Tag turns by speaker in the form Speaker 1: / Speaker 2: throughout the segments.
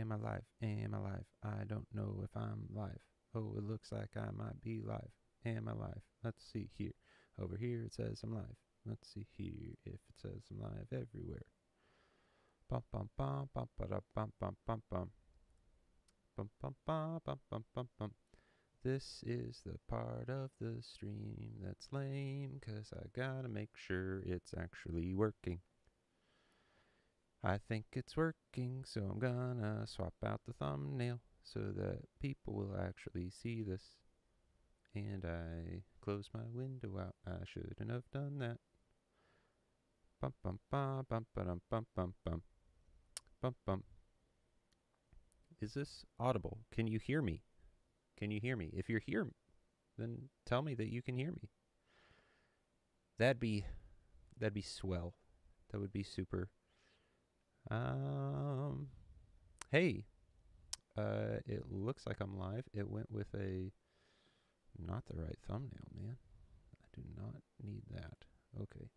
Speaker 1: Am I live? Am I live? I don't know if I'm live. Oh, it looks like I might be live. Am I live? Let's see here. Over here it says I'm live. Let's see here if it says I'm live everywhere. Bum bum bum bum ba bum bum bum bum. Bum bum bum bum bum bum bum. This is the part of the stream that's lame, 'cause I gotta make sure it's actually working. I think it's working, so I'm gonna swap out the thumbnail so that people will actually see this. And I closed my window out. I shouldn't have done that. Bum bum bum bum bum bum bum bum bum bum. Is this audible? Can you hear me? Can you hear me? If you're here, then tell me that you can hear me. That'd be swell. That would be super. Hey, it looks like I'm live. It went with a not the right thumbnail, man. I do not need that. Okay.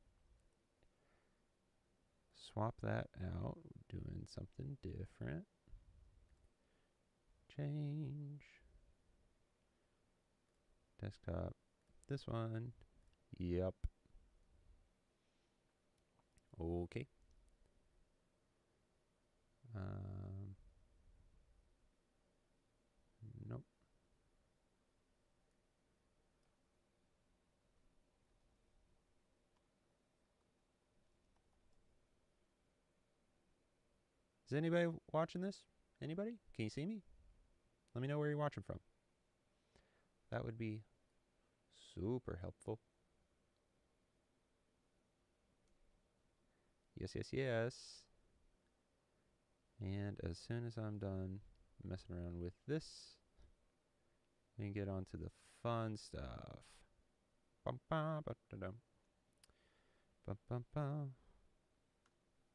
Speaker 1: Swap that out. Doing something different. Change. Desktop. This one. Yep. Okay. Nope. Is anybody watching this? Anybody? Can you see me? Let me know where you're watching from. That would be super helpful. Yes, yes, yes. And as soon as I'm done messing around with this, we can get on to the fun stuff. Bum, bum, ba, da, dum. Bum, bum, bum.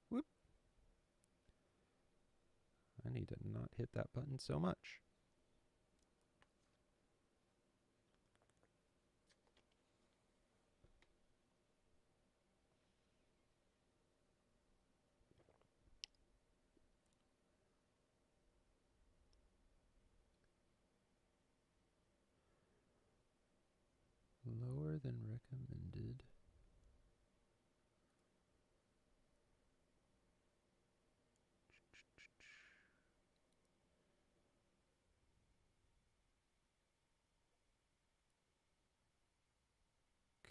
Speaker 1: Whoop. I need to not hit that button so much. Lower than recommended.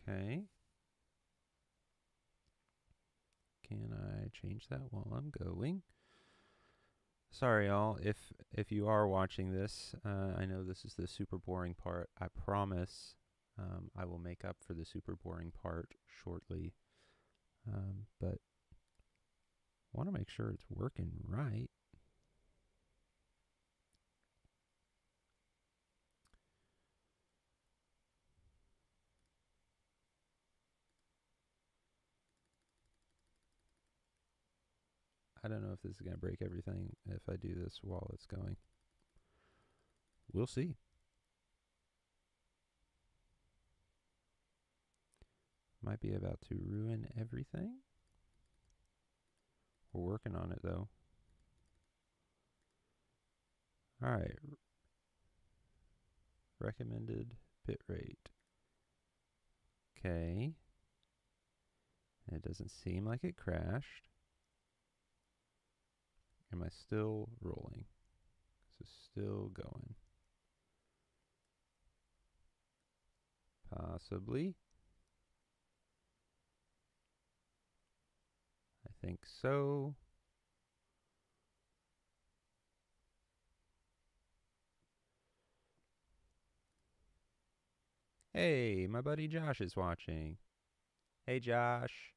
Speaker 1: Okay. Can I change that while I'm going? Sorry, y'all. If you are watching this, I know this is the super boring part. I promise I will make up for the super boring part shortly. But I want to make sure it's working right. I don't know if this is going to break everything if I do this while it's going. We'll see. Might be about to ruin everything. We're working on it though. All right. Recommended bit rate. Okay. It doesn't seem like it crashed. Am I still rolling? This is still going. Possibly. I think so. Hey, my buddy Josh is watching. Hey, Josh.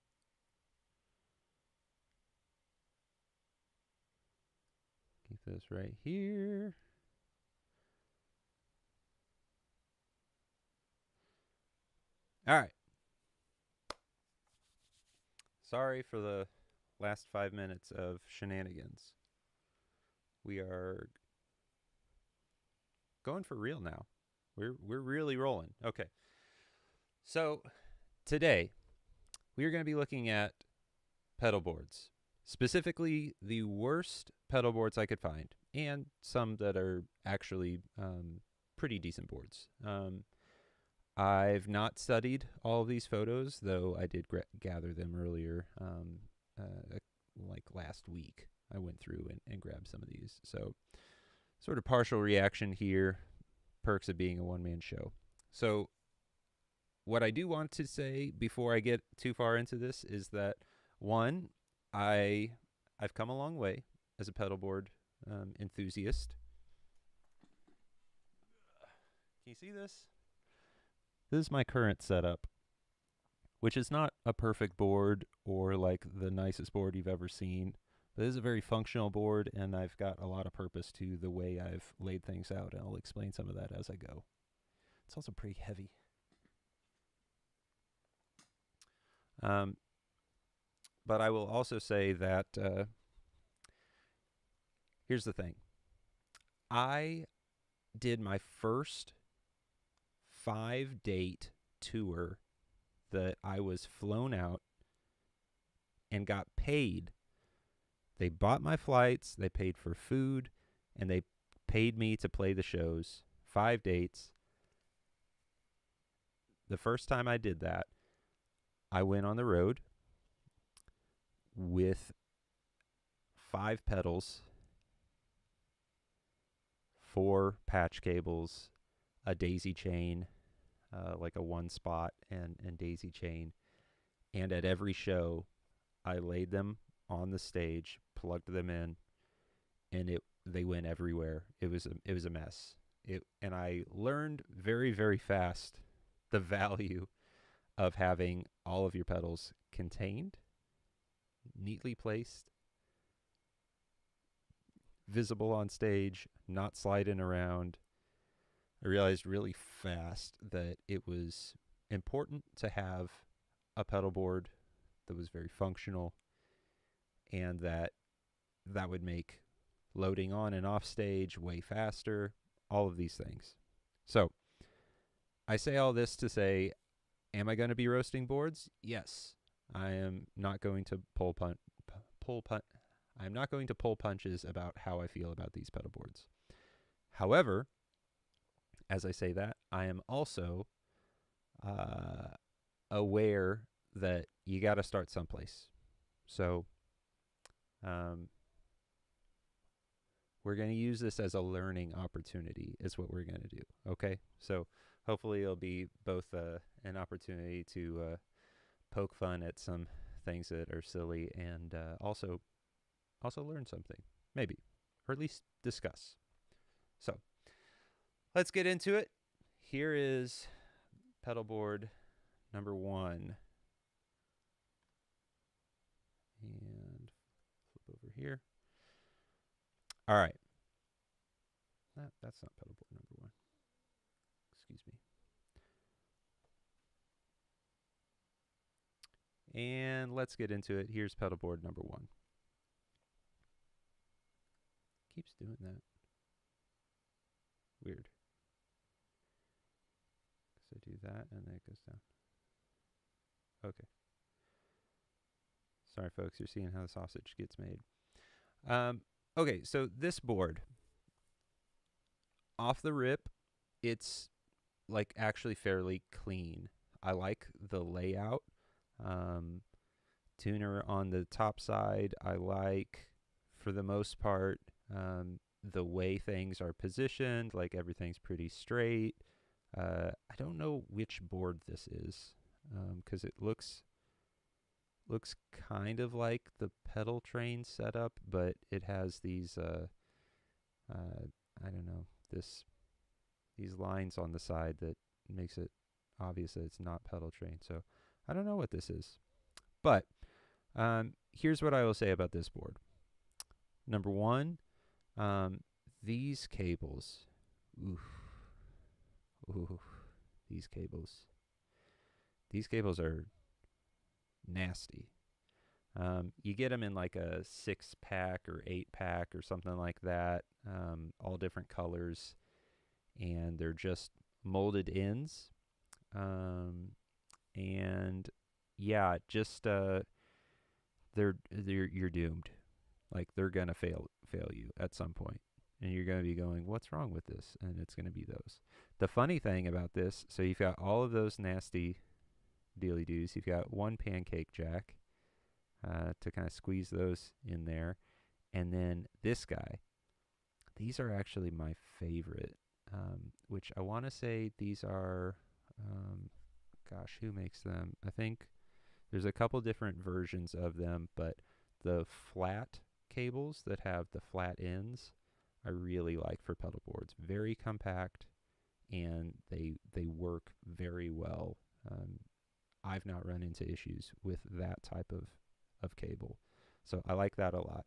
Speaker 1: Keep this right here. All right. Sorry for the last 5 minutes of shenanigans. We are going for real now. We're really rolling. Okay. So today we are going to be looking at pedal boards, specifically the worst pedal boards I could find. and some that are actually pretty decent boards. I've not studied all of these photos, though I did gather them earlier, like last week. I went through and grabbed some of these. So, sort of partial reaction here, perks of being a one-man show. So, what I do want to say before I get too far into this is that, one, I've come a long way as a pedalboard enthusiast. Can you see this? This is my current setup, which is not a perfect board or like the nicest board you've ever seen. But this is a very functional board, and I've got a lot of purpose to the way I've laid things out, and I'll explain some of that as I go. It's also pretty heavy. But I will also say that here's the thing. I did my first 5-date tour that I was flown out and got paid. They bought my flights, they paid for food, and they paid me to play the shows. 5 dates. The first time I did that, I went on the road with 5 pedals, 4 patch cables, a daisy chain, like a one spot and daisy chain. And at every show, I laid them on the stage, plugged them in, and they went everywhere. It was a mess. And I learned very, very fast the value of having all of your pedals contained, neatly placed, visible on stage, not sliding around. I realized really fast that it was important to have a pedal board that was very functional, and that would make loading on and off stage way faster, all of these things. So I say all this to say, am I going to be roasting boards? Yes. I am not going to I'm not going to pull punches about how I feel about these pedal boards. However, as I say that, I am also aware that you got to start someplace. So we're going to use this as a learning opportunity is what we're going to do. Okay? So hopefully it'll be both an opportunity to poke fun at some things that are silly, and also learn something, maybe, or at least discuss. So let's get into it. Here is pedal board number 1. And flip over here. All right. That's not pedal board number 1. Excuse me. And let's get into it. Here's pedal board number 1. Keeps doing that. Weird. So I do that and then it goes down. Okay. Sorry, folks. You're seeing how the sausage gets made. Okay, so this board, off the rip, it's like actually fairly clean. I like the layout. Tuner on the top side. I like, for the most part, the way things are positioned. Like everything's pretty straight. I don't know which board this is, because it looks kind of like the pedal train setup, but it has these I don't know, these lines on the side that makes it obvious that it's not pedal train. So I don't know what this is, but here's what I will say about this board. Number 1, these cables. These cables are nasty. You get them in like a 6-pack or 8-pack or something like that, all different colors, and they're just molded ends. And yeah, just you're doomed. Like they're gonna fail you at some point. And you're going to be going, what's wrong with this? And it's going to be those. The funny thing about this, so you've got all of those nasty dealy doos. You've got one pancake jack to kind of squeeze those in there. And then this guy. These are actually my favorite, which I want to say these are, gosh, who makes them? I think there's a couple different versions of them, but the flat cables that have the flat ends, I really like for pedal boards. Very compact, and they work very well. I've not run into issues with that type of cable, so I like that a lot.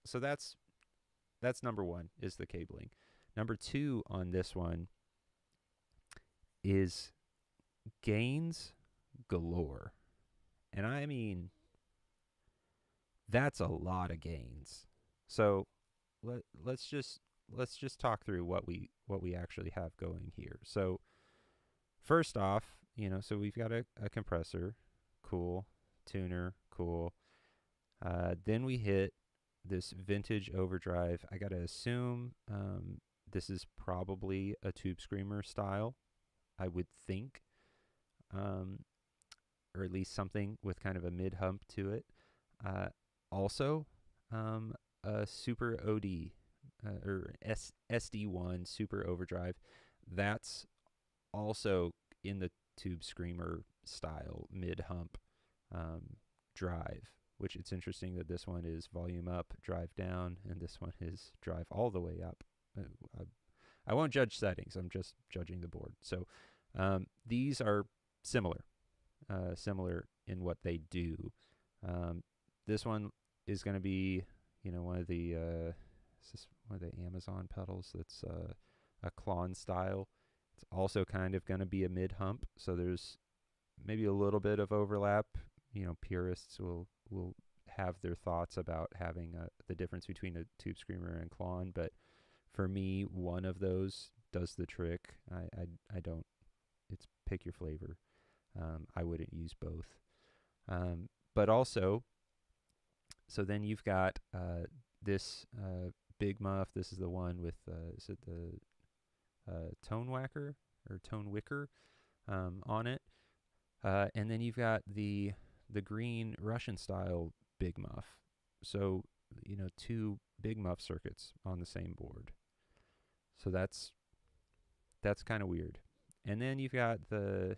Speaker 1: So that's number one, is the cabling. Number two on this one is gains galore. And I mean, that's a lot of gains. So let's just talk through what we actually have going here. So first off, so we've got a compressor, cool, tuner, cool. Then we hit this vintage overdrive. I gotta assume this is probably a Tube Screamer style, I would think, or at least something with kind of a mid hump to it. Also, a Super OD or SD1 Super Overdrive. That's also in the Tube Screamer style mid hump drive. Which it's interesting that this one is volume up, drive down, and this one is drive all the way up. I won't judge settings. I'm just judging the board. So these are similar in what they do. This one is going to be, one of the Amazon pedals that's a Klon style. It's also kind of going to be a mid hump, so there's maybe a little bit of overlap. Purists will have their thoughts about having the difference between a Tube Screamer and Klon, but for me, one of those does the trick. I don't. It's pick your flavor. I wouldn't use both. But also, so then you've got this Big Muff. This is the one with is it the Tone Whacker or Tone Wicker on it, and then you've got the green Russian style Big Muff. So, two Big Muff circuits on the same board. So that's kind of weird. And then you've got the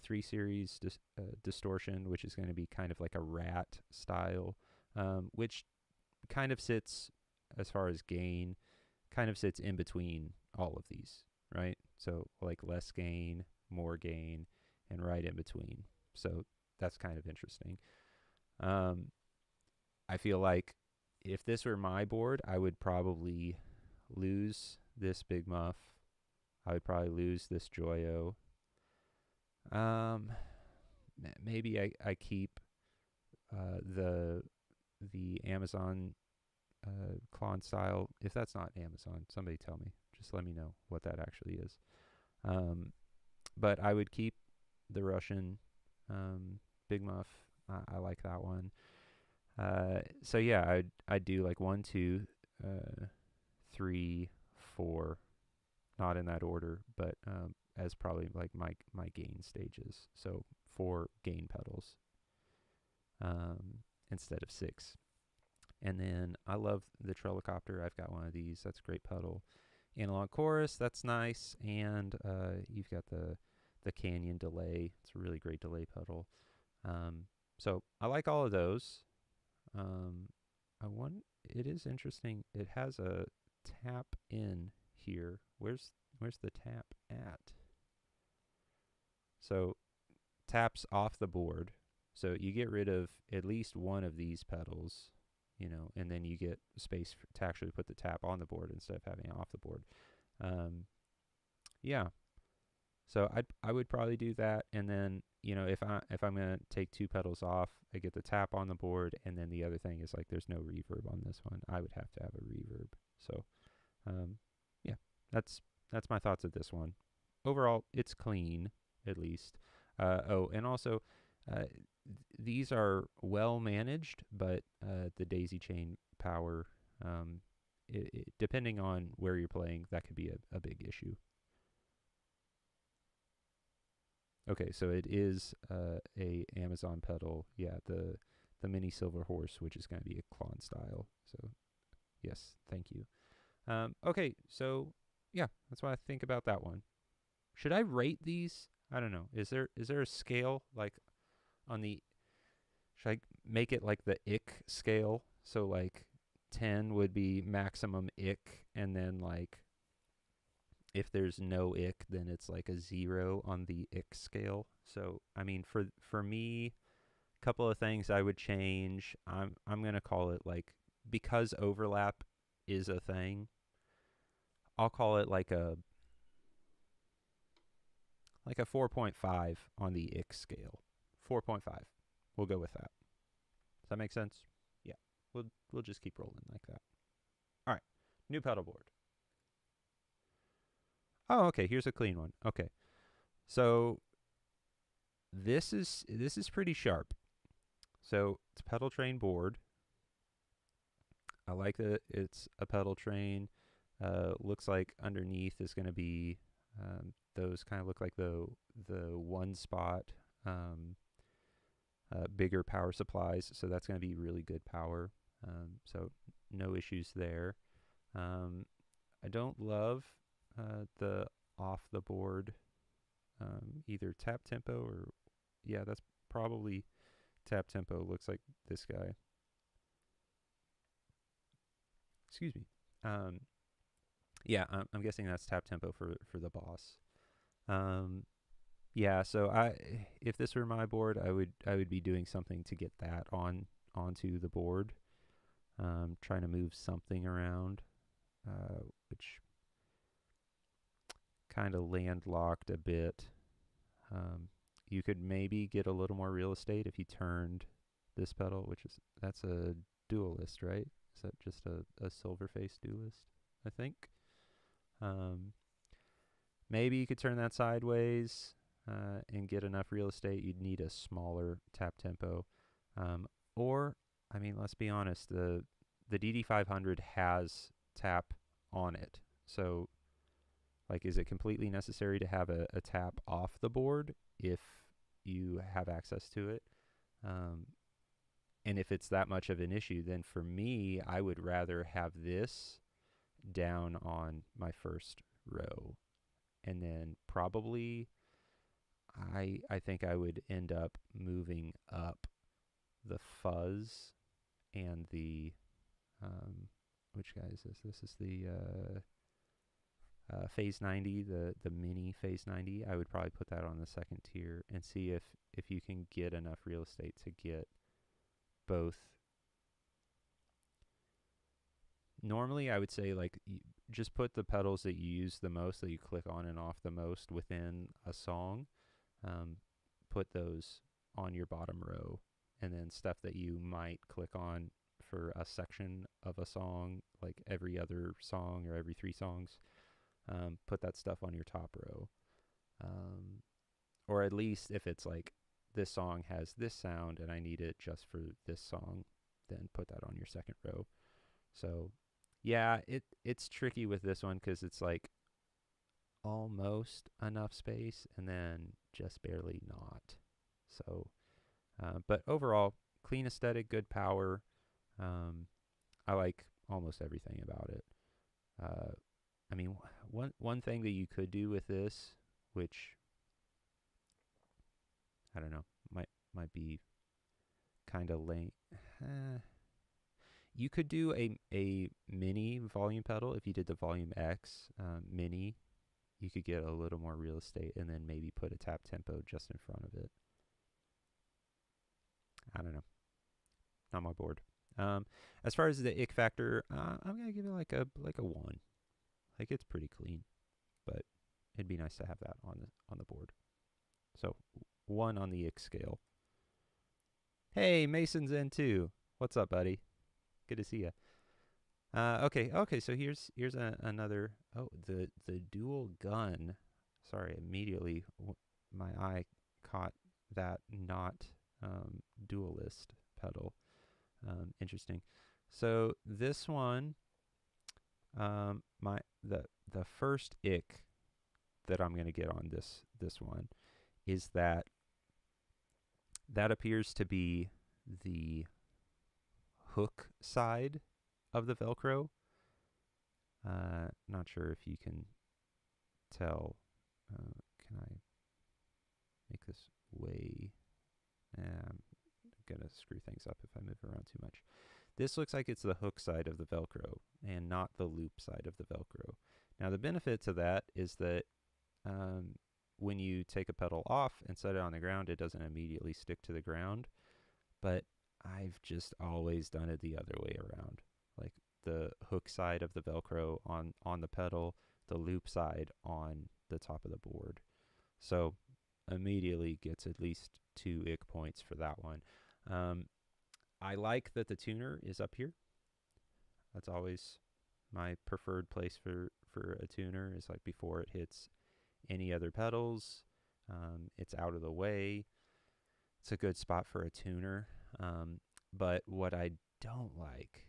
Speaker 1: 3 series distortion, which is going to be kind of like a rat style, which kind of sits, as far as gain, kind of sits in between all of these, right? So like less gain, more gain, and right in between. So that's kind of interesting. I feel like if this were my board, I would probably lose this Big Muff. I would probably lose this Joyo. Maybe I keep the Amazon Klon style. If that's not Amazon, somebody tell me. Just let me know what that actually is. But I would keep the Russian Big Muff. I like that one. So yeah, I'd do like 1, 2, 3, 4, not in that order, but as probably like my gain stages. So 4 gain pedals instead of 6. And then I love the Trellicopter. I've got one of these. That's a great pedal. Analog chorus, that's nice. And you've got the Canyon delay. It's a really great delay pedal. So I like all of those. It is interesting. It has a tap in here. Where's the tap at? So taps off the board. So you get rid of at least one of these pedals, and then you get space to actually put the tap on the board instead of having it off the board. Yeah. So I would probably do that, and then if I'm gonna take 2 pedals off, I get the tap on the board, and then the other thing is like there's no reverb on this one. I would have to have a reverb. So yeah, that's my thoughts of this one. Overall, it's clean, at least. And also these are well managed, but the daisy chain power depending on where you're playing, that could be a big issue. Okay, so it is a Amazon pedal. Yeah, the mini silver horse, which is going to be a Klon style. So yes, thank you. Okay, so yeah, that's what I think about that one. Should I rate these? I don't know. Is there a scale like on the? Should I make it like the ick scale? So like 10 would be maximum ick, and then like if there's no ick, then it's like a 0 on the ick scale. So I mean, for me, a couple of things I would change. I'm gonna call it like, because overlap is a thing, I'll call it like a 4.5 on the ick scale. 4.5. We'll go with that. Does that make sense? Yeah. We'll just keep rolling like that. All right. New pedal board. Oh, okay. Here's a clean one. Okay. So this is pretty sharp. So it's a pedal train board. I like that it's a pedal train. Looks like underneath is going to be those kind of look like the one spot bigger power supplies. So that's going to be really good power. So no issues there. I don't love the off the board either tap tempo or, yeah, that's probably tap tempo. Looks like this guy. Excuse me. Yeah, I'm guessing that's tap tempo for the boss. Yeah, so if this were my board, I would be doing something to get that onto the board. Trying to move something around, which kind of landlocked a bit. You could maybe get a little more real estate if you turned this pedal, that's a dualist, right? Is that just a silver face dualist, I think? Maybe you could turn that sideways and get enough real estate. You'd need a smaller tap tempo. Or, I mean, let's be honest, the DD500 has tap on it. So, like, is it completely necessary to have a tap off the board if you have access to it? And if it's that much of an issue, then for me, I would rather have this down on my first row. And then probably I think I would end up moving up the fuzz and the which guy is this? This is the Phase 90, the mini Phase 90. I would probably put that on the second tier and see if you can get enough real estate to get both. Normally, I would say like just put the pedals that you use the most, that you click on and off the most within a song. Put those on your bottom row, and then stuff that you might click on for a section of a song, like every other song or every 3 songs, put that stuff on your top row. Or at least if it's like this song has this sound and I need it just for this song, then put that on your second row. So yeah, it's tricky with this one because it's like almost enough space and then just barely not. So, but overall, clean aesthetic, good power. I like almost everything about it. I mean, one thing that you could do with this, which I don't know, might be kind of lame. You could do a mini volume pedal. If you did the Volume X mini, you could get a little more real estate and then maybe put a tap tempo just in front of it. I don't know. Not my board. As far as the ick factor, I'm gonna give it like a 1. Like, it's pretty clean, but it'd be nice to have that on the board. So 1 on the ick scale. Hey, Mason's in too. What's up, buddy? Good to see you. Okay. So here's another. Oh, the dual gun. Sorry, immediately my eye caught that not dualist pedal. Interesting. So this one The first ick that I'm going to get on this one is that appears to be the hook side of the Velcro. Not sure if you can tell. Can I make this way? I'm gonna screw things up if I move around too much. This looks like it's the hook side of the Velcro and not the loop side of the Velcro. Now the benefit to that is that when you take a pedal off and set it on the ground, it doesn't immediately stick to the ground. But I've just always done it the other way around. Like the hook side of the Velcro on the pedal, the loop side on the top of the board. So immediately gets at least 2 ick points for that one. I like that the tuner is up here. That's always my preferred place for a tuner, is like before it hits any other pedals. It's out of the way. It's a good spot for a tuner. But what I don't like,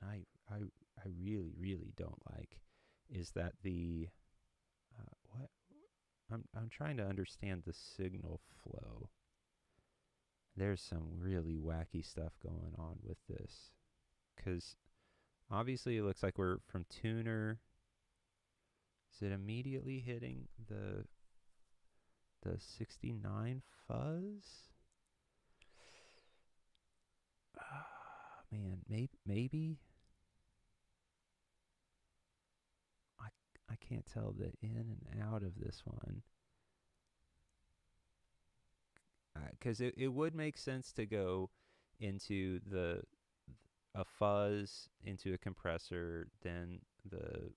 Speaker 1: and I really, really don't like, is that what I'm trying to understand the signal flow. There's some really wacky stuff going on with this, because obviously it looks like we're from tuner. Is it immediately hitting the 69 fuzz? Man, maybe I can't tell the in and out of this one, because it would make sense to go into a fuzz into a compressor, then the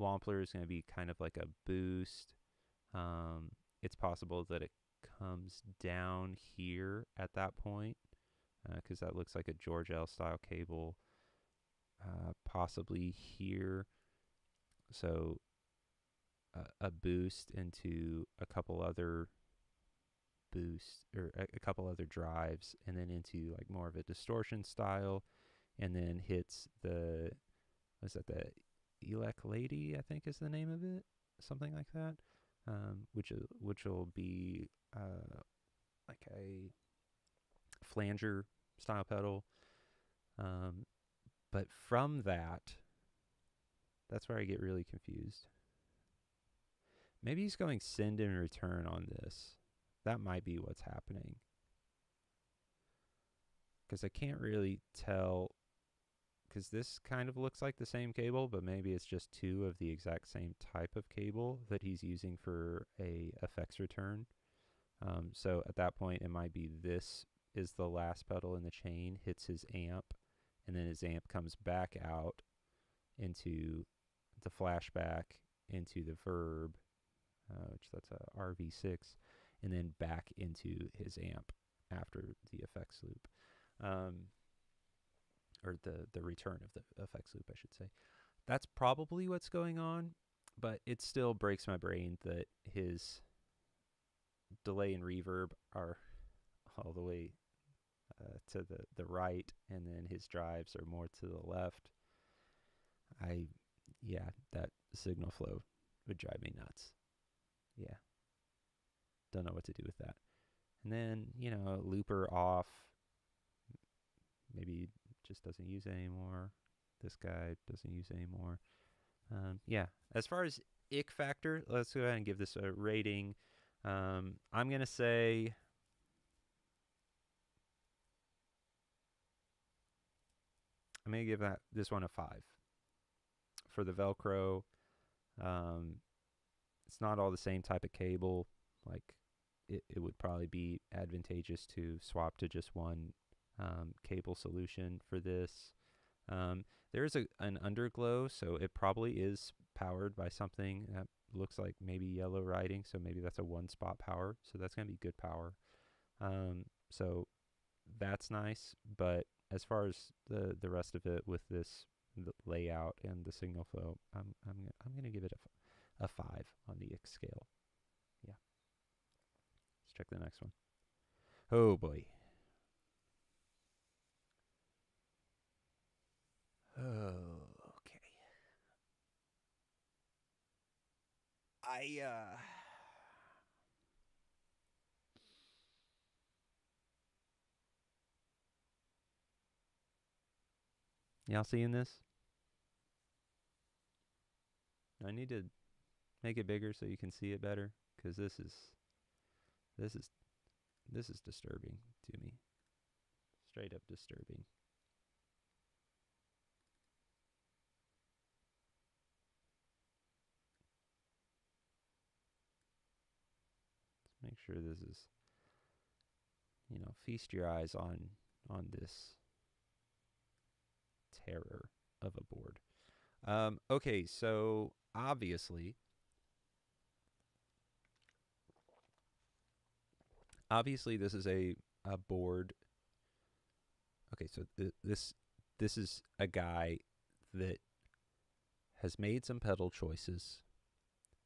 Speaker 1: Wampler is going to be kind of like a boost. It's possible that it comes down here at that point, because that looks like a George L style cable, possibly here. So a boost into a couple other boosts, or a couple other drives, and then into like more of a distortion style, and then hits the, was that the Elec Lady, I think is the name of it, something like that, which will be like a flanger style pedal. But from that's where I get really confused. Maybe he's going send and return on this. That might be what's happening, because I can't really tell, because this kind of looks like the same cable, but maybe it's just 2 of the exact same type of cable that he's using for a effects return. So at that point, it might be this is the last pedal in the chain, hits his amp, and then his amp comes back out into the flashback, into the verb, which that's a RV6, and then back into his amp after the effects loop. Or the return of the effects loop, I should say. That's probably what's going on, but it still breaks my brain that his delay and reverb are all the way to the right, and then his drives are more to the left. That signal flow would drive me nuts. Yeah. Don't know what to do with that. And then, looper off. Maybe just doesn't use it anymore. This guy doesn't use it anymore. As far as ick factor, let's go ahead and give this a rating. I'm going to say I'm going to give this one a 5. For the Velcro, it's not all the same type of cable. Like, it would probably be advantageous to swap to just one cable solution for this. There is an underglow, so it probably is powered by something that looks like maybe yellow writing, so maybe that's a 1-spot power, so that's going to be good power. So that's nice, but as far as the rest of it with this layout and the signal flow, I'm going to give it a 5 on the ick scale. Yeah. Let's check the next one. Oh boy. Oh, okay. Y'all seeing this? I need to make it bigger so you can see it better, because this is disturbing to me. Straight up disturbing. Let's make sure this is, feast your eyes on this terror of a board. Okay, so obviously this is a board. Okay, so this is a guy that has made some pedal choices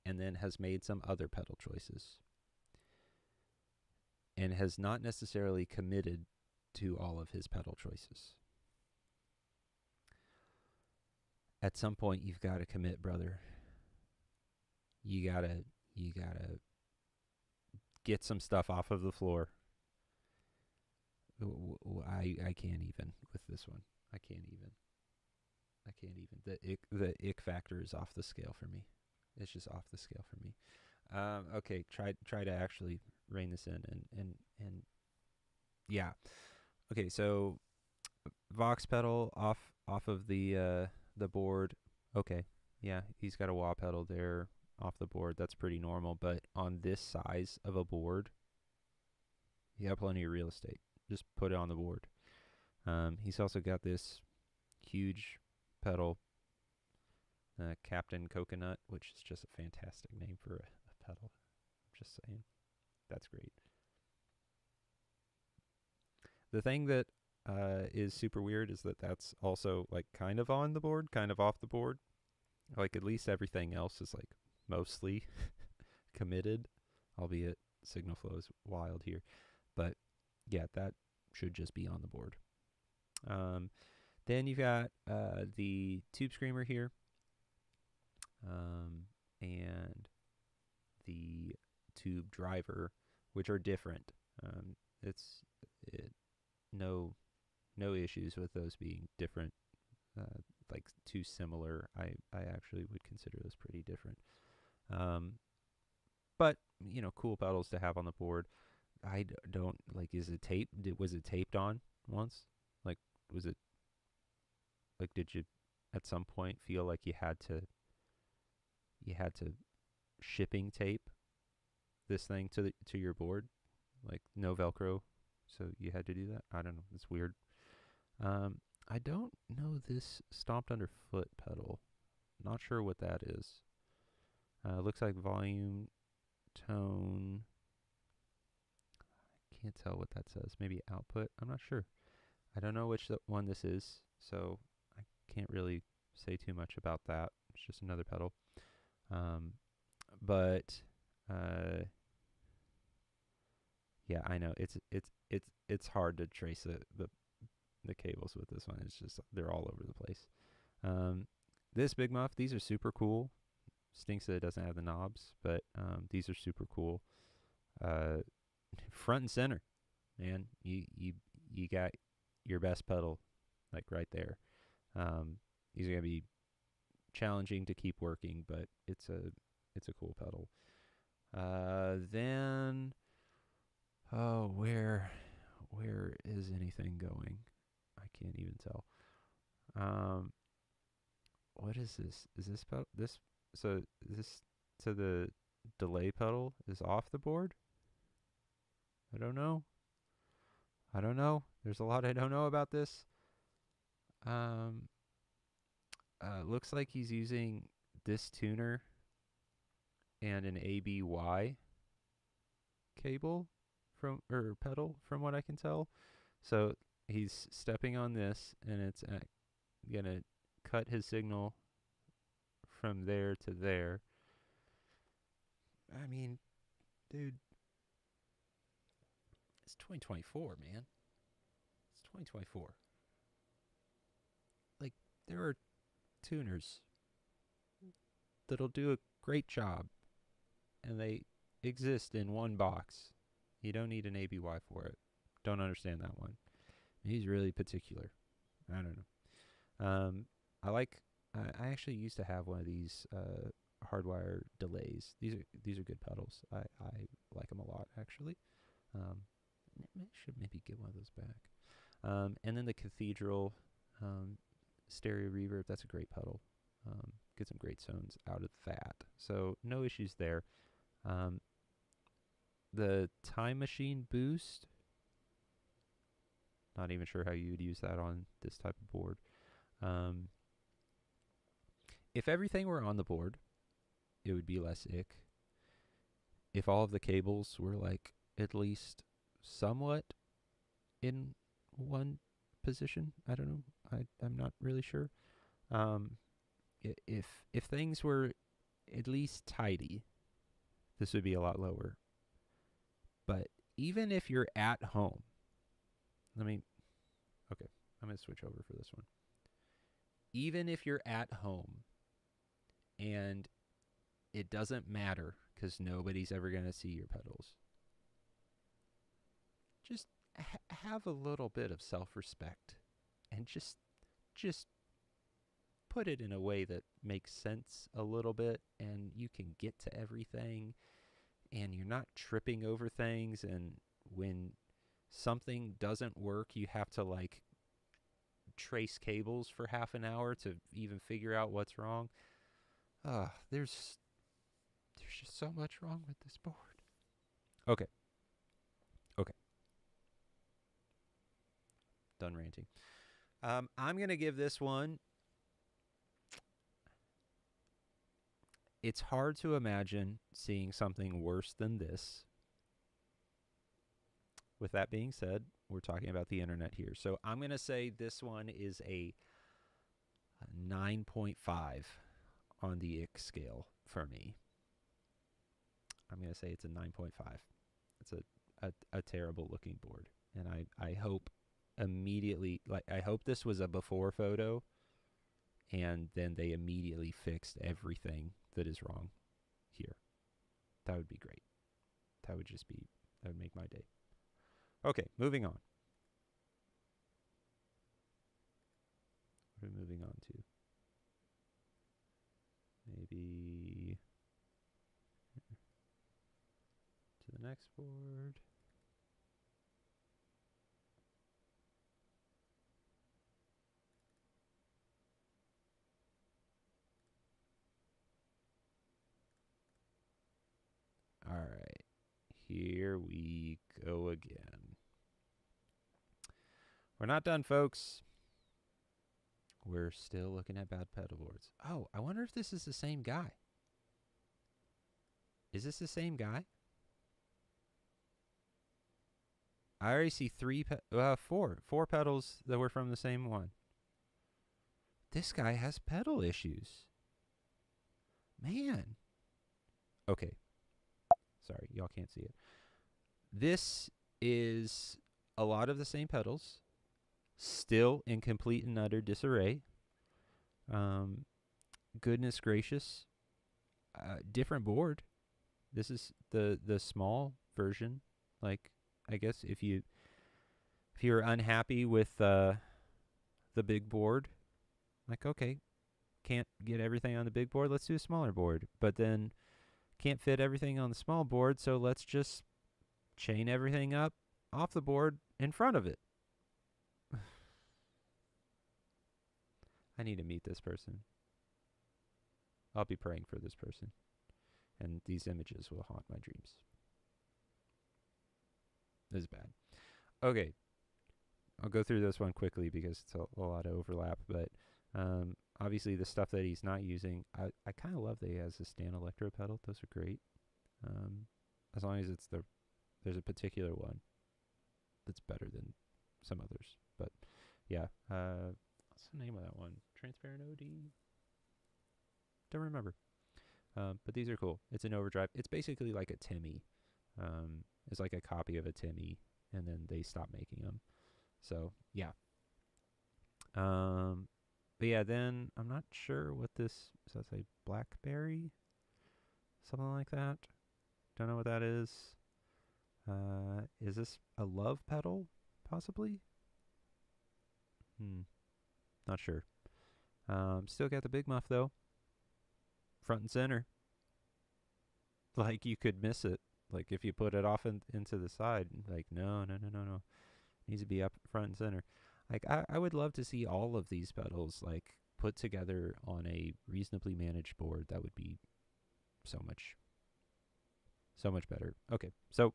Speaker 1: and then has made some other pedal choices and has not necessarily committed to all of his pedal choices. At some point, you've got to commit, brother. You gotta get some stuff off of the floor. I can't even with this one. I can't even. The ick factor is off the scale for me. It's just off the scale for me. Okay, try to actually rein this in and yeah. Okay, so Vox pedal off of the board. Okay, yeah, he's got a wah pedal there off the board. That's pretty normal. But on this size of a board, you have plenty of real estate. Just put it on the board. He's also got this huge pedal, Captain Coconut, which is just a fantastic name for a pedal. I'm just saying. That's great. The thing that is super weird is that that's also like kind of on the board, kind of off the board. Like at least everything else is like mostly committed, albeit signal flow is wild here. But yeah, that should just be on the board. Then you've got the Tube Screamer here, and the Tube Driver, which are different. No issues with those being different. Like too similar. I actually would consider those pretty different. But cool pedals to have on the board. I don't like. Is it taped? Was it taped on once? Like, was it? Like, did you at some point feel like you had to shipping tape this thing to your board? Like no Velcro, so you had to do that? I don't know. It's weird. I don't know this stomped underfoot pedal. Not sure what that is. Looks like volume, tone. Can't tell what that says. Maybe output. I'm not sure. I don't know which one this is, so I can't really say too much about that. It's just another pedal. But yeah, I know it's hard to trace the cables with this one. It's just they're all over the place. This Big Muff, these are super cool. Stinks that it doesn't have the knobs, but these are super cool. Front and center, man. You got your best pedal, like right there. These are gonna be challenging to keep working, but it's a cool pedal. Then, where is anything going? I can't even tell. What is this? Is this pedal? So the delay pedal is off the board? I don't know. There's a lot I don't know about this. Looks like he's using this tuner and an ABY cable pedal from what I can tell. So he's stepping on this and it's gonna cut his signal from there to there. I mean, dude, it's 2024, man. It's 2024. Like, there are tuners that'll do a great job and they exist in one box. You don't need an ABY for it. Don't understand that one. He's really particular. I don't know. I like. I actually used to have one of these hardwire delays. These are good pedals. I like them a lot actually. Should maybe get one of those back. And then the Cathedral stereo reverb. That's a great pedal. Get some great tones out of that. So no issues there. The Time Machine Boost. Not even sure how you would use that on this type of board. If everything were on the board, it would be less ick. If all of the cables were like at least somewhat in one position, I don't know. I'm not really sure. If things were at least tidy, this would be a lot lower. But even if you're at home, I'm going to switch over for this one. Even if you're at home and it doesn't matter because nobody's ever going to see your pedals, just have a little bit of self-respect and just put it in a way that makes sense a little bit, and you can get to everything and you're not tripping over things, and when something doesn't work you have to like trace cables for half an hour to even figure out what's wrong. There's just so much wrong with this board. Okay. Done ranting. I'm going to give this one. It's hard to imagine seeing something worse than this. With that being said, we're talking about the internet here. So I'm going to say this one is a 9.5 on the ick scale for me. I'm going to say it's a 9.5. It's a terrible looking board. And I hope immediately, like, I hope this was a before photo and then they immediately fixed everything that is wrong here. That would be great. That would make my day. Okay, moving on. What are we moving on to? Maybe to the next board. All right, here we go again. We're not done, folks. We're still looking at bad pedalboards. Oh, I wonder if this is the same guy. Is this the same guy? I already see four pedals that were from the same one. This guy has pedal issues. Man. Okay. Sorry, y'all can't see it. This is a lot of the same pedals, still in complete and utter disarray. Goodness gracious. Different board. This is the small version. Like, I guess if you're unhappy with the big board, like, okay, can't get everything on the big board, let's do a smaller board. But then can't fit everything on the small board, so let's just chain everything up off the board in front of it. I need to meet this person. I'll be praying for this person, and these images will haunt my dreams. This is bad. Okay, I'll go through this one quickly because it's a lot of overlap, but obviously the stuff that he's not using, I kind of love that he has a Stan Electro pedal. Those are great. As long as there's a particular one that's better than some others. But yeah, what's the name of that one? Transparent OD? Don't remember. But these are cool. It's an overdrive. It's basically like a Timmy. It's like a copy of a Timmy, and then they stopped making them. So yeah. But yeah, then I'm not sure what this, does that say Blackberry? Something like that. Don't know what that is. Is this a love pedal, possibly? Not sure. Still got the big muff, though. Front and center. Like, you could miss it. Like, if you put it off into the side. Like, no. Needs to be up front and center. Like, I would love to see all of these pedals, like, put together on a reasonably managed board. That would be so much better. Okay, so,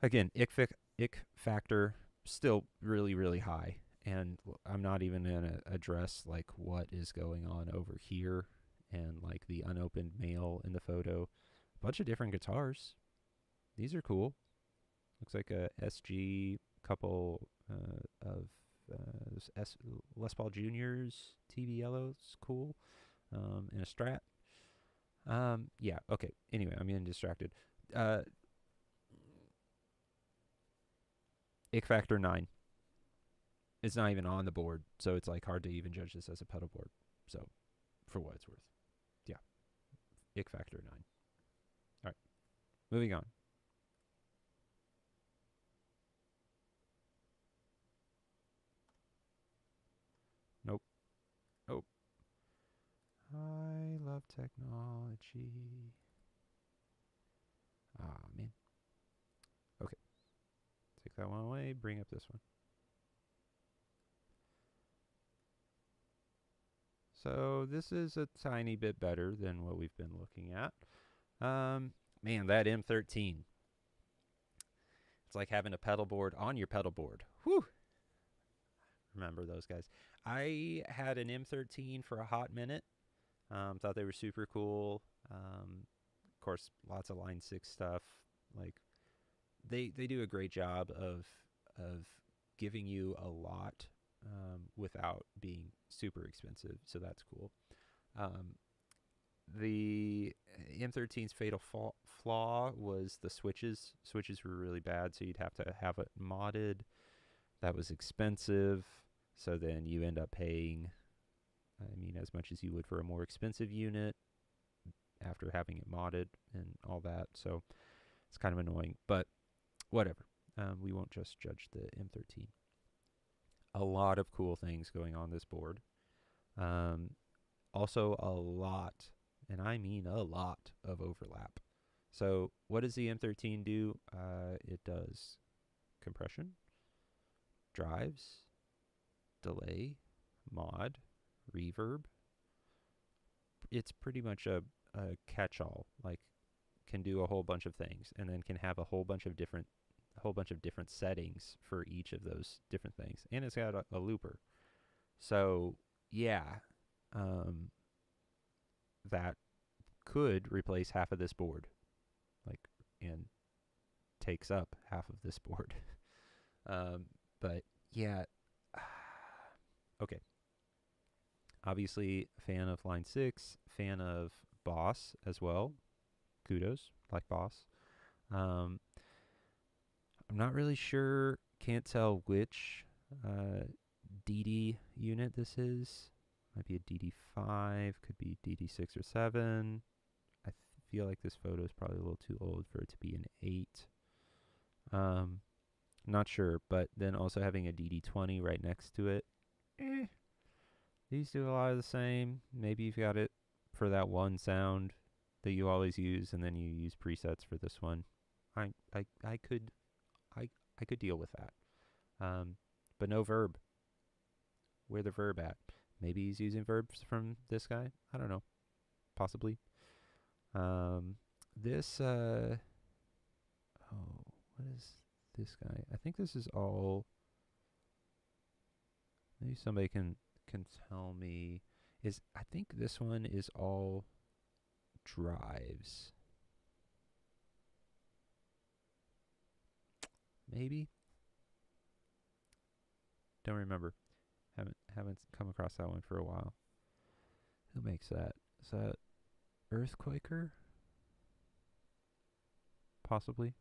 Speaker 1: again, ick factor still really, really high. And I'm not even going to address, like, what is going on over here and, like, the unopened mail in the photo. A bunch of different guitars. These are cool. Looks like a SG couple of Les Paul Juniors TV yellow. It's cool. And a Strat. Yeah, okay. Anyway, I'm getting distracted. Ick Factor 9. It's not even on the board, so it's like hard to even judge this as a pedal board. So, for what it's worth. Yeah. Ick Factor 9. All right. Moving on. Nope. I love technology. Ah, man. Okay. Take that one away. Bring up this one. So this is a tiny bit better than what we've been looking at. Man, that M13. It's like having a pedal board on your pedal board. Whew. Remember those guys. I had an M13 for a hot minute. Thought they were super cool. Of course, lots of Line 6 stuff. Like, they do a great job of giving you a lot without being super expensive, so that's cool. The M13's fatal flaw was the switches. Switches were really bad, so you'd have to have it modded. That was expensive, so then you end up paying, as much as you would for a more expensive unit after having it modded and all that. So it's kind of annoying, but whatever. We won't just judge the M13. A lot of cool things going on this board. Also a lot, and I mean a lot, of overlap. So what does the M13 do? It does compression, drives, delay, mod, reverb. It's pretty much a catch-all. Like, can do a whole bunch of things, and then can have a whole bunch of different settings for each of those different things. And it's got a looper. So yeah, that could replace half of this board, like, and takes up half of this board. But yeah, okay. Obviously, fan of Line 6, fan of Boss as well. Kudos, like Boss. I'm not really sure, can't tell which DD unit this is. Might be a DD5, could be DD6 or 7. I feel like this photo is probably a little too old for it to be an 8. Not sure, but then also having a DD20 right next to it. These do a lot of the same. Maybe you've got it for that one sound that you always use, and then you use presets for this one. I could deal with that. But no verb. Where the verb at? Maybe he's using verbs from this guy. I don't know. Possibly. This what is this guy? I think this is all. Maybe somebody can tell me. I think this one is all drives. Maybe. Don't remember. Haven't come across that one for a while. Who makes that? Is that Earthquaker? Possibly.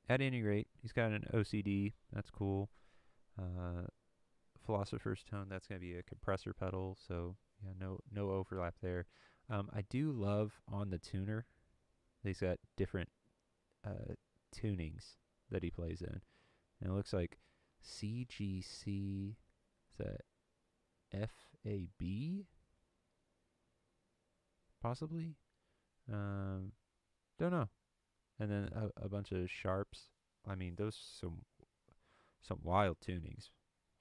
Speaker 1: At any rate, he's got an OCD. That's cool. Philosopher's Tone. That's going to be a compressor pedal. So yeah, no overlap there. I do love on the tuner. He's got different tunings that he plays in. And it looks like CGC, is that FAB? Possibly? Don't know. And then a bunch of sharps. I mean, those some wild tunings.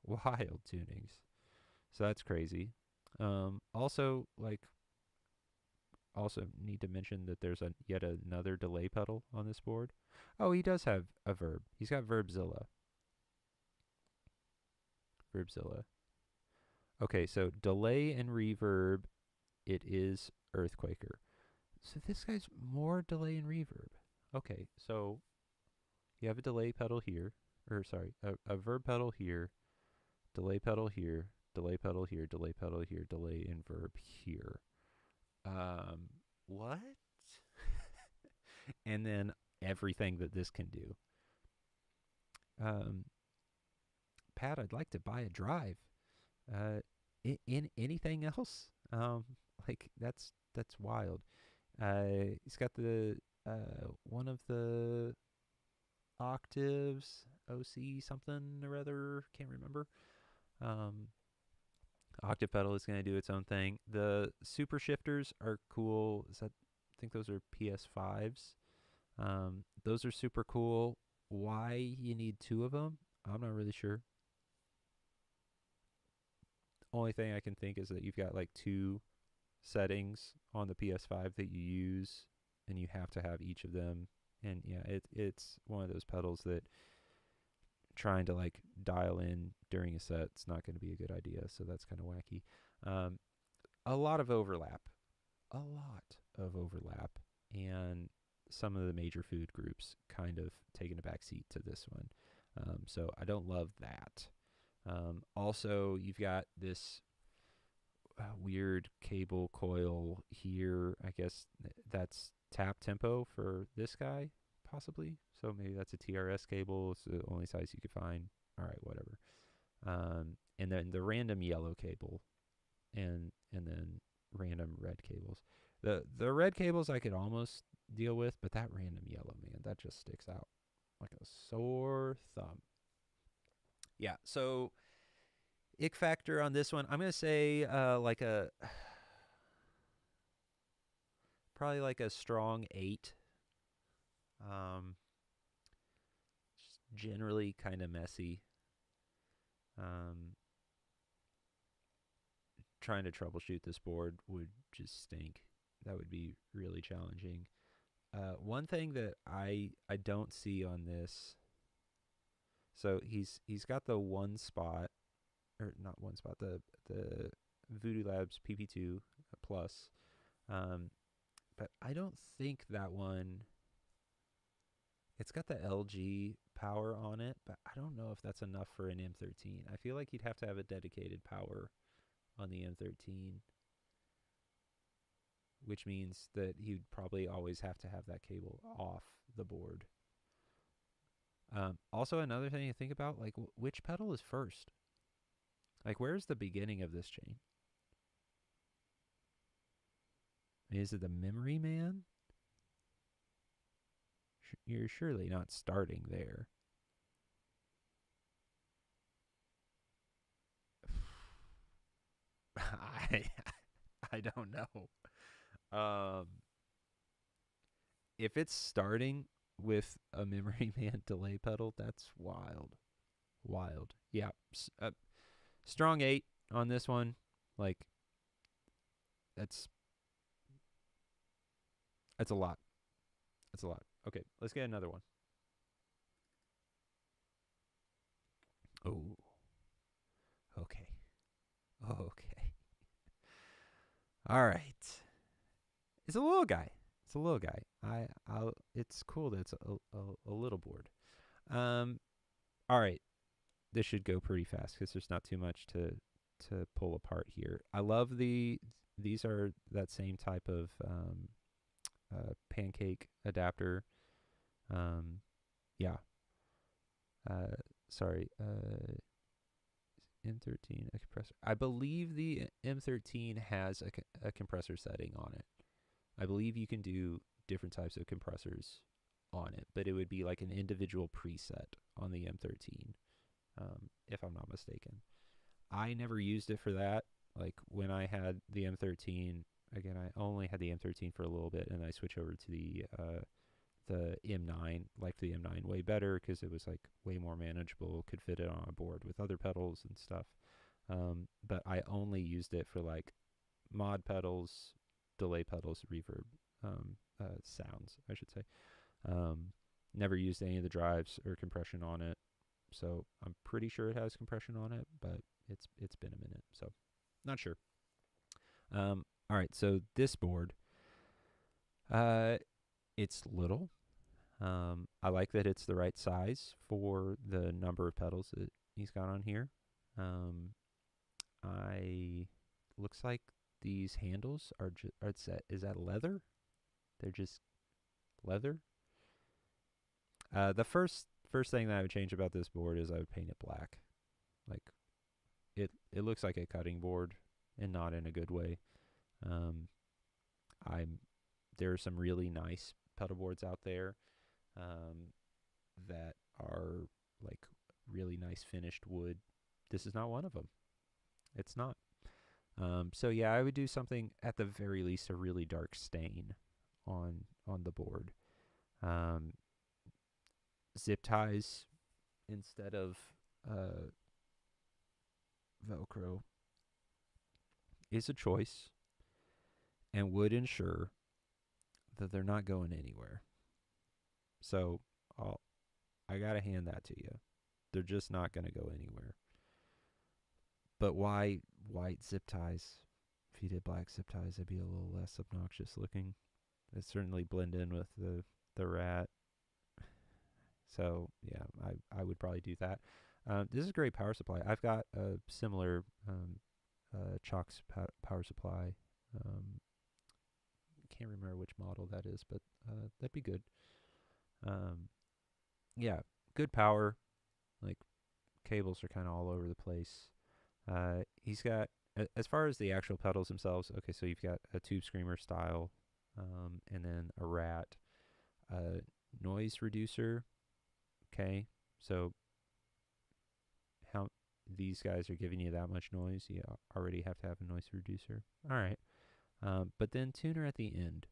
Speaker 1: Wild tunings. So that's crazy. Also, like, also need to mention that there's yet another delay pedal on this board. Oh, he does have a verb. He's got Verbzilla. Verbzilla. Okay, so delay and reverb, it is Earthquaker. So this guy's more delay and reverb. Okay, so you have a delay pedal here, or sorry, a verb pedal here, delay pedal here, delay pedal here, delay pedal here, delay and verb here. What? And then everything that this can do. Pat, I'd like to buy a drive. In anything else? Like that's wild. He's got the one of the octaves, OC something or other, can't remember. Octave pedal is going to do its own thing. The super shifters are cool. I think those are PS5s. Those are super cool. Why you need two of them, I'm not really sure. Only thing I can think is that you've got like two settings on the PS5 that you use, and you have to have each of them. And yeah, it's one of those pedals that trying to like dial in during a set, it's not going to be a good idea. So that's kind of wacky. A lot of overlap, and some of the major food groups kind of taking a back seat to this one. So I don't love that. Also, you've got this weird cable coil here. I guess that's tap tempo for this guy, possibly. So maybe that's a TRS cable. It's the only size you could find. All right, whatever. And then the random yellow cable, and then random red cables. The red cables I could almost deal with, but that random yellow, man, that just sticks out like a sore thumb. Yeah, so ick factor on this one, I'm gonna say probably like a strong 8. Just generally kind of messy. Trying to troubleshoot this board would just stink. That would be really challenging. One thing that I don't see on this, so he's got the one spot, or not one spot, the Voodoo Labs PP2 Plus, but I don't think that one. It's got the LG power on it, but I don't know if that's enough for an M13. I feel like you'd have to have a dedicated power on the M13, which means that you'd probably always have to have that cable off the board. Also, another thing to think about, like, which pedal is first? Like, where's the beginning of this chain? Is it the Memory Man? You're surely not starting there. I don't know. If it's starting with a Memory Man delay pedal, that's wild. Wild. Yeah. Strong 8 on this one. Like, that's a lot. That's a lot. Okay, let's get another one. Oh. Okay. Okay. All right. It's a little guy. It's a little guy. It's cool that it's a little board. All right. This should go pretty fast because there's not too much to pull apart here. I love these are that same type of pancake adapter. Yeah. Sorry. M13, a compressor. I believe the M13 has a compressor setting on it. I believe you can do different types of compressors on it, but it would be like an individual preset on the M13, if I'm not mistaken. I never used it for that. Like when I had the M13, again, I only had the M13 for a little bit, and I switched over to the M9. Liked the M9 way better because it was like way more manageable. Could fit it on a board with other pedals and stuff. But I only used it for like mod pedals, delay pedals, reverb, sounds, I should say. Never used any of the drives or compression on it, so I'm pretty sure it has compression on it, but it's been a minute, so not sure. All right, so this board, it's little. I like that it's the right size for the number of pedals that he's got on here. Looks like these handles are is that leather? They're just leather. The first thing that I would change about this board is I would paint it black. Like it looks like a cutting board, and not in a good way. There are some really nice pedal boards out there that are like really nice finished wood. This is not one of them. It's not. So yeah, I would do something at the very least, a really dark stain on the board. Zip ties instead of Velcro is a choice, and would ensure that they're not going anywhere. So I gotta hand that to you. They're just not gonna go anywhere. But why white zip ties? If you did black zip ties, it'd be a little less obnoxious looking. It certainly blend in with the rat. So yeah, I would probably do that. This is a great power supply. I've got a similar Chalks power supply. Can't remember which model that is, but that'd be good. Yeah, good power. Like cables are kind of all over the place. He's got, as far as the actual pedals themselves, okay, so you've got a Tube Screamer style, and then a rat, noise reducer. Okay, so how these guys are giving you that much noise, you already have to have a noise reducer. All right, but then tuner at the end,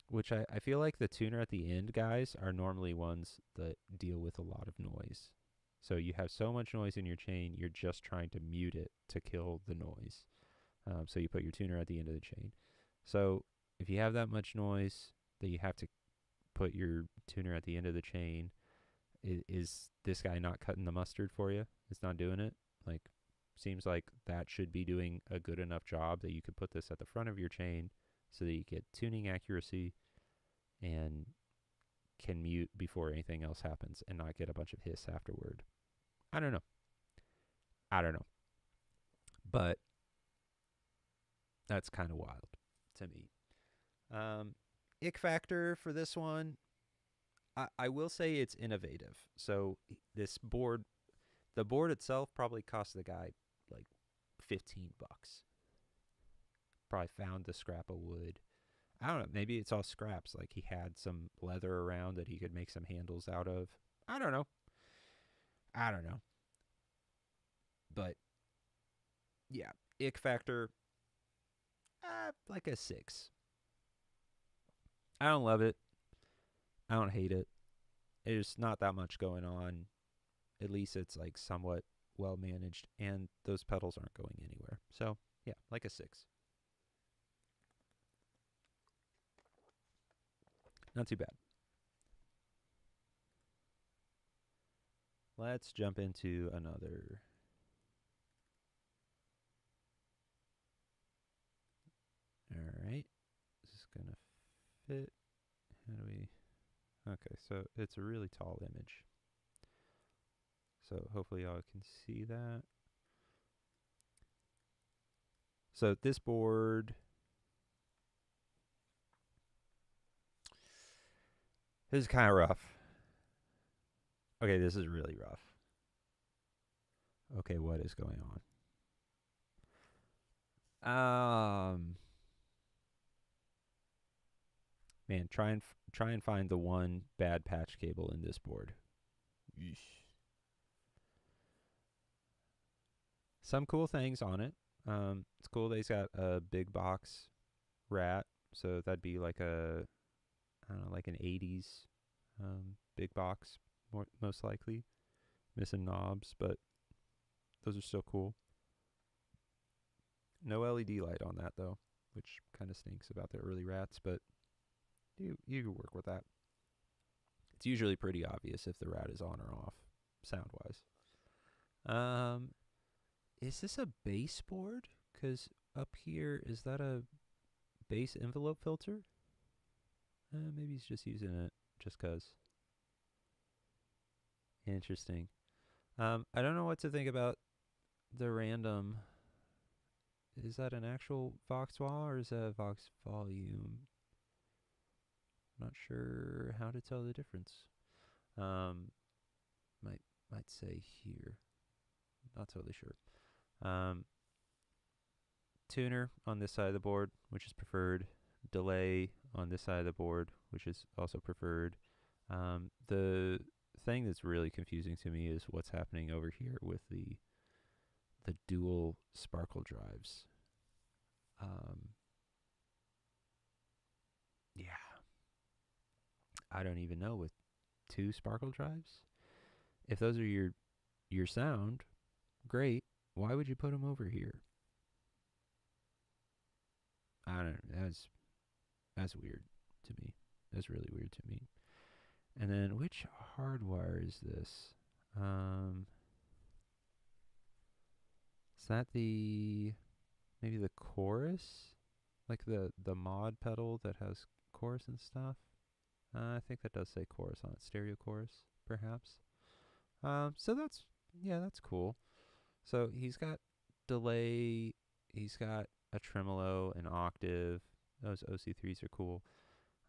Speaker 1: which I feel like the tuner at the end guys are normally ones that deal with a lot of noise. So you have so much noise in your chain, you're just trying to mute it to kill the noise. So you put your tuner at the end of the chain. So if you have that much noise that you have to put your tuner at the end of the chain, is this guy not cutting the mustard for you? It's not doing it? Like, seems like that should be doing a good enough job that you could put this at the front of your chain so that you get tuning accuracy and can mute before anything else happens and not get a bunch of hiss afterward. I don't know. But that's kind of wild to me. Ick factor for this one, I will say it's innovative. So this board, the board itself probably cost the guy like $15. Probably found the scrap of wood. I don't know, maybe it's all scraps. Like he had some leather around that he could make some handles out of. I don't know. But yeah, ick factor, like a 6. I don't love it. I don't hate it. There's not that much going on. At least it's like somewhat well managed, and those pedals aren't going anywhere. So yeah, like a 6. Not too bad. Let's jump into another. All right. This is going to fit. How do we... Okay, so it's a really tall image. So hopefully y'all can see that. So this board... This is kind of rough. Okay, this is really rough. Okay, what is going on? Man, try and find the one bad patch cable in this board. Yeesh. Some cool things on it. It's cool that he's got a big box rat, so that'd be like a, I don't know, like an 80s big box, most likely. Missing knobs, but those are still cool. No LED light on that though, which kind of stinks about the early rats, but you can work with that. It's usually pretty obvious if the rat is on or off, sound wise. Is this a bass board? Because up here, is that a bass envelope filter? Maybe he's just using it just because. Interesting. I don't know what to think about the random. Is that an actual Vox wall or is that a Vox volume? Not sure how to tell the difference. Might say here. Not totally sure. Tuner on this side of the board, which is preferred. Delay on this side of the board, which is also preferred. The thing that's really confusing to me is what's happening over here with the dual sparkle drives. Yeah, I don't even know with 2 sparkle drives. If those are your sound, great. Why would you put them over here? I don't know. That's weird to me. That's really weird to me. And then which hardwire is this? Is that maybe the chorus? Like the mod pedal that has chorus and stuff? I think that does say chorus on it. Stereo chorus, perhaps. So that's cool. So he's got delay, he's got a tremolo, an octave. Those OC3s are cool.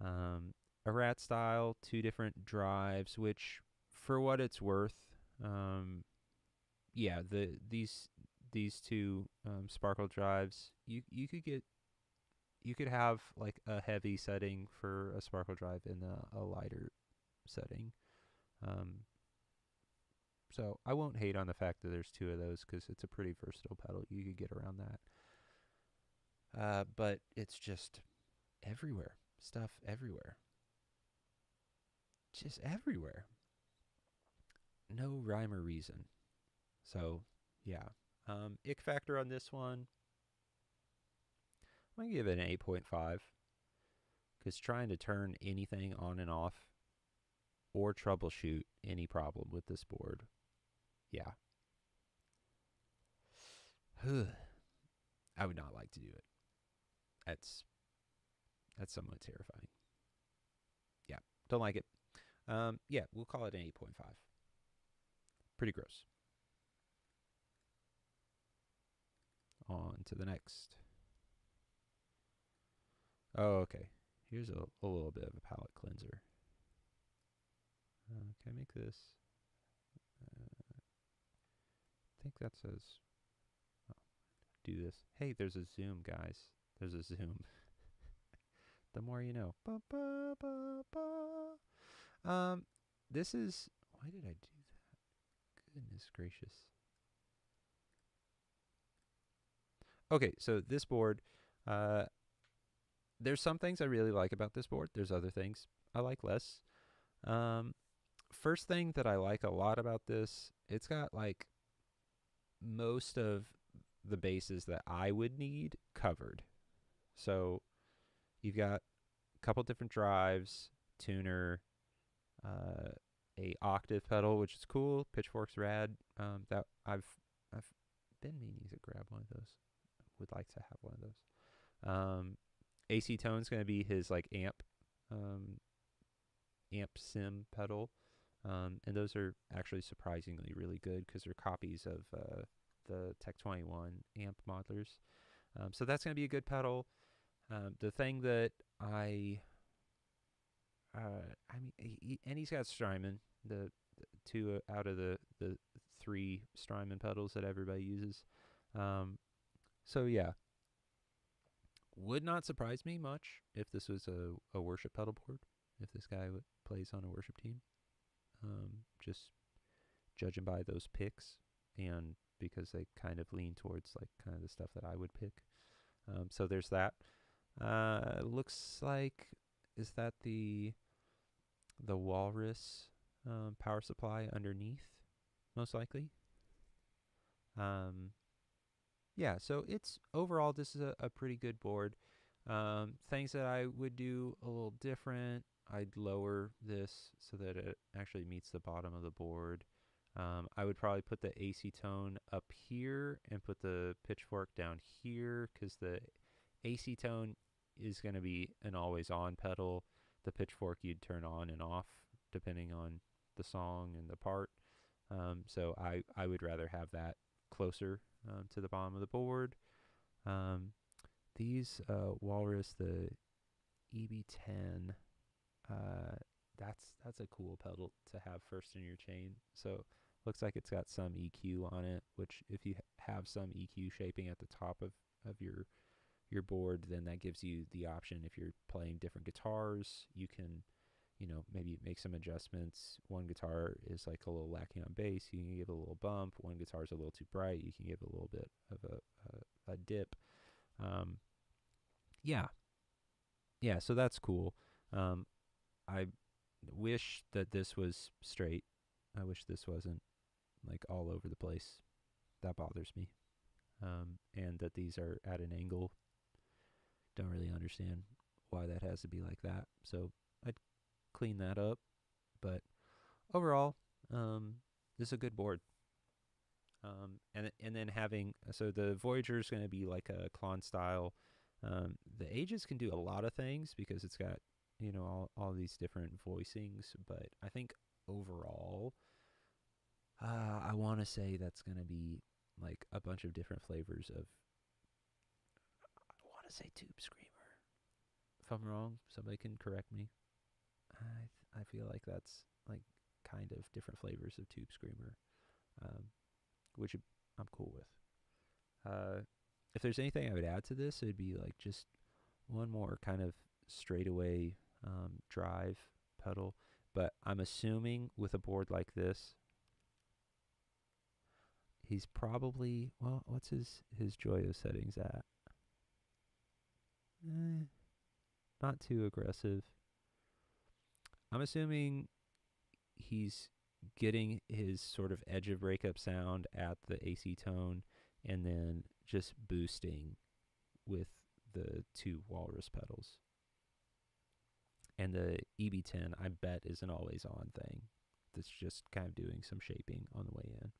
Speaker 1: A rat style, 2 different drives, which for what it's worth, yeah, these 2 sparkle drives, you could have like a heavy setting for a sparkle drive and a lighter setting. So I won't hate on the fact that there's 2 of those because it's a pretty versatile pedal. You could get around that. But it's just everywhere. Stuff everywhere. Just everywhere. No rhyme or reason. So, yeah. Ick factor on this one, I'm going to give it an 8.5. Because trying to turn anything on and off or troubleshoot any problem with this board, yeah. I would not like to do it. That's somewhat terrifying. Yeah, don't like it. Yeah, we'll call it an 8.5. Pretty gross. On to the next. Oh, okay. Here's a little bit of a palette cleanser. Can I make this? I think that says, oh, do this. Hey, there's a zoom, guys. There's a zoom. The more you know. Ba, ba, ba, ba. This is, why did I do that? Goodness gracious. Okay, so this board, there's some things I really like about this board. There's other things I like less. First thing that I like a lot about this, it's got like most of the bases that I would need covered. So you've got a couple different drives, tuner, a octave pedal, which is cool. Pitchfork's rad. That I've been meaning to grab one of those. Would like to have one of those. AC Tone's going to be his like amp sim pedal. And those are actually surprisingly really good because they're copies of the Tech 21 amp modelers. So that's going to be a good pedal. The thing that I mean, and he's got Strymon, the 2 out of the 3 Strymon pedals that everybody uses. So yeah, Would not surprise me much if this was a worship pedal board, if this guy plays on a worship team. Just judging by those picks, and because they kind of lean towards like kind of the stuff that I would pick. So there's that. Looks like, is that the Walrus power supply underneath? Most likely. Yeah, so it's overall, this is a pretty good board. Things that I would do a little different, I'd lower this so that it actually meets the bottom of the board. I would probably put the AC tone up here and put the pitchfork down here, because the AC tone is going to be an always on pedal. The pitchfork you'd turn on and off depending on the song and the part. So I would rather have that closer to the bottom of the board. These Walrus, the EB10, that's a cool pedal to have first in your chain. So looks like it's got some EQ on it, which if you have some EQ shaping at the top of your board, then that gives you the option. If you're playing different guitars, you can, maybe make some adjustments. One guitar is like a little lacking on bass, you can give it a little bump. One guitar is a little too bright, you can give a little bit of a dip. Yeah, so that's cool. I wish that this was straight. I wish this wasn't like all over the place. That bothers me. And that these are at an angle. Don't really understand why that has to be like that. So I'd clean that up. But overall, this is a good board. And then having, so the Voyager is going to be like a Klon style. The Aegis can do a lot of things because it's got, all these different voicings. But I think overall, I want to say that's going to be like a bunch of different flavors of, I want to say Tube Screamer. If I'm wrong, somebody can correct me. I feel like that's like kind of different flavors of Tube Screamer, which I'm cool with. If there's anything I would add to this, it would be like just one more kind of straightaway drive pedal. But I'm assuming with a board like this, he's probably, well, what's his Joyo settings at? Not too aggressive. I'm assuming he's getting his sort of edge of breakup sound at the AC tone and then just boosting with the two Walrus pedals. And the EB10, I bet, is an always on thing that's just kind of doing some shaping on the way in.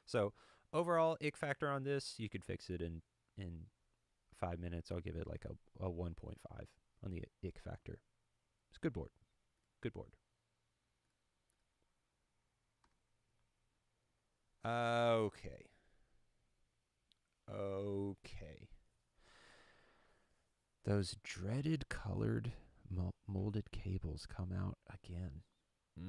Speaker 1: So overall, ick factor on this, you could fix it in 5 minutes. I'll give it like a 1.5 on the ick factor. It's a good board. Good board. Okay. Those dreaded colored molded cables come out again. I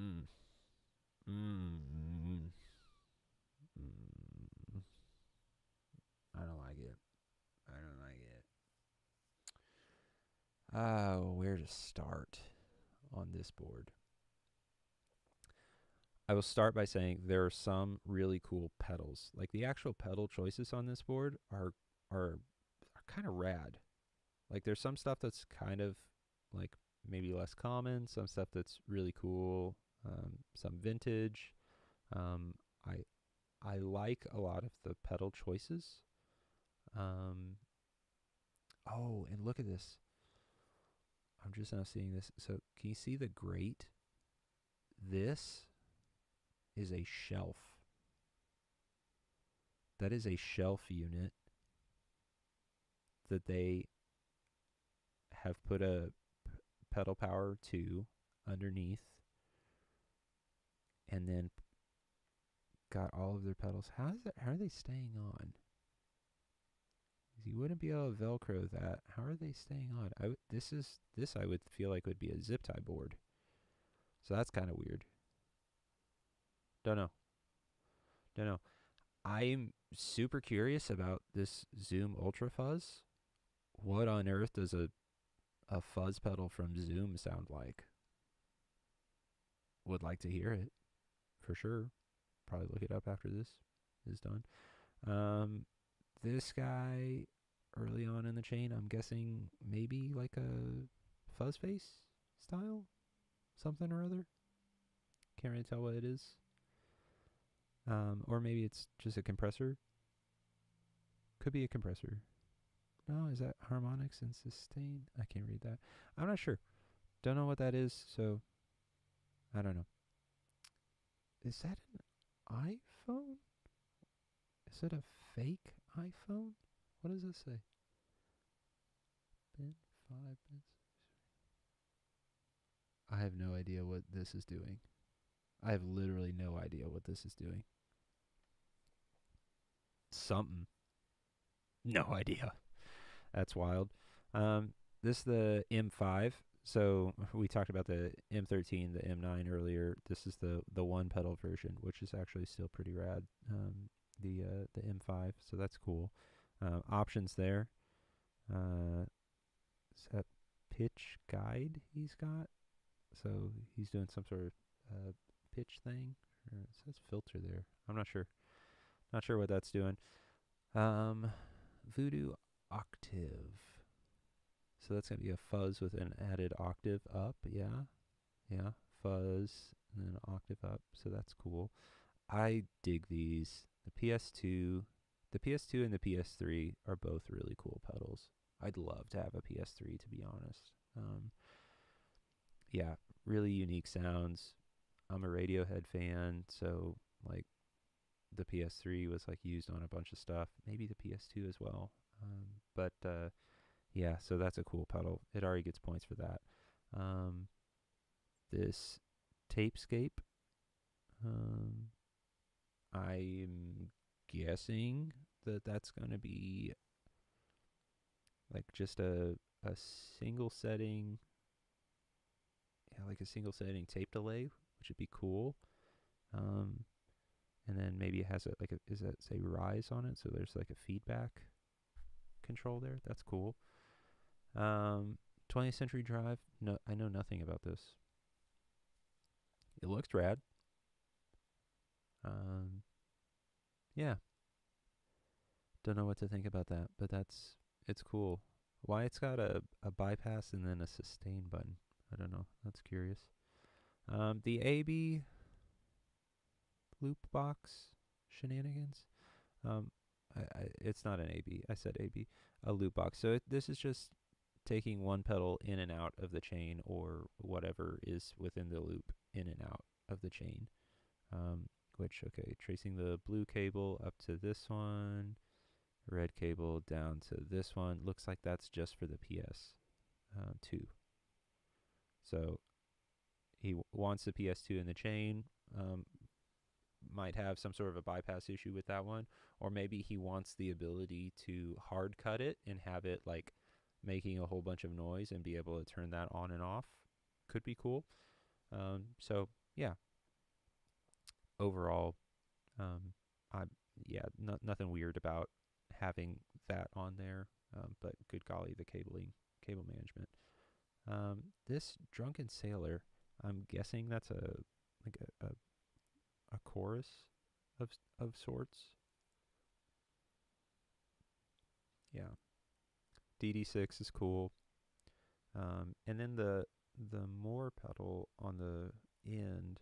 Speaker 1: don't like it. Where to start on this board? I will start by saying there are some really cool pedals. Like the actual pedal choices on this board are kind of rad. Like there's some stuff that's kind of like maybe less common, some stuff that's really cool, some vintage. I like a lot of the pedal choices. Oh, and look at this. I'm just now seeing this. So can you see the grate? This is a shelf. That is a shelf unit that they have put a pedal power to underneath and then got all of their pedals. How are they staying on? You wouldn't be able to Velcro that. How are they staying on? This I would feel like would be a zip tie board. So that's kind of weird. Don't know. I'm super curious about this Zoom Ultra Fuzz. What on earth does a fuzz pedal from Zoom sound like? Would like to hear it for sure. Probably look it up after this is done. Um, this guy early on in the chain, I'm guessing maybe like a fuzz face style, something or other. Can't really tell what it is. Or maybe it's just a compressor. Could be a compressor. No, is that harmonics and sustain? I can't read that. I'm not sure. Don't know what that is, so I don't know. Is that an iPhone? Is it a fake iPhone? What does this say? Bin 5 bits. I have no idea what this is doing. I have literally no idea what this is doing. Something. No idea. That's wild. This is the M5. So we talked about the M13, the M9 earlier. This is the one pedal version, which is actually still pretty rad. The M5, so that's cool. Options there. Is that pitch guide he's got? So he's doing some sort of pitch thing. Or it says filter there. I'm not sure. Not sure what that's doing. Voodoo octave. So that's going to be a fuzz with an added octave up. Yeah. Yeah. Fuzz and then an octave up. So that's cool. I dig these. The PS2 and the PS3 are both really cool pedals. I'd love to have a PS3 to be honest. Yeah, really unique sounds. I'm a Radiohead fan, so like the PS3 was like used on a bunch of stuff. Maybe the PS2 as well. But yeah, so that's a cool pedal. It already gets points for that. This Tapescape. I'm guessing that that's going to be like just a single setting, yeah, like a single setting tape delay, which would be cool. And then maybe it has is that say rise on it? So there's like a feedback control there. That's cool. 20th Century Drive. No, I know nothing about this. It looks rad. Yeah. Don't know what to think about that, but it's cool. Why it's got a bypass and then a sustain button. I don't know. That's curious. The AB loop box shenanigans. It's not an AB. I said AB. A loop box. So this is just taking one pedal in and out of the chain or whatever is within the loop in and out of the chain. Okay, tracing the blue cable up to this one, red cable down to this one. Looks like that's just for the PS2. So he wants the PS2 in the chain. Might have some sort of a bypass issue with that one, or maybe he wants the ability to hard cut it and have it like making a whole bunch of noise and be able to turn that on and off. Could be cool. So yeah, overall, I nothing weird about having that on there, but good golly, the cable management. This Drunken Sailor, I'm guessing that's like a chorus of sorts. Yeah, DD6 is cool. And then the more pedal on the end,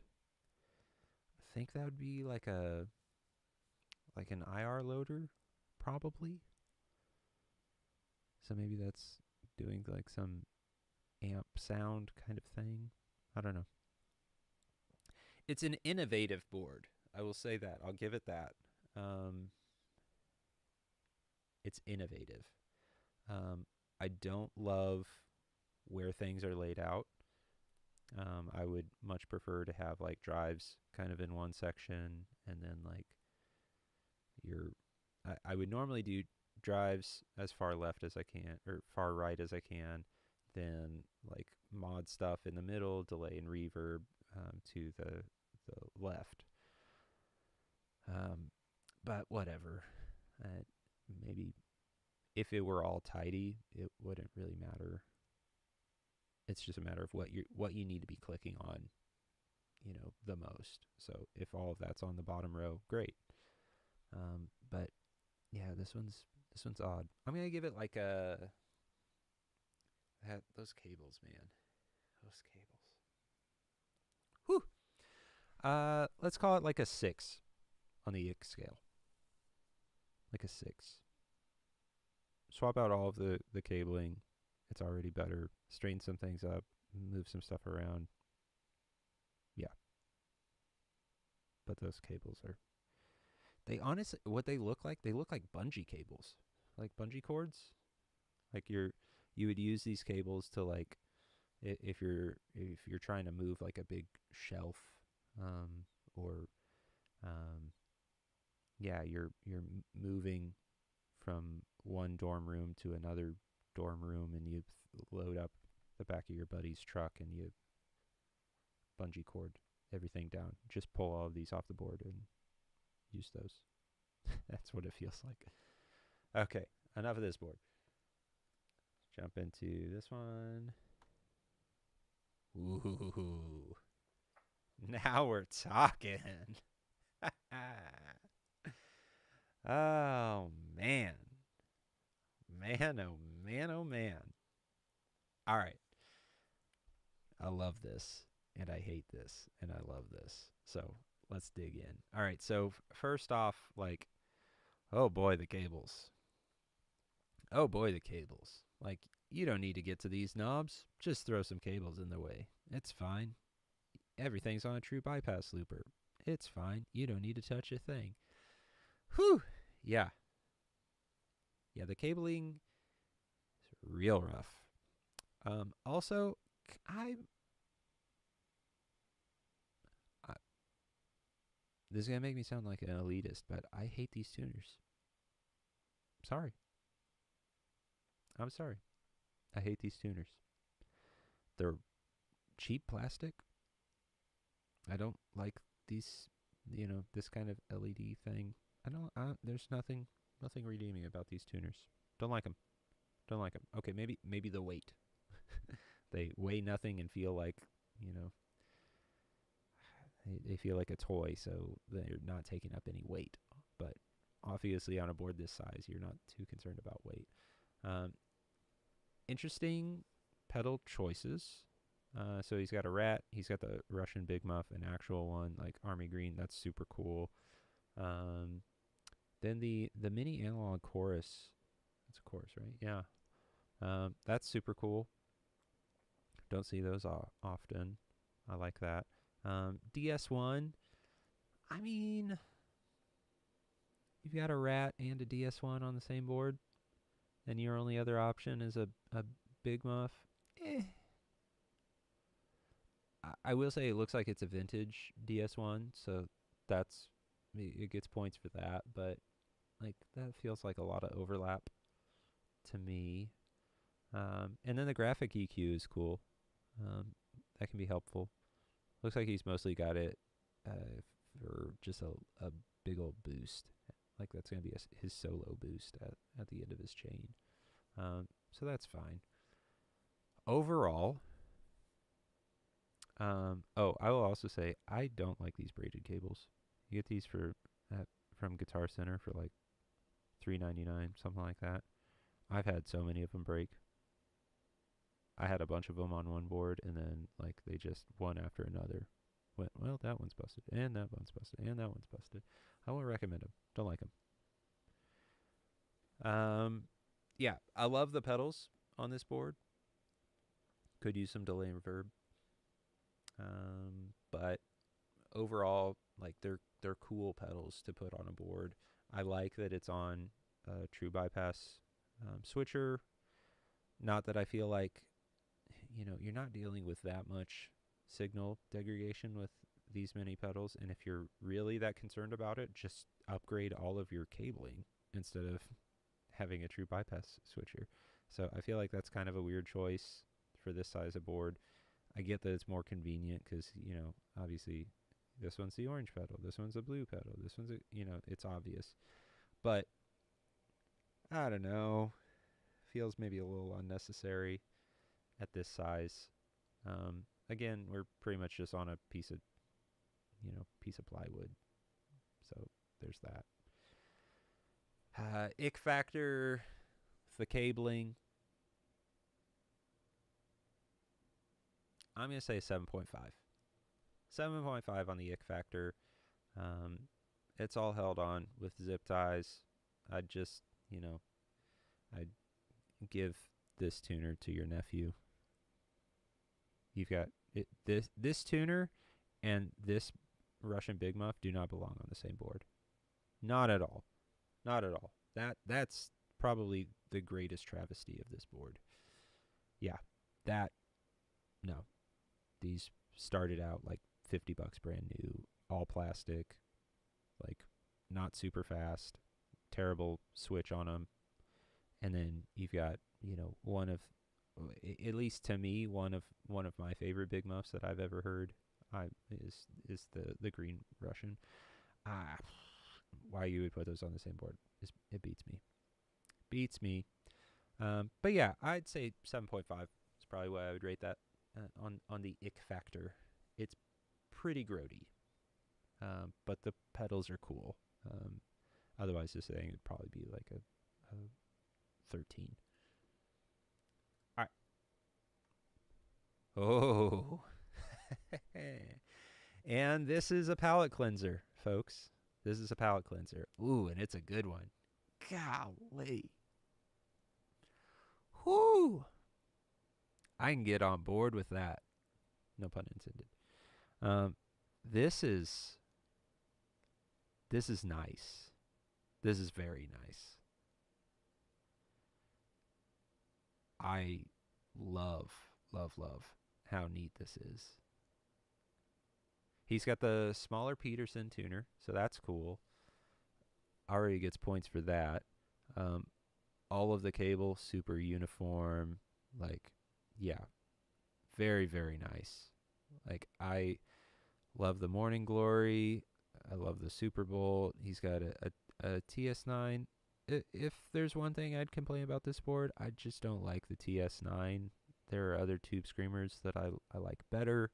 Speaker 1: I think that would be like an IR loader, probably. So maybe that's doing like some amp sound kind of thing. I don't know. It's an innovative board. I will say that. I'll give it that. Um, it's innovative. I don't love where things are laid out. I would much prefer to have like drives kind of in one section and then like your. I would normally do drives as far left as I can or far right as I can, then like mod stuff in the middle, delay and reverb to the left. But whatever. Maybe if it were all tidy, it wouldn't really matter. It's just a matter of what you need to be clicking on, the most. So if all of that's on the bottom row, great. But yeah, this one's odd. I'm gonna give it like those cables, man. Those cables. Whew. Let's call it like a 6 on the ick scale. Like a 6. Swap out all of the cabling. It's already better. Straighten some things up. Move some stuff around. Yeah. But those cables are... They honestly... What they look like bungee cables. Like bungee cords. Like you would use these cables to like... If you're trying to move like a big shelf, or yeah, you're moving from one dorm room to another dorm room, and you load up the back of your buddy's truck and you bungee cord everything down. Just pull all of these off the board and use those. That's what it feels like. Okay, enough of this board. Jump into this one. Ooh. Now we're talking. Oh, man. Man, oh, man, oh, man. All right. I love this, and I hate this, and I love this. So let's dig in. All right. So first off, like, oh boy, the cables. Oh boy, the cables. Like, you don't need to get to these knobs. Just throw some cables in the way. It's fine. Everything's on a true bypass looper. It's fine. You don't need to touch a thing. Whew. Yeah. Yeah, the cabling is real rough. Also, this is going to make me sound like an elitist, but I hate these tuners. Sorry. I'm sorry. I hate these tuners. They're cheap plastic. I don't like these, this kind of LED thing. There's nothing redeeming about these tuners. Don't like them. Don't like them. Okay, maybe the weight. They weigh nothing and feel like, they feel like a toy, so they're not taking up any weight. But obviously on a board this size, you're not too concerned about weight. Interesting pedal choices. So he's got a rat. He's got the Russian Big Muff, an actual one, like Army Green. That's super cool. Then the mini analog chorus. That's a chorus, right? Yeah. That's super cool. Don't see those often. I like that. DS1. I mean, you've got a rat and a DS1 on the same board, and your only other option is a Big Muff. I will say it looks like it's a vintage DS1, so it gets points for that, but like that feels like a lot of overlap to me. And then the graphic EQ is cool. That can be helpful. Looks like he's mostly got it for just a big old boost. Like that's going to be his solo boost at the end of his chain. So that's fine. Overall, I will also say I don't like these braided cables. You get these from Guitar Center for like $3.99, something like that. I've had so many of them break. I had a bunch of them on one board, and then like they just one after another went, well, that one's busted, and that one's busted, and that one's busted. I won't recommend them. Don't like them. Yeah, I love the pedals on this board. Could use some delay and reverb. But overall, like they're cool pedals to put on a board. I like that it's on a true bypass switcher. Not that I feel like, you're not dealing with that much signal degradation with these many pedals. And if you're really that concerned about it, just upgrade all of your cabling instead of having a true bypass switcher. So I feel like that's kind of a weird choice for this size of board. I get that it's more convenient because, obviously this one's the orange pedal, this one's a blue pedal, this one's it's obvious. But I don't know. feels maybe a little unnecessary at this size. Again, we're pretty much just on a piece of plywood, so there's that. Ick factor, the cabling. I'm gonna say 7.5. 7.5 on the ick factor. It's all held on with zip ties. I'd just, I'd give this tuner to your nephew. You've got this tuner and this Russian Big Muff do not belong on the same board. Not at all. Not at all. That's probably the greatest travesty of this board. Yeah, no. These started out like $50 brand new, all plastic, like not super fast, terrible switch on them. And then you've got, one of, at least to me, one of my favorite Big Muffs that I've ever heard is the Green Russian. Why you would put those on the same board, it beats me. Beats me. But yeah, I'd say 7.5 is probably what I would rate that on the ick factor. It's pretty grody, but the pedals are cool. Otherwise, this thing would probably be like a 13. All right. Oh. And this is a palate cleanser, folks. This is a palate cleanser. Ooh, and it's a good one. Golly. Whoo. I can get on board with that. No pun intended. This is nice. This is very nice. I love how neat this is. He's got the smaller Peterson tuner, so that's cool. Already gets points for that. All of the cable, super uniform. Like, yeah, very, very nice. Like, I love the Morning Glory. I love the Super Bowl. He's got a TS9. If there's one thing I'd complain about this board, I just don't like the TS9. There are other Tube Screamers that I like better.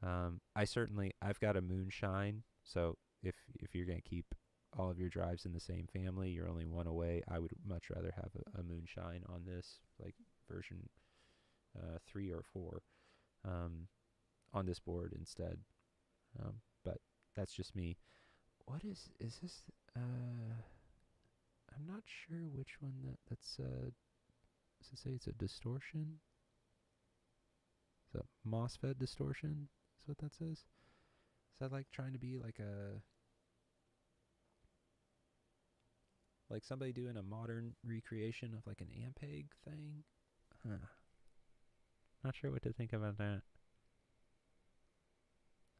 Speaker 1: I've got a Moonshine, so if you're going to keep all of your drives in the same family, you're only one away. I would much rather have a Moonshine on this, like version 3 or 4, on this board instead. But that's just me. What is this? I'm not sure which one that's. Does it say it's a distortion? It's a MOSFET distortion. Is what that says? Is that like trying to be like somebody doing a modern recreation of like an Ampeg thing? Huh. Not sure what to think about that.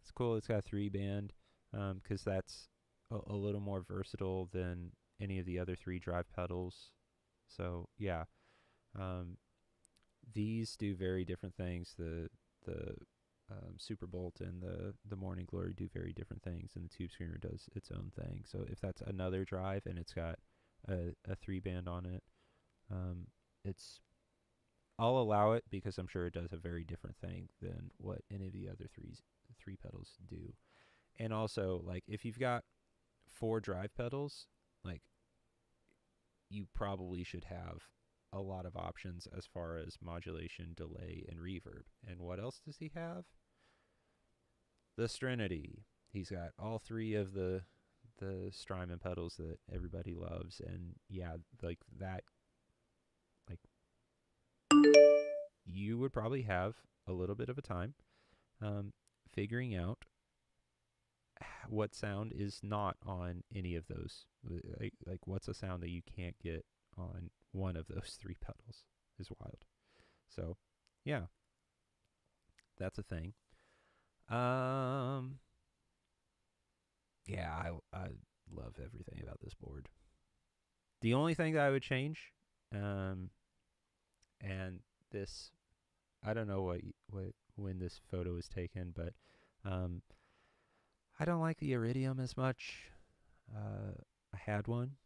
Speaker 1: It's cool. It's got a 3-band, because that's a little more versatile than any of the other 3 drive pedals. So yeah, these do very different things. The Super Bolt and the Morning Glory do very different things, and the Tube Screamer does its own thing. So if that's another drive and it's got a 3-band on it, I'll allow it, because I'm sure it does a very different thing than what any of the other 3 pedals do. And also, like, if you've got 4 drive pedals, like, you probably should have a lot of options as far as modulation, delay, and reverb. And what else does he have? The Strinity. He's got all 3 of the Strymon pedals that everybody loves, and yeah, like that, like, you would probably have a little bit of a time figuring out what sound is not on any of those. Like what's a sound that you can't get on one of those 3 pedals is wild. So, yeah, that's a thing. Yeah, I love everything about this board. The only thing that I would change, and this, I don't know what when this photo was taken, but I don't like the Iridium as much. I had one.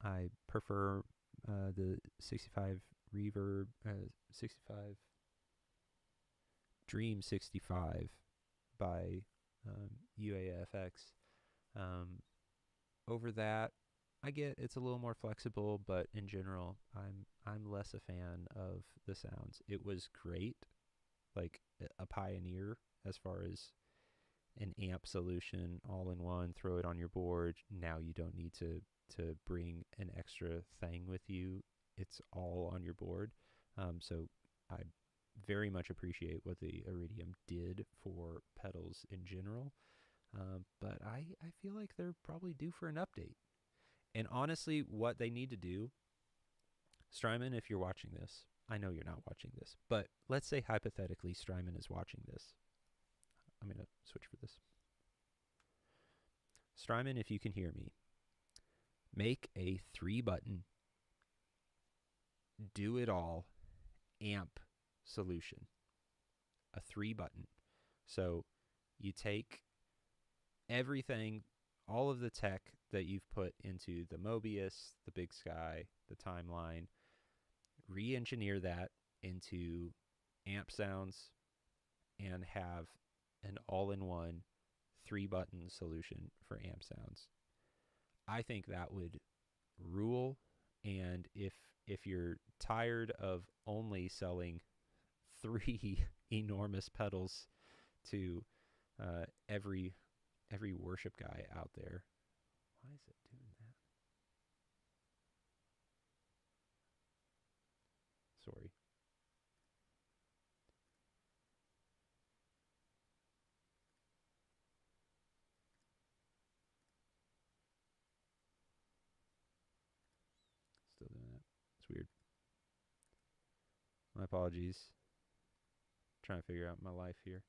Speaker 1: I prefer the 65 reverb, 65 Dream 65 by UAFX. Over that, I get it's a little more flexible, but in general, I'm less a fan of the sounds. It was great, like a pioneer as far as an amp solution, all in one. Throw it on your board. Now you don't need to bring an extra thing with you. It's all on your board. So I very much appreciate what the Iridium did for pedals in general. But I feel like they're probably due for an update. And honestly, what they need to do, Strymon, if you're watching this, I know you're not watching this, but let's say hypothetically Strymon is watching this. I'm going to switch for this. Strymon, if you can hear me, make a 3-button, do it all amp solution. A 3-button. So you take everything, all of the tech that you've put into the Mobius, the Big Sky, the Timeline, re-engineer that into amp sounds, and have an all-in-one 3-button solution for amp sounds. I think that would rule. And if you're tired of only selling 3 enormous pedals to every worship guy out there, why is it doing that? Sorry. Still doing that. It's weird. My apologies. Trying to figure out my life here.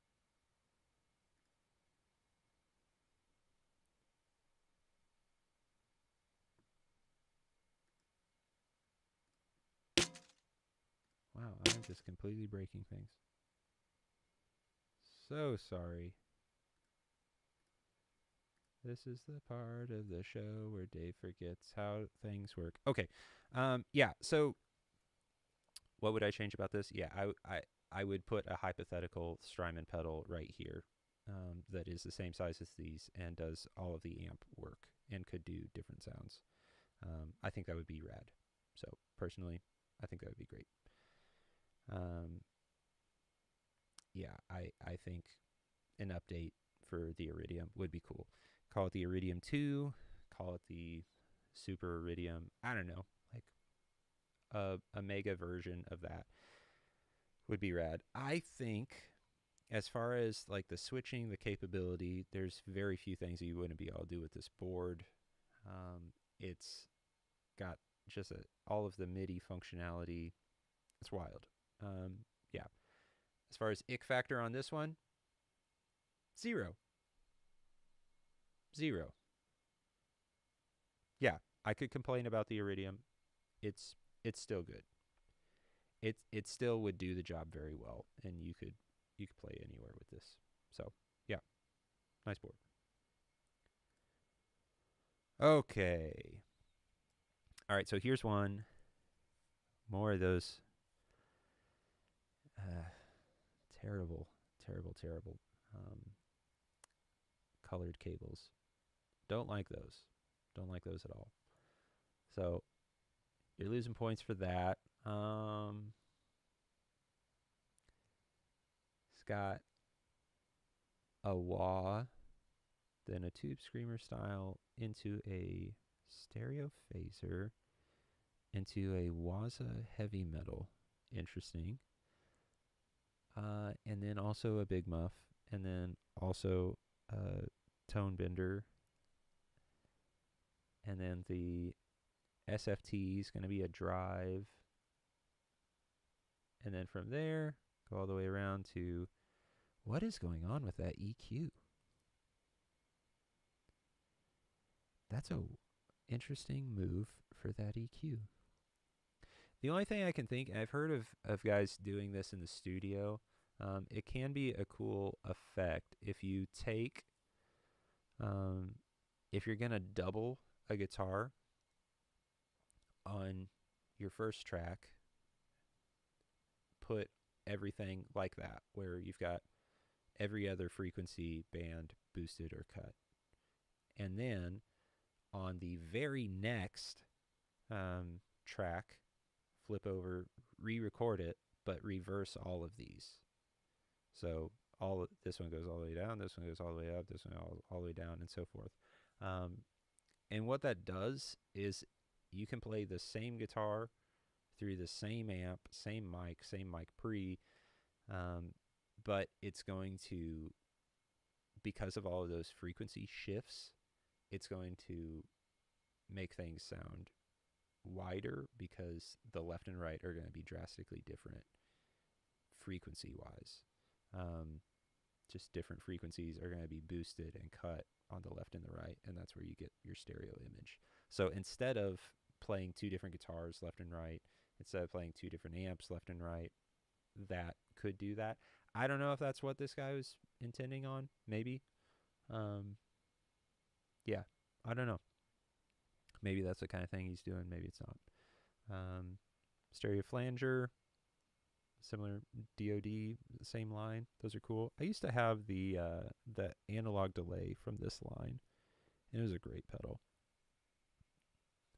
Speaker 1: Wow, I'm just completely breaking things. So sorry. This is the part of the show where Dave forgets how things work. Okay. Yeah, so what would I change about this? Yeah, I would put a hypothetical Strymon pedal right here that is the same size as these and does all of the amp work and could do different sounds. I think that would be rad. So personally, I think that would be great. Yeah, I think an update for the Iridium would be cool. Call it the Iridium 2, call it the Super Iridium. I don't know, like a mega version of that would be rad. I think as far as like the switching, the capability, there's very few things that you wouldn't be able to do with this board. It's got just all of the MIDI functionality. It's wild. Yeah. As far as ick factor on this one, 0. 0. Yeah, I could complain about the Iridium. It's still good. It still would do the job very well, and you could play anywhere with this. So yeah, nice board. Okay. All right, so here's one. More of those terrible colored cables. Don't like those. Don't like those at all. So you're losing points for that. It's got a wah, then a tube screamer style into a stereo phaser, into a Waza heavy metal. Interesting. And then also a big muff, and then also a tone bender. And then the SFT is going to be a drive. And then from there, go all the way around to what is going on with that EQ? That's a interesting move for that EQ. The only thing I can think, and I've heard of guys doing this in the studio, it can be a cool effect if you take, if you're going to double a guitar on your first track, put everything like that, where you've got every other frequency band boosted or cut. And then on the very next track, flip over, re-record it, but reverse all of these. So this one goes all the way down, this one goes all the way up, this one all the way down, and so forth. And what that does is you can play the same guitar through the same amp, same mic pre, but it's going to, because of all of those frequency shifts, it's going to make things sound wider because the left and right are going to be drastically different frequency-wise. Just different frequencies are going to be boosted and cut on the left and the right, and that's where you get your stereo image. So instead of playing two different guitars left and right, instead of playing two different amps left and right, that could do that. I don't know if that's what this guy was intending on. Maybe. Yeah, I don't know. Maybe that's the kind of thing he's doing. Maybe it's not. Stereo flanger, similar DOD, same line. Those are cool. I used to have the analog delay from this line. It was a great pedal.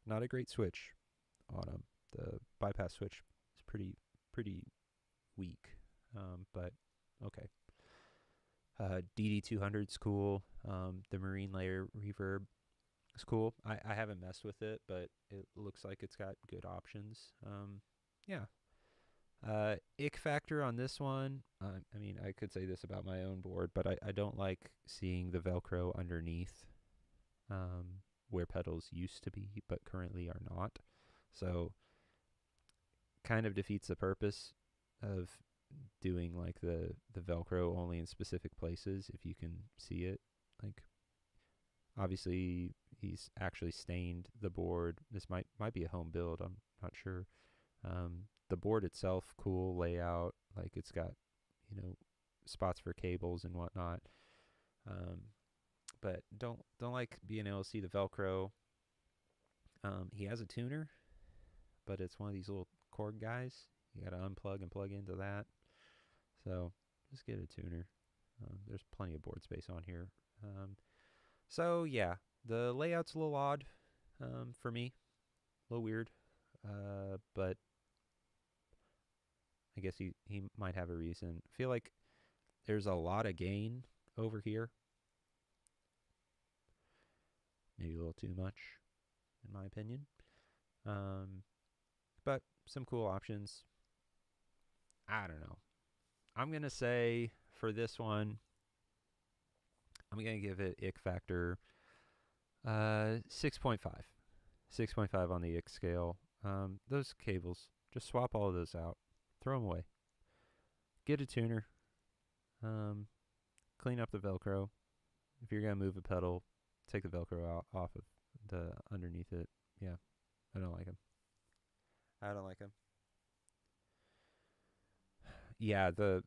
Speaker 1: Not a great switch on him. The bypass switch is pretty weak, but okay. DD200's cool. The marine layer reverb is cool. I haven't messed with it, but it looks like it's got good options. Yeah. Ick factor on this one. I mean, I could say this about my own board, but I don't like seeing the Velcro underneath where pedals used to be, but currently are not. So kind of defeats the purpose of doing like the Velcro only in specific places if you can see it. Like, obviously he's actually stained the board. This might be a home build, I'm not sure. The board itself, cool layout, like it's got, you know, spots for cables and whatnot. But don't like being able to see the Velcro. He has a tuner, but it's one of these little cord guys. You got to unplug and plug into that. So just get a tuner. There's plenty of board space on here. So yeah, the layout's a little odd for me, a little weird, but I guess he might have a reason. I feel like there's a lot of gain over here. Maybe a little too much, in my opinion. But some cool options. I don't know. I'm going to say for this one, I'm going to give it ick factor 6.5. 6.5 on the ick scale. Those cables, just swap all of those out. Throw them away. Get a tuner. Clean up the Velcro. If you're going to move a pedal, take the Velcro out off of the underneath it. Yeah, I don't like them. Yeah, the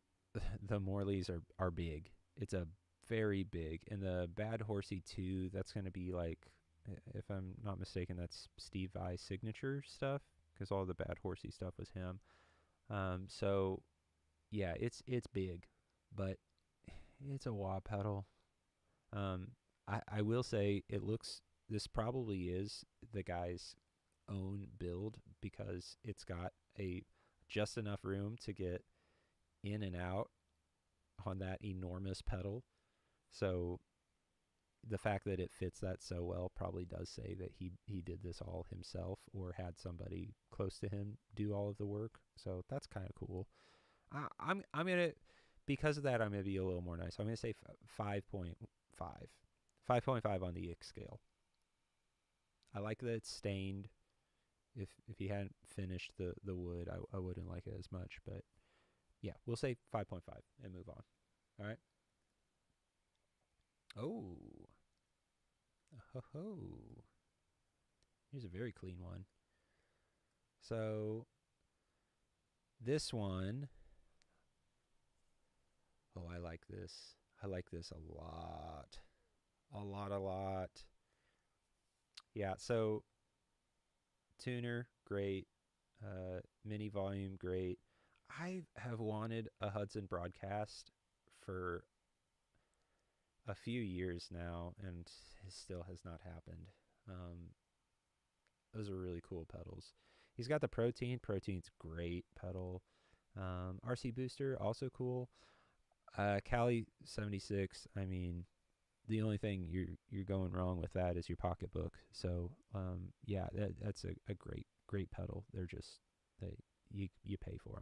Speaker 1: Morleys are big. It's a very big. And the Bad Horsey 2, that's going to be like, if I'm not mistaken, that's Steve Vai's signature stuff, because all the Bad Horsey stuff was him. So yeah, it's big, but it's a wah pedal. I will say this probably is the guy's own build, because it's got just enough room to get in and out on that enormous pedal. So the fact that it fits that so well probably does say that he did this all himself, or had somebody close to him do all of the work. So that's kind of cool. I'm gonna, because of that, I'm gonna be a little more nice. I'm gonna say 5.5. 5.5 on the ick scale. I like that it's stained. If he hadn't finished the wood, I wouldn't like it as much. But yeah, we'll say 5.5 and move on. All right. Oh. Ho. Here's a very clean one. So this one, oh, I like this. I like this a lot. A lot. Yeah, so tuner, great. Mini volume, great. I have wanted a Hudson broadcast for a few years now, and it still has not happened. Um, those are really cool pedals. He's got the Protein. Protein's great pedal. RC Booster, also cool. Cali 76. I mean, the only thing you're going wrong with that is your pocketbook. So yeah, that's a great pedal. They're just they you pay for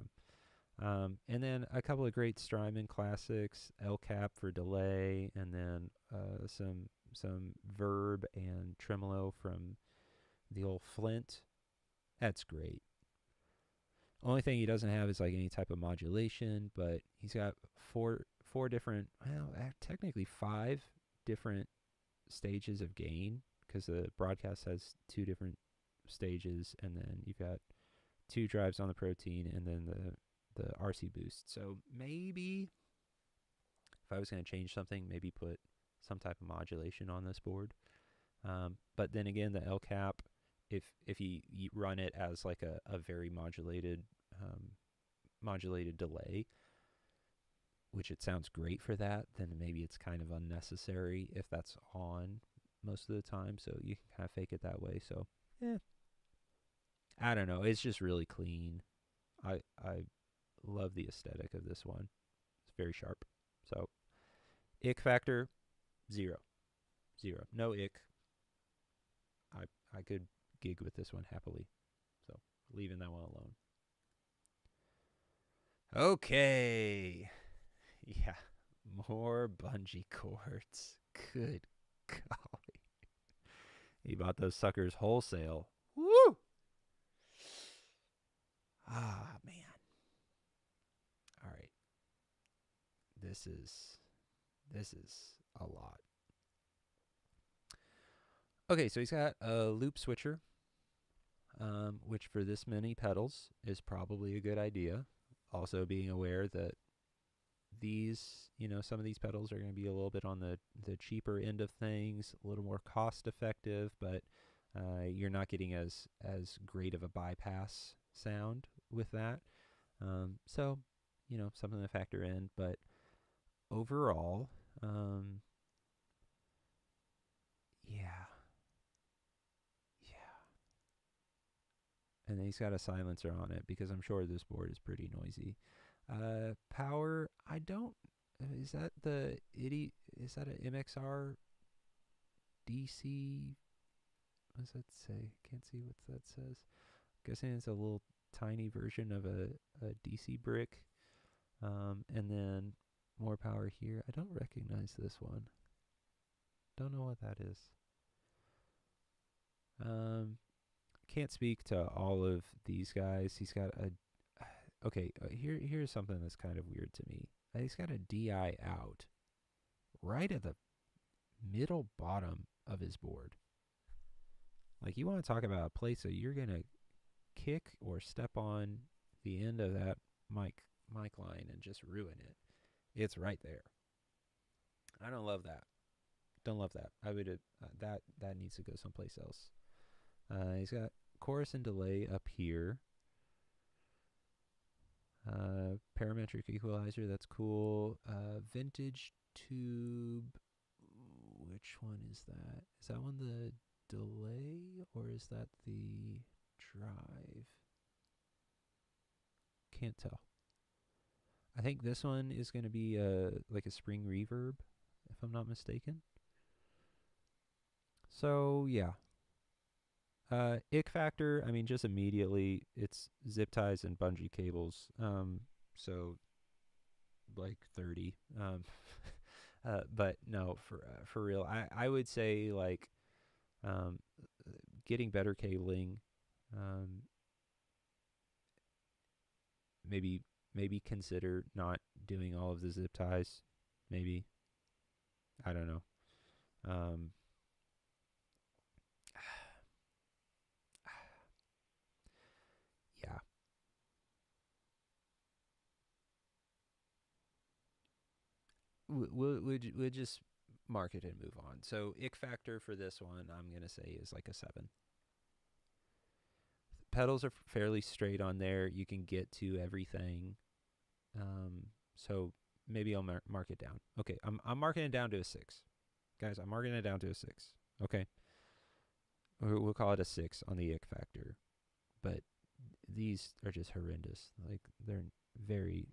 Speaker 1: them. And then a couple of great Strymon classics, El Cap for delay, and then some Verb and Tremolo from the old Flint. That's great. Only thing he doesn't have is like any type of modulation, but he's got four different, well, technically five different stages of gain, because the broadcast has two different stages, and then you've got two drives on the Protein, and then the RC boost. So maybe if I was going to change something, maybe put some type of modulation on this board. But then again, the L cap, if you run it as like a very modulated delay, which it sounds great for that, then maybe it's kind of unnecessary if that's on most of the time. So you can kind of fake it that way. So I don't know. It's just really clean. I love the aesthetic of this one. It's very sharp. So ick factor, 0. No ick. I could gig with this one happily. So leaving that one alone. Okay. Yeah. More bungee cords. Good golly. He bought those suckers wholesale. Woo! Ah, man. All right. This is a lot. Okay, so he's got a loop switcher, which for this many pedals is probably a good idea. Also being aware that these, some of these pedals are going to be a little bit on the cheaper end of things, a little more cost effective, but you're not getting as great of a bypass sound with that. So, something to factor in. But overall, yeah. And then he's got a silencer on it, because I'm sure this board is pretty noisy. Power, I don't. Is that the Is that an MXR DC? What does that say? Can't see what that says. Guessing it's a little tiny version of a DC brick. And then more power here. I don't recognize this one. Don't know what that is. Can't speak to all of these guys. He's got a okay. Here's something that's kind of weird to me. He's got a DI out right at the middle bottom of his board. Like, you want to talk about a place that you're gonna kick or step on the end of that mic line and just ruin it. It's right there. I don't love that. Don't love that. I would that needs to go someplace else. He's got chorus and delay up here. Parametric equalizer, that's cool. Vintage tube. Which one is that? Is that one the delay, or is that the drive? Can't tell. I think this one is going to be like a spring reverb, if I'm not mistaken. So yeah. Ick factor, I mean, just immediately, it's zip ties and bungee cables. So like 30. But no, for real, I would say like getting better cabling. Maybe consider not doing all of the zip ties. Maybe, I don't know. Yeah. We'll just mark it and move on. So ick factor for this one, I'm gonna say, is like a 7. pedals are fairly straight on there. You can get to everything. So maybe I'll mark it down. Okay, I'm marking it down to a 6. Guys, I'm marking it down to a 6. Okay. We'll call it a 6 on the ick factor. But these are just horrendous. Like, they're very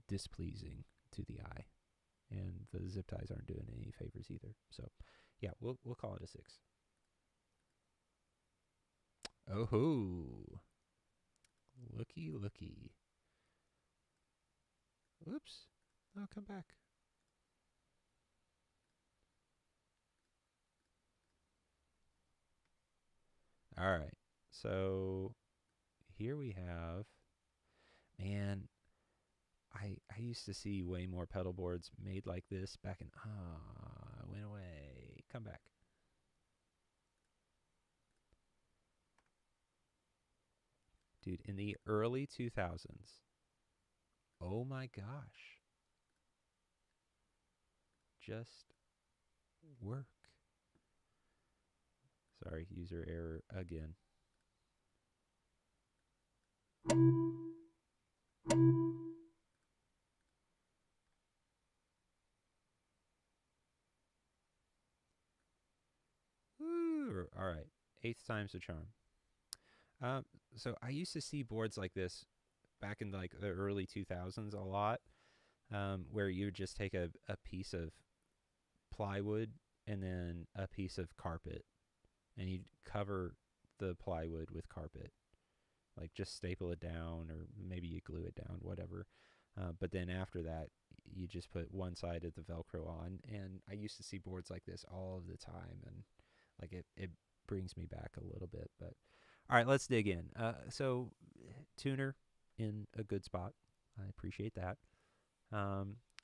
Speaker 1: displeasing to the eye. And the zip ties aren't doing any favors either. So, yeah, we'll call it a 6. Oh ho. Looky, looky. Oops. I'll come back. All right. So here we have, man, I used to see way more pedal boards made like this back in, it went away. Come back. Dude, in the early 2000s. Oh my gosh. Just work. Sorry, user error again. Woo! All right, 8th time's the charm. So I used to see boards like this back in like the early 2000s a lot, where you would just take a piece of plywood and then a piece of carpet, and you'd cover the plywood with carpet, like just staple it down, or maybe you glue it down, whatever. But then after that, you just put one side of the Velcro on. And I used to see boards like this all of the time, and like it brings me back a little bit. But all right, let's dig in. So tuner in a good spot. I appreciate that.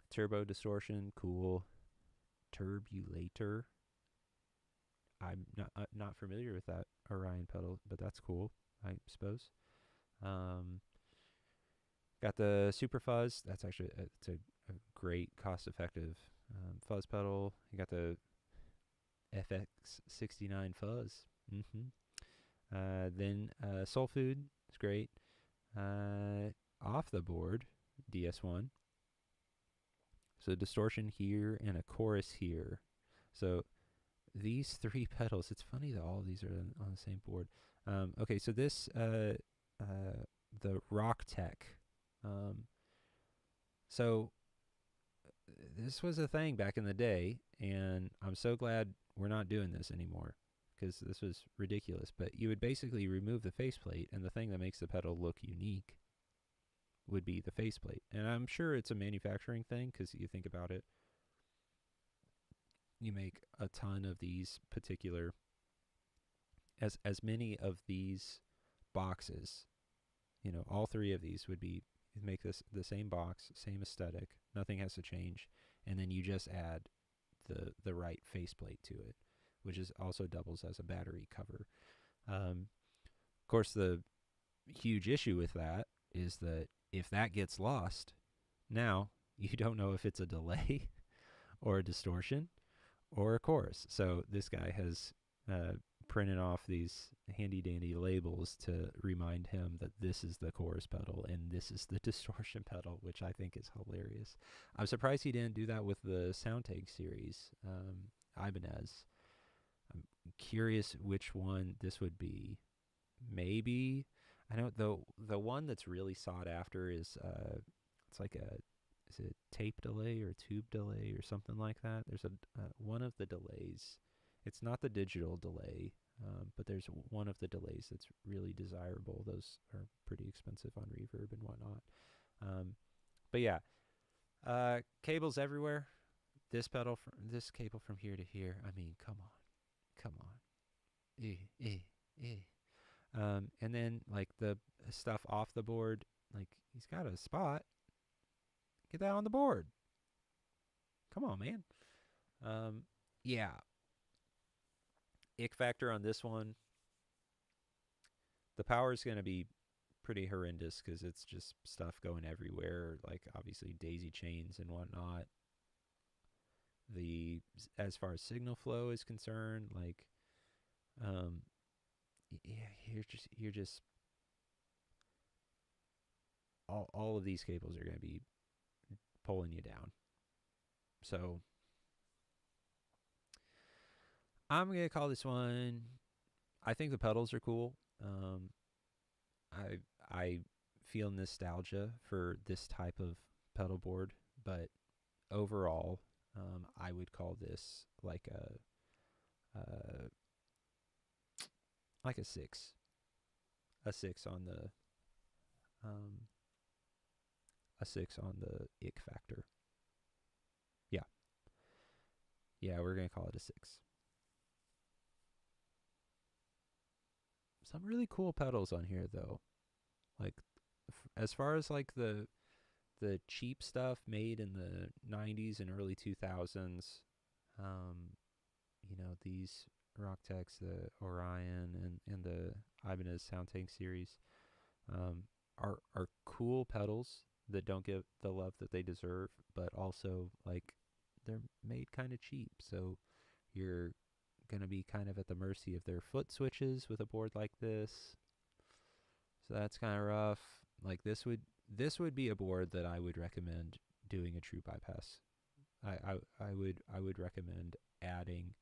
Speaker 1: Turbo distortion, cool. Turbulator. I'm not familiar with that Orion pedal, but that's cool, I suppose. Got the Super Fuzz. That's actually it's a great cost-effective fuzz pedal. You got the FX69 Fuzz. Then Soul Food is great. Off the board, DS1. So distortion here and a chorus here. So these 3 pedals, it's funny that all of these are on the same board. Okay, so this, the Rock Tech. So this was a thing back in the day, and I'm so glad we're not doing this anymore, because this was ridiculous. But you would basically remove the faceplate, and the thing that makes the pedal look unique would be the faceplate. And I'm sure it's a manufacturing thing, because you think about it, you make a ton of these particular, as many of these boxes, you know, all 3 of these would be, make this the same box, same aesthetic, nothing has to change, and then you just add the right faceplate to it, which is also doubles as a battery cover. Of course, the huge issue with that is that if that gets lost, now you don't know if it's a delay or a distortion or a chorus. So this guy has printed off these handy dandy labels to remind him that this is the chorus pedal and this is the distortion pedal, which I think is hilarious. I'm surprised he didn't do that with the Soundtank series, Ibanez. I'm curious which one this would be. Maybe, I know the one that's really sought after is it's like is it tape delay or tube delay or something like that? There's a one of the delays. It's not the digital delay, but there's one of the delays that's really desirable. Those are pretty expensive on Reverb and whatnot. But yeah, cables everywhere. This pedal, this cable from here to here. I mean, come on. And then like the stuff off the board, like he's got a spot. Get that on the board. Come on, man. Yeah. Ick factor on this one. The power is going to be pretty horrendous because it's just stuff going everywhere, like obviously daisy chains and whatnot. As far as signal flow is concerned, like yeah, you're just all of these cables are going to be pulling you down. So I'm going to call this one. I think the pedals are cool. I I feel nostalgia for this type of pedal board, but overall, I would call this uh, like a six on the um, a six on the ick factor. Yeah, yeah, we're gonna call it a six. Some really cool pedals on here though. Like as far as like the cheap stuff made in the 90s and early 2000s, um, these Rock Techs, the Orion and the Ibanez Sound Tank series, um, are cool pedals that don't get the love that they deserve, but also like they're made kind of cheap, so you're gonna be kind of at the mercy of their foot switches with a board like this. So that's kind of rough. Like this would be a board that I would recommend doing a true bypass. I would recommend adding,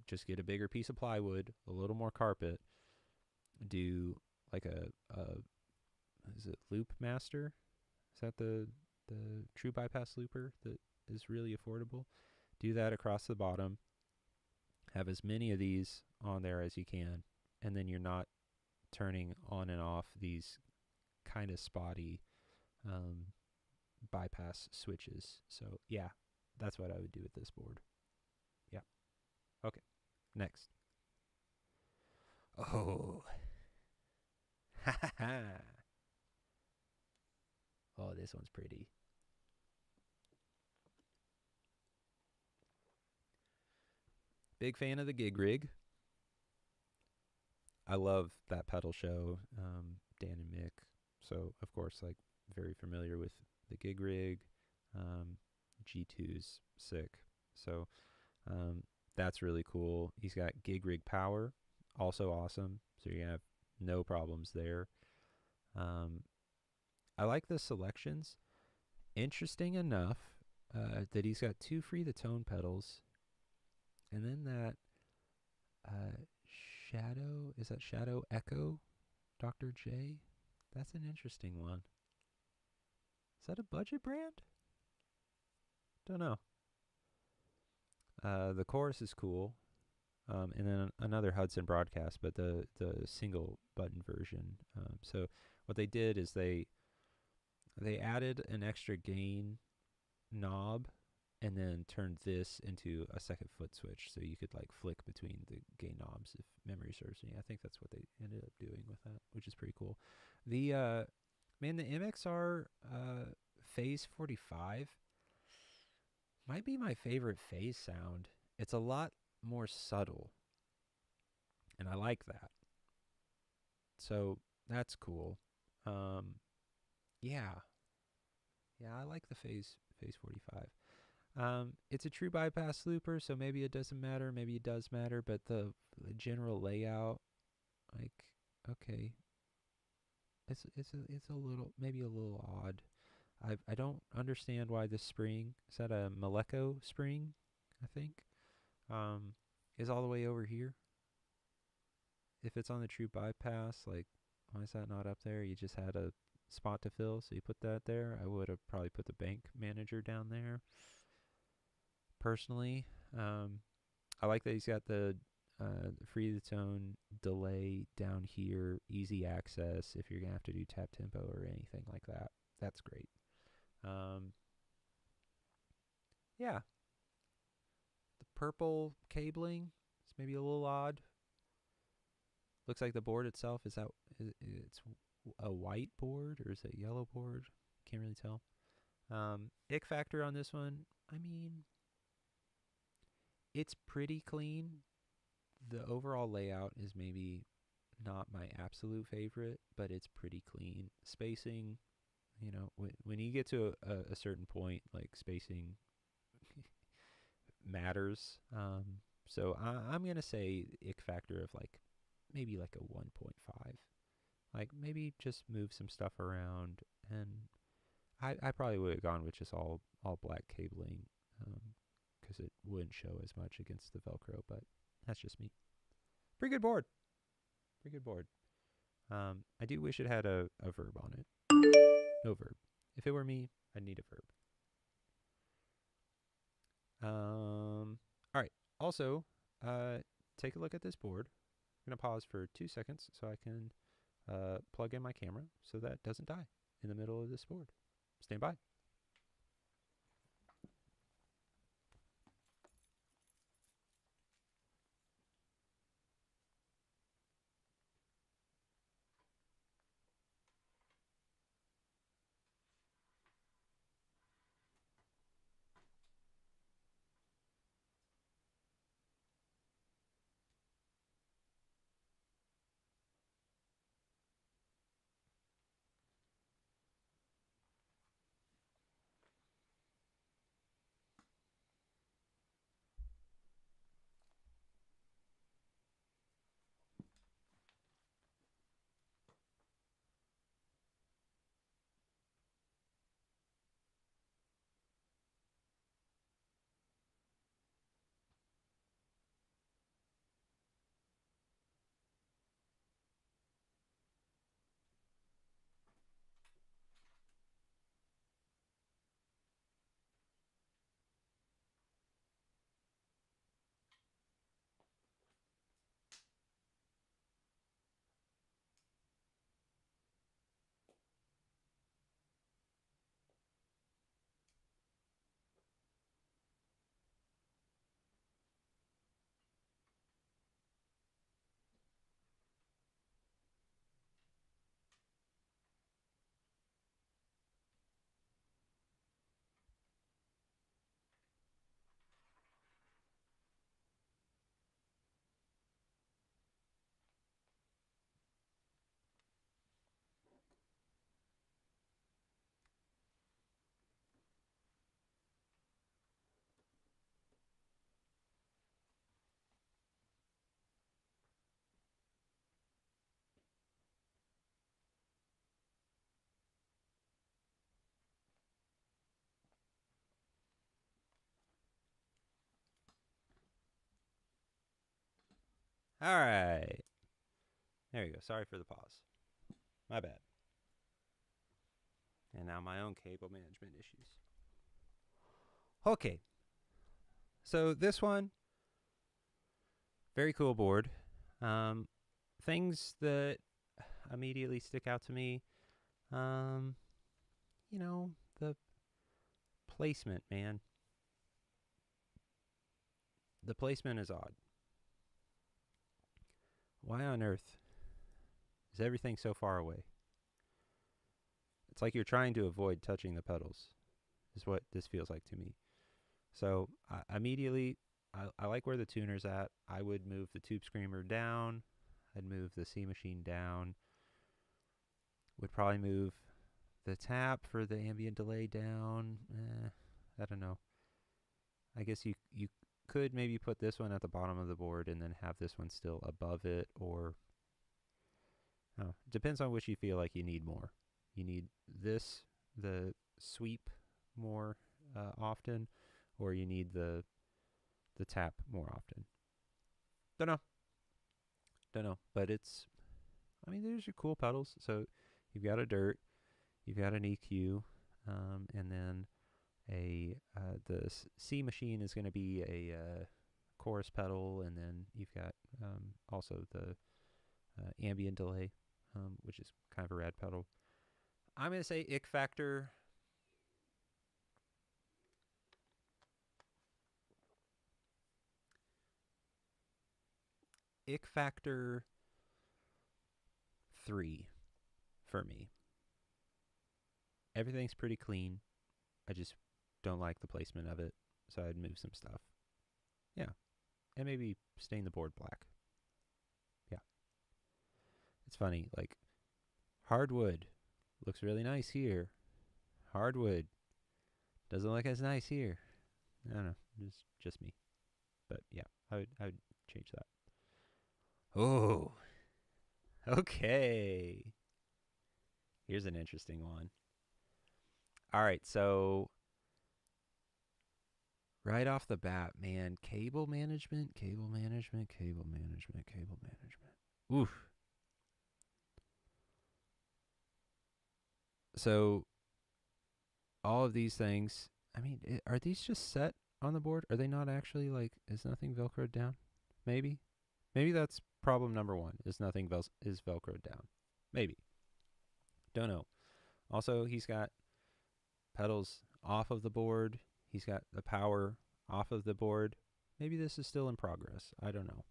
Speaker 1: just get a bigger piece of plywood, a little more carpet, do like a is it Loop Master? Is that the true bypass looper that is really affordable? Do that across the bottom. Have as many of these on there as you can, and then you're not turning on and off these kind of spotty um, bypass switches. So yeah, that's what I would do with this board. Yeah. Okay. Next. Oh. Ha ha ha. Oh, this one's pretty. Big fan of the gig rig. I love that pedal show, Dan and Mick. So of course, like very familiar with the gig rig. G2's sick. So that's really cool. He's got gig rig power, also awesome. So you have no problems there. Um, I like the selections. Interesting enough that he's got two free the tone pedals, and then that uh, Shadow, is that Shadow Echo Dr. J? That's an interesting one. Is that a budget brand? Don't know. The chorus is cool. And then another Hudson broadcast, but the single button version. So what they did is they added an extra gain knob and then turned this into a second foot switch, so you could like flick between the gain knobs if memory serves me. I think that's what they ended up doing with that, which is pretty cool. The man, the MXR Phase 45 might be my favorite phase sound. It's a lot more subtle, and I like that. So that's cool. Um, yeah, yeah, I like the Phase 45. It's a true bypass looper, so maybe it doesn't matter, maybe it does matter, but the general layout, like, okay, it's a little, maybe a little odd. I don't understand why the spring, is that a Maleco spring? I think, um, is all the way over here. If it's on the true bypass, like, why is that not up there? You just had a spot to fill, so you put that there. I would have probably put the bank manager down there. Personally, I like that he's got the free the tone delay down here, easy access if you're gonna have to do tap tempo or anything like that. That's great. Um, yeah, the purple cabling is maybe a little odd. Looks like the board itself it's a white board or is it a yellow board? Can't really tell. Ick factor on this one. I mean, it's pretty clean. The overall layout is maybe not my absolute favorite, but it's pretty clean. Spacing, when you get to a certain point, like spacing matters. So I'm gonna say ick factor of like maybe like a 1.5. Like maybe just move some stuff around, and I probably would have gone with just all black cabling, because it wouldn't show as much against the Velcro. But that's just me. Pretty good board. Pretty good board. I do wish it had a verb on it. No verb. If it were me, I'd need a verb. All right. Also, take a look at this board. I'm going to pause for 2 seconds so I can plug in my camera so that doesn't die in the middle of this board. Stand by. All right. There you go. Sorry for the pause. My bad. And now my own cable management issues. Okay. So this one, very cool board. Things that immediately stick out to me, the placement, man. The placement is odd. Why on earth is everything so far away? It's like you're trying to avoid touching the pedals, is what this feels like to me. So immediately, I like where the tuner's at. I would move the Tube Screamer down. I'd move the C Machine down. Would probably move the tap for the ambient delay down. I don't know. I guess you could maybe put this one at the bottom of the board and then have this one still above it, or depends on which you feel like you need more. You need this, the sweep, more often, or you need the tap more often. Don't know, but there's your cool pedals. So you've got a dirt, you've got an EQ, and then the C Machine is going to be a chorus pedal, and then you've got also the ambient delay, which is kind of a rad pedal. I'm going to say ick factor. Ick factor 3 for me. Everything's pretty clean. I just don't like the placement of it, so I'd move some stuff. Yeah. And maybe stain the board black. Yeah. It's funny, like, hardwood looks really nice here. Hardwood doesn't look as nice here. I don't know. It's just me. But yeah, I would change that. Oh, Okay. Here's an interesting one. All right, so right off the bat, man, cable management, cable management, cable management, cable management. Oof. So all of these things, I mean, are these just set on the board? Are they not actually like, is nothing Velcroed down? Maybe. Maybe that's problem number one, is nothing is Velcroed down. Maybe. Don't know. Also, he's got pedals off of the board. He's got the power off of the board. Maybe this is still in progress. I don't know.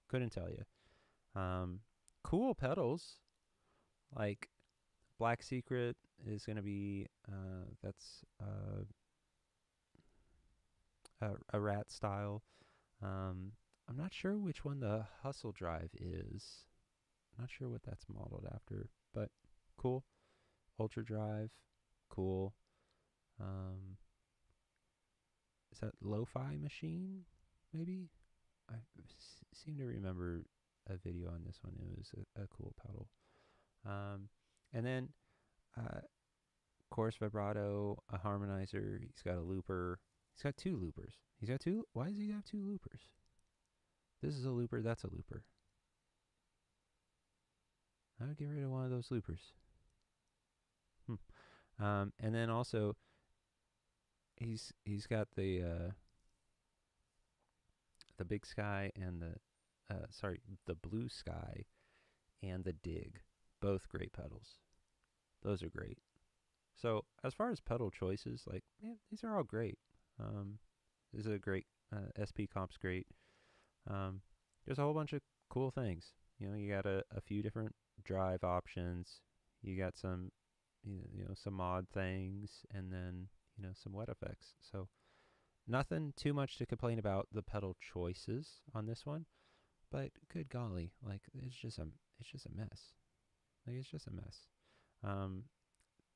Speaker 1: Couldn't tell you. Cool pedals. Like Black Secret is going to be, that's a rat style. I'm not sure which one the Hustle Drive is. Not sure what that's modeled after, but cool. Ultra Drive, cool. Is that Lo-Fi Machine? Maybe. I seem to remember a video on this one. It was a cool pedal. And then chorus vibrato, a harmonizer. He's got a looper. He's got two loopers. He's got two. Why does he have two loopers? This is a looper. That's a looper. I would get rid of one of those loopers. And then also, he's got the Big Sky and the Blue Sky and the Dig. Both great pedals. Those are great. So as far as pedal choices, like, man, these are all great. This is a great SP comp's great. There's a whole bunch of cool things. You know, you got a few different drive options. You got some, some mod things, and then some wet effects. So nothing too much to complain about the pedal choices on this one. But good golly, like it's just a mess. Like it's just a mess.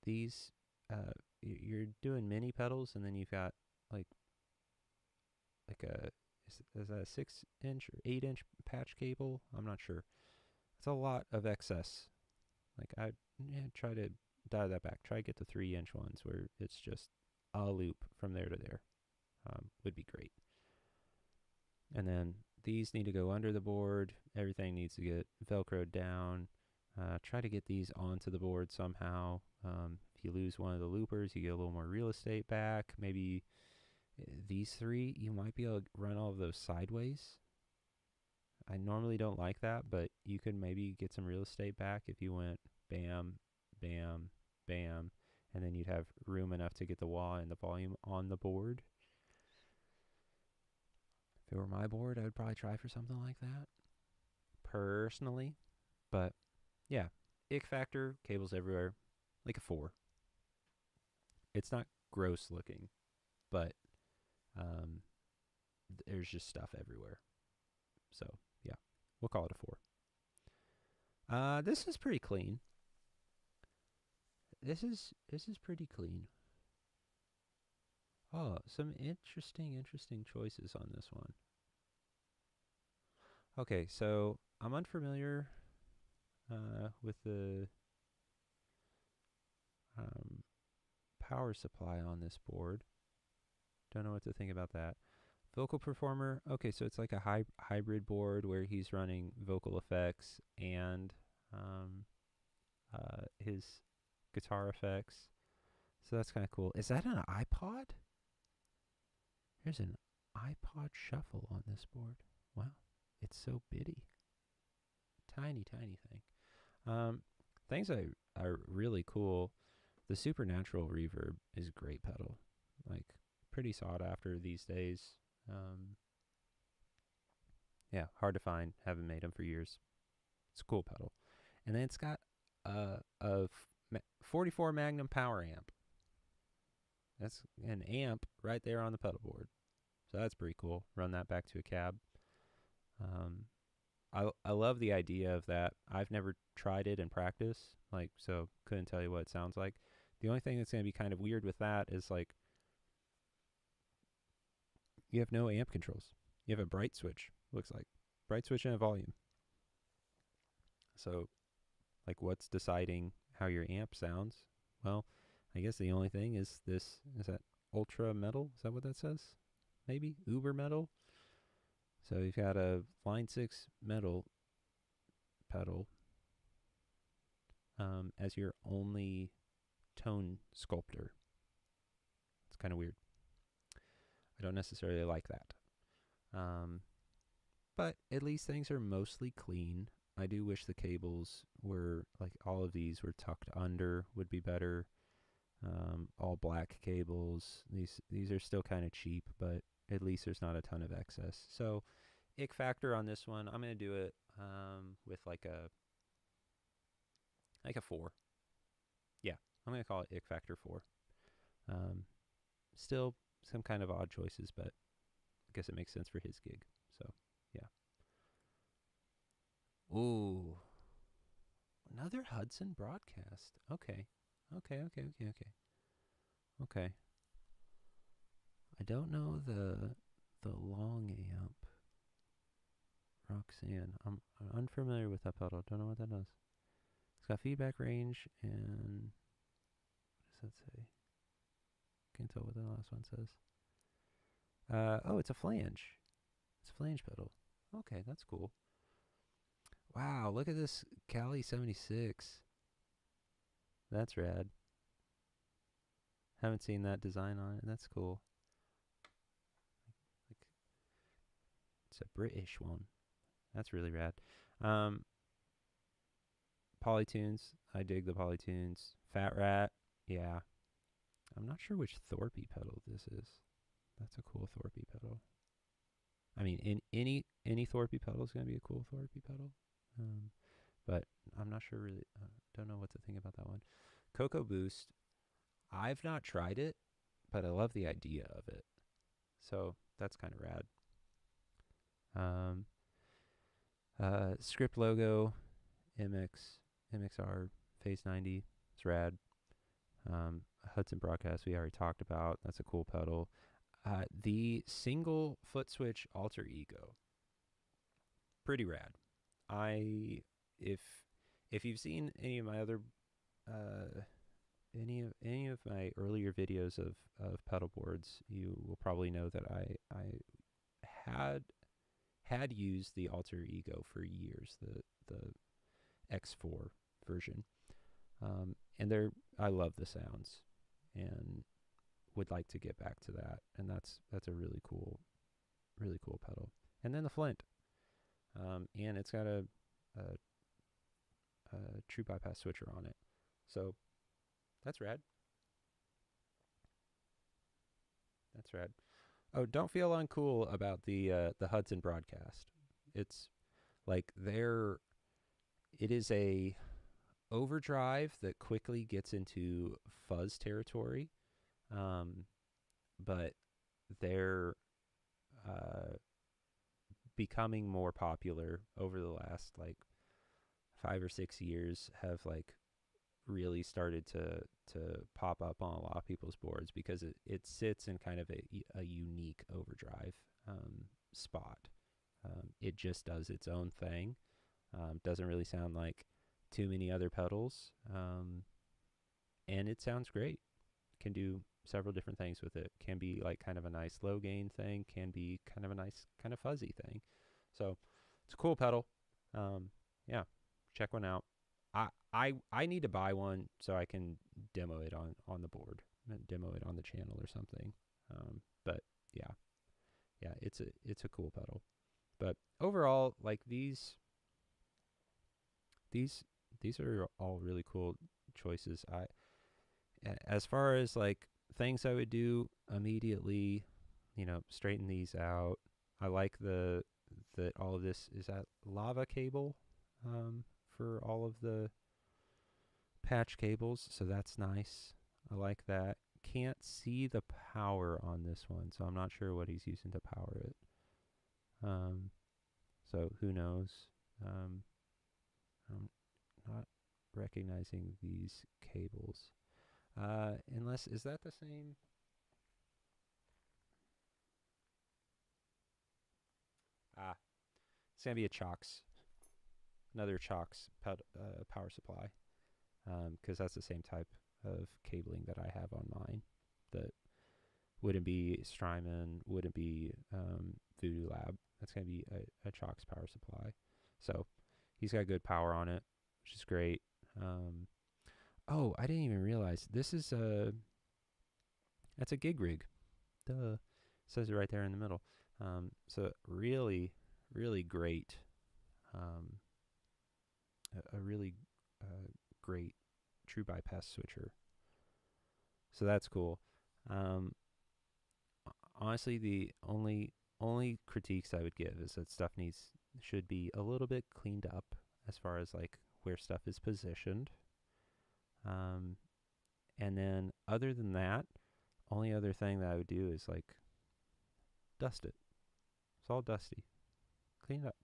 Speaker 1: These you're doing mini pedals, and then you've got like a is that a 6-inch or 8-inch patch cable? I'm not sure. It's a lot of excess. Like I try to dial that back. Try to get the 3-inch ones where it's just a loop from there to there. Would be great. And then these need to go under the board. Everything needs to get Velcroed down. Try to get these onto the board somehow. If you lose one of the loopers, you get a little more real estate back. Maybe these three, you might be able to run all of those sideways. I normally don't like that, but you could maybe get some real estate back if you went bam, bam, bam, and then you'd have room enough to get the wah and the volume on the board. If it were my board, I would probably try for something like that, personally. But yeah, ick factor, cables everywhere, like a 4. It's not gross looking, but there's just stuff everywhere. So yeah, we'll call it a 4. This is pretty clean. This is pretty clean. Oh, some interesting choices on this one. Okay, so I'm unfamiliar with the power supply on this board. Don't know what to think about that. Vocal Performer. Okay, so it's like a hybrid board where he's running vocal effects and his guitar effects. So that's kind of cool. Is that an iPod? There's an iPod Shuffle on this board. Wow, it's so bitty. Tiny thing. Things that are really cool. The Supernatural Reverb is a great pedal. Like, pretty sought after these days. Yeah, hard to find. Haven't made them for years. It's a cool pedal. And then it's got a 44 Magnum power amp. That's an amp right there on the pedal board. So that's pretty cool. Run that back to a cab. I love the idea of that. I've never tried it in practice, like, so couldn't tell you what it sounds like. The only thing that's going to be kind of weird with that is, like, you have no amp controls. You have a bright switch, looks like. Bright switch and a volume. So, like, what's deciding how your amp sounds? Well, I guess the only thing is this. Is that ultra metal? Is that what that says? Maybe uber metal. So you've got a line 6 metal pedal as your only tone sculptor. It's kind of weird. I don't necessarily like that. But at least things are mostly clean. I do wish the cables were, like, all of these were tucked under, would be better. All black cables. These are still kind of cheap, but at least there's not a ton of excess. So ick factor on this one, I'm going to do it with like a 4. Yeah, I'm going to call it ick factor 4. Still some kind of odd choices, but I guess it makes sense for his gig. So, yeah. Ooh. Another Hudson broadcast. Okay. Okay. I don't know the long amp. Roxanne. I'm unfamiliar with that pedal. Don't know what that does. It's got feedback range and what does that say? Can't tell what the last one says. Oh, it's a flange. It's a flange pedal. Okay, that's cool. Wow, look at this Cali 76. That's rad. Haven't seen that design on it. That's cool. Like, it's a British one. That's really rad. Polytunes. I dig the Polytunes. Fat Rat. Yeah. I'm not sure which Thorpe pedal this is. That's a cool Thorpe pedal. I mean, in any Thorpe pedal is going to be a cool Thorpe pedal. But I'm not sure really. Don't know what to think about that one. Cocoa Boost. I've not tried it, but I love the idea of it. So that's kind of rad. Script logo, MXR, Phase 90. It's rad. Hudson Broadcast we already talked about. That's a cool pedal. The single foot switch alter ego. Pretty rad. If you've seen any of my other any of my earlier videos of Pedalboards, you will probably know that I had used the alter ego for years, the X4 version, and I love the sounds and would like to get back to that, and that's a really cool pedal. And then the Flint, and it's got a true bypass switcher on it, so that's rad. That's rad. Oh, don't feel uncool about the Hudson broadcast. It's like it is a overdrive that quickly gets into fuzz territory, but they're becoming more popular over the last like 5 or 6 years. Have like really started to pop up on a lot of people's boards because it sits in kind of a unique overdrive spot. It just does its own thing. Doesn't really sound like too many other pedals, and it sounds great. Can do several different things with it. Can be like kind of a nice low gain thing. Can be kind of a nice kind of fuzzy thing. So it's a cool pedal. Yeah, check one out. I need to buy one so I can demo it on the board, demo it on the channel or something. But yeah, it's a cool pedal. But overall, like these are all really cool choices. As far as like things I would do immediately, straighten these out. I like that all of this is that lava cable for all of the patch cables, so that's nice. I like that. Can't see the power on this one, so I'm not sure what he's using to power it. So who knows? I'm not recognizing these cables. Unless, is that the same? It's gonna be a Chox. another Chalks power supply, because that's the same type of cabling that I have on mine. That wouldn't be Strymon, wouldn't be Voodoo Lab. That's going to be a Chalks power supply. So he's got good power on it, which is great. Oh, I didn't even realize this is that's a gig rig. Duh. Says it right there in the middle. So really, really great. A really great true bypass switcher. So that's cool. Honestly, the only critiques I would give is that stuff should be a little bit cleaned up as far as like where stuff is positioned. And then other than that, only other thing that I would do is like dust it. It's all dusty. Clean it up.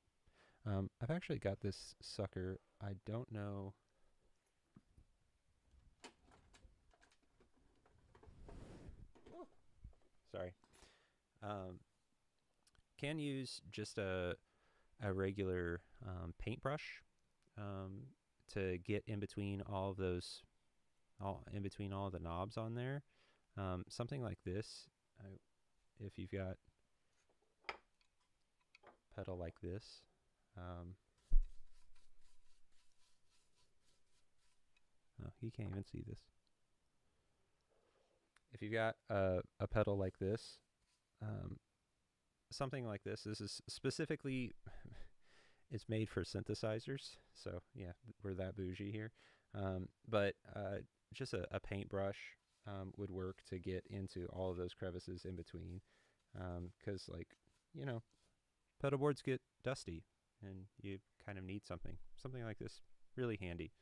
Speaker 1: I've actually got this sucker. I don't know. Sorry. Can use just a regular paintbrush to get in between all of those, in between all of the knobs on there. Something like this, if you've got a pedal like this, oh, you can't even see this. If you've got a pedal like this, something like this is specifically, it's made for synthesizers. So yeah, we're that bougie here. But just a paintbrush would work to get into all of those crevices in between. Because like, you know, pedal boards get dusty and you kind of need something like this. Really handy.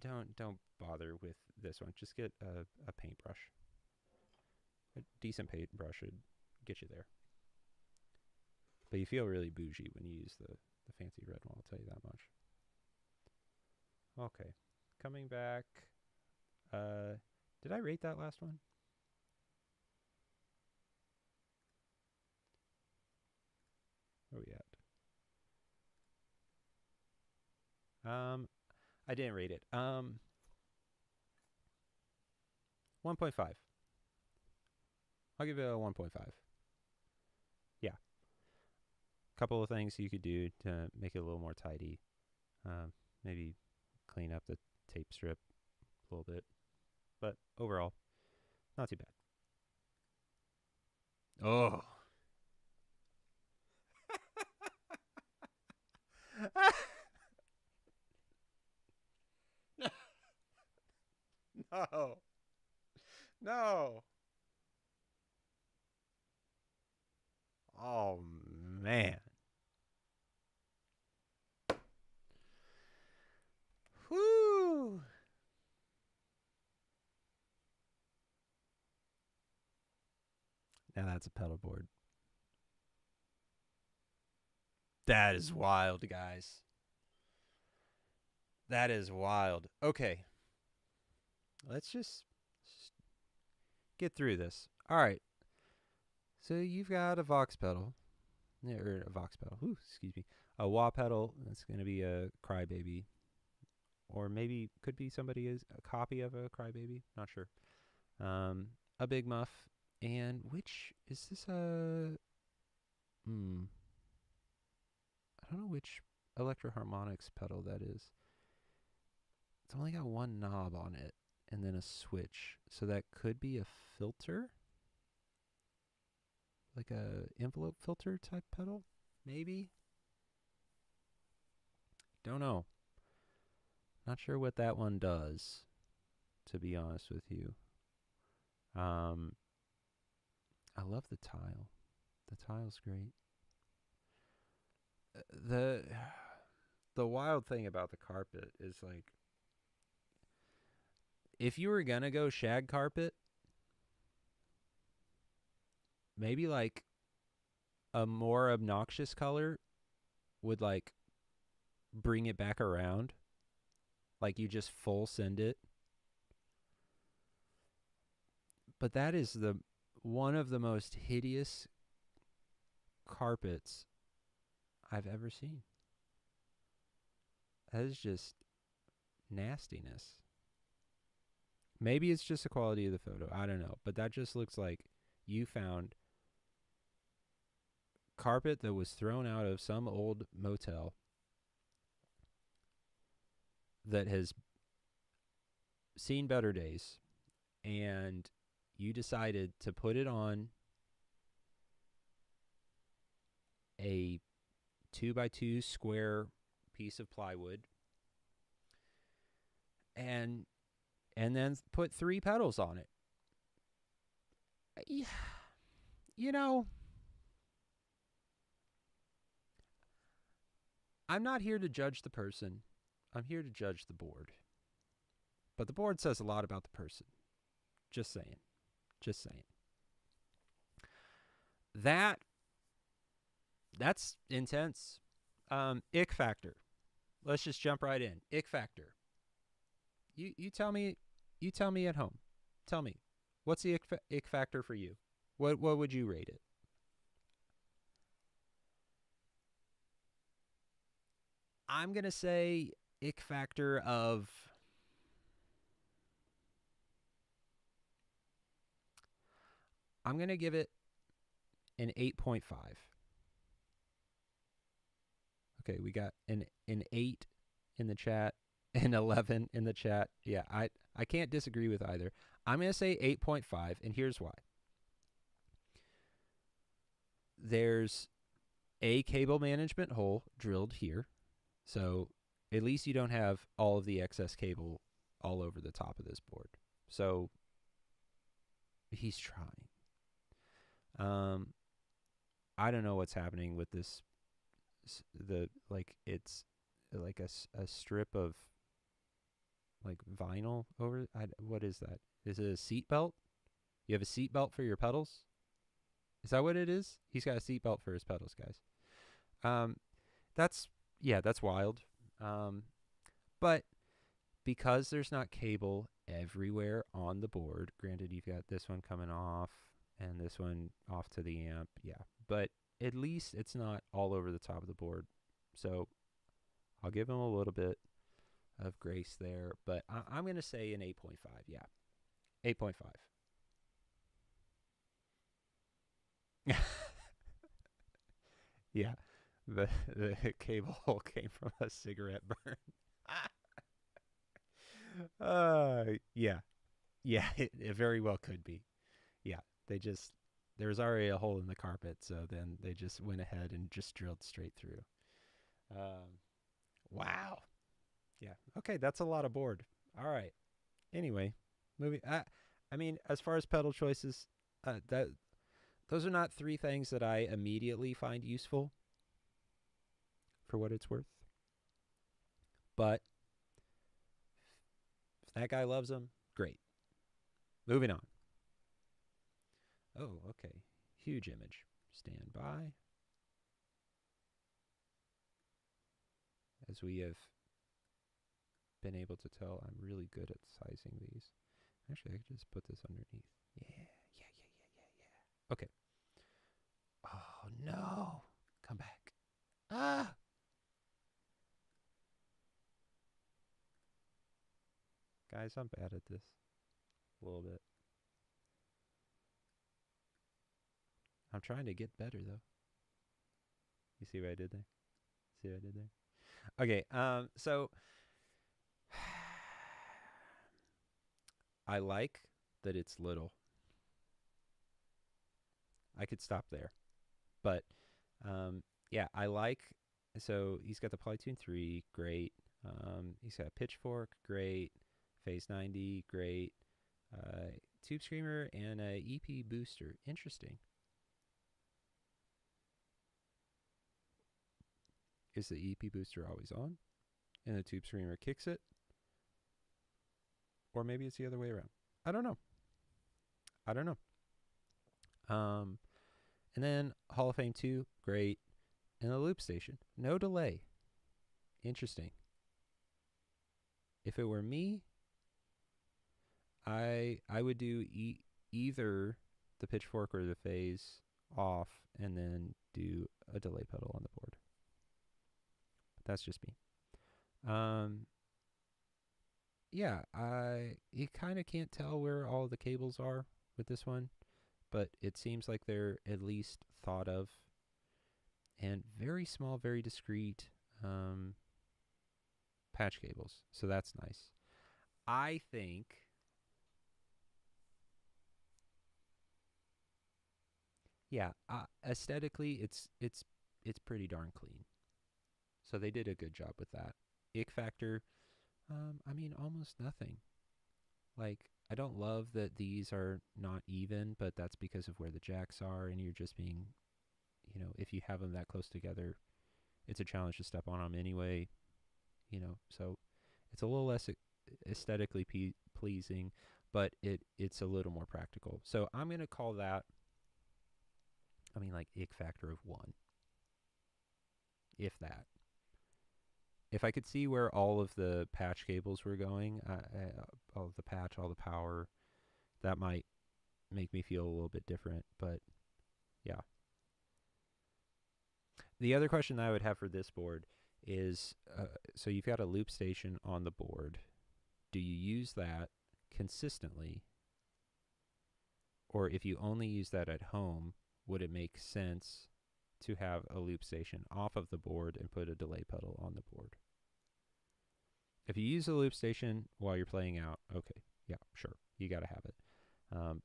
Speaker 1: Don't bother with this one. Just get a paintbrush. A decent paintbrush should get you there. But you feel really bougie when you use the fancy red one, I'll tell you that much. Okay, coming back. Did I rate that last one? Where are we at? I didn't rate it. 1.5. I'll give it a 1.5. Yeah. Couple of things you could do to make it a little more tidy. Maybe clean up the tape strip a little bit. But overall, not too bad. Oh. No. No. Oh, man. Whoo. Now that's a pedal board. That is wild, guys. That is wild. Okay. Let's just get through this. All right. So you've got a Vox pedal. Or a Vox pedal. Ooh, excuse me. A wah pedal. That's going to be a Crybaby. Or maybe could be somebody is a copy of a Crybaby. Not sure. A Big Muff. And which is this a... I don't know which Electro-Harmonix pedal that is. It's only got one knob on it and then a switch. So that could be a filter? Like a envelope filter type pedal? Maybe? Don't know. Not sure what that one does, to be honest with you. I love the tile. The tile's great. The wild thing about the carpet is like, if you were gonna go shag carpet, maybe like a more obnoxious color would like bring it back around. Like you just full send it. But that is one of the most hideous carpets I've ever seen. That is just nastiness. Maybe it's just the quality of the photo. I don't know. But that just looks like you found carpet that was thrown out of some old motel that has seen better days, and you decided to put it on a 2x2 square piece of plywood and then put 3 pedals on it. You know, I'm not here to judge the person. I'm here to judge the board. But the board says a lot about the person. Just saying. Just saying. That's intense. Ick factor. Let's just jump right in. Ick factor. You tell me at home. Tell me. What's the ick factor for you? What would you rate it? I'm going to say ick factor of I'm going to give it an 8.5. Okay, we got an 8 in the chat, an 11 in the chat. Yeah, I can't disagree with either. I'm going to say 8.5, and here's why. There's a cable management hole drilled here, so at least you don't have all of the excess cable all over the top of this board. So he's trying. I don't know what's happening with this. It's like a strip of like vinyl over. What is that? Is it a seat belt? You have a seat belt for your pedals? Is that what it is? He's got a seat belt for his pedals, guys. That's wild. But because there's not cable everywhere on the board, granted you've got this one coming off and this one off to the amp, yeah. But at least it's not all over the top of the board. So I'll give him a little bit of grace there. But I'm going to say an 8.5, yeah. 8.5. Yeah, the cable hole came from a cigarette burn. Yeah, it very well could be. Yeah, there was already a hole in the carpet, so then they just went ahead and just drilled straight through. Wow. Yeah. Okay, that's a lot of board. All right. Anyway, moving. I mean, as far as pedal choices, those are not 3 things that I immediately find useful, for what it's worth. But if that guy loves them, great. Moving on. Oh, okay. Huge image. Stand by. As we have been able to tell, I'm really good at sizing these. Actually, I could just put this underneath. Yeah. Okay. Oh, no. Come back. Ah! Guys, I'm bad at this. A little bit. I'm trying to get better, though. You see what I did there? Okay, so I like that it's little. I could stop there. But, yeah, I like... So he's got the Plytune 3, great. He's got a Pitchfork, great. Phase 90, great. Tube Screamer and a EP Booster. Interesting. Is the EP Booster always on? And the Tube Screamer kicks it? Or maybe it's the other way around. I don't know. And then Hall of Fame 2, great. And the Loop Station, no delay. Interesting. If it were me, I would do either the Pitchfork or the Phase off and then do a delay pedal on the board. But that's just me. Um, yeah, you kind of can't tell where all the cables are with this one, but it seems like they're at least thought of, and very small, very discreet um, patch cables. So that's nice. I think, yeah, aesthetically, it's pretty darn clean. So they did a good job with that. Ick factor, I mean, almost nothing. Like, I don't love that these are not even, but that's because of where the jacks are, and you're just being, if you have them that close together, it's a challenge to step on them anyway. So it's a little less aesthetically pleasing, but it's a little more practical. So I'm gonna call that, I mean, like ick factor of 1, if that. If I could see where all of the patch cables were going, all the patch, all the power, that might make me feel a little bit different. But yeah. The other question that I would have for this board is so you've got a loop station on the board. Do you use that consistently? Or if you only use that at home, would it make sense to have a loop station off of the board and put a delay pedal on the board? If you use a loop station while you're playing out, okay, yeah, sure, you got to have it.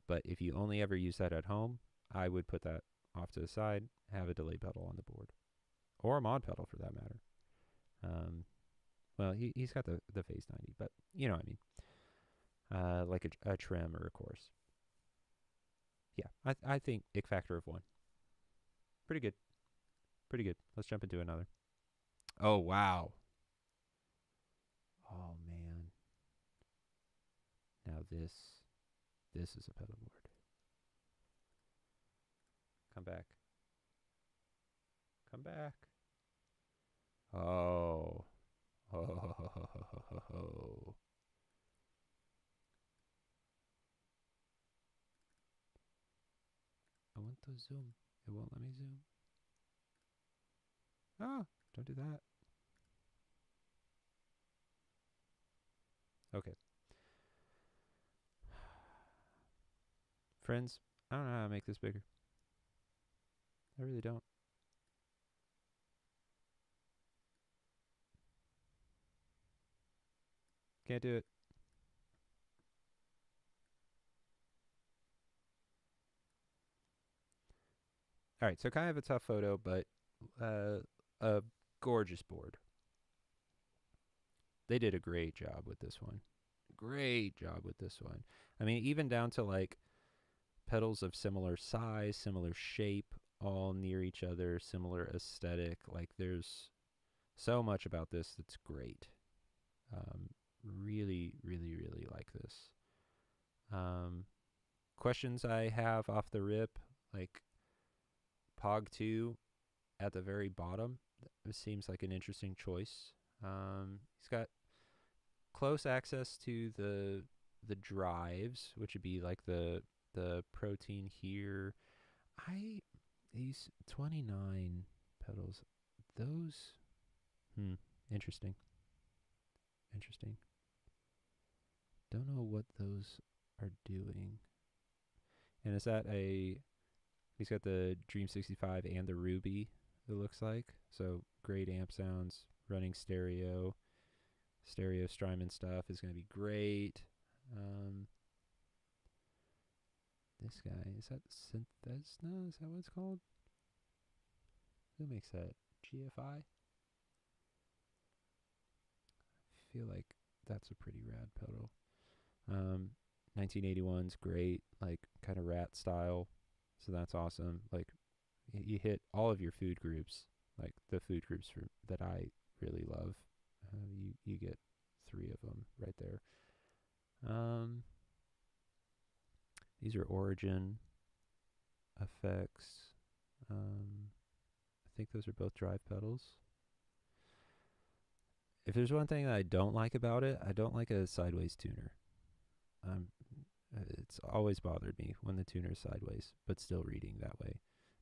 Speaker 1: But if you only ever use that at home, I would put that off to the side, have a delay pedal on the board, or a mod pedal for that matter. Well, he's got the Phase 90, but you know what I mean. Like a trim or a chorus. Yeah, I think ick factor of 1. Pretty good. Pretty good. Let's jump into another. Oh, wow. Oh, man. Now this is a pedal board. Come back. Come back. Oh. Oh. I want to zoom. It won't let me zoom. Ah, don't do that. Okay. Friends, I don't know how to make this bigger. I really don't. Can't do it. All right, so kind of a tough photo, but a gorgeous board. They did a great job with this one. Great job with this one. I mean, even down to like pedals of similar size, similar shape, all near each other, similar aesthetic. Like there's so much about this that's great. Really, really, really like this. Questions I have off the rip, like Pog 2 at the very bottom. It seems like an interesting choice. He's got close access to the drives, which would be like the protein here. These 29 pedals, those interesting. Interesting. Don't know what those are doing. And is that he's got the Dream 65 and the Ruby, it looks like. So great amp sounds, running stereo Strymon stuff is going to be great. This guy, is that Synthesna? Is that what it's called? Who makes that? GFI? I feel like that's a pretty rad pedal. 1981's great, like kind of rat style. So that's awesome. Like you hit all of your food groups, like the food groups that I really love. You get 3 of them right there. These are Origin effects. I think those are both drive pedals. If there's one thing that I don't like about it, I don't like a sideways tuner. It's always bothered me when the tuner is sideways, but still reading that way.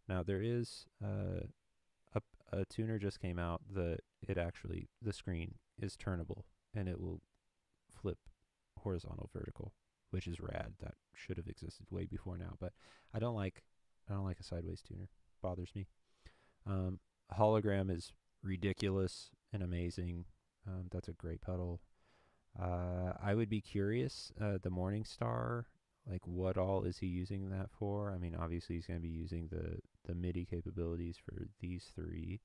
Speaker 1: Now there is a tuner just came out that the screen is turnable, and it will flip horizontal, vertical, which is rad. That should have existed way before now, but I don't like a sideways tuner. Bothers me. Hologram is ridiculous and amazing. That's a great pedal. I would be curious, the Morningstar, like what all is he using that for? I mean, obviously he's going to be using the MIDI capabilities for these three,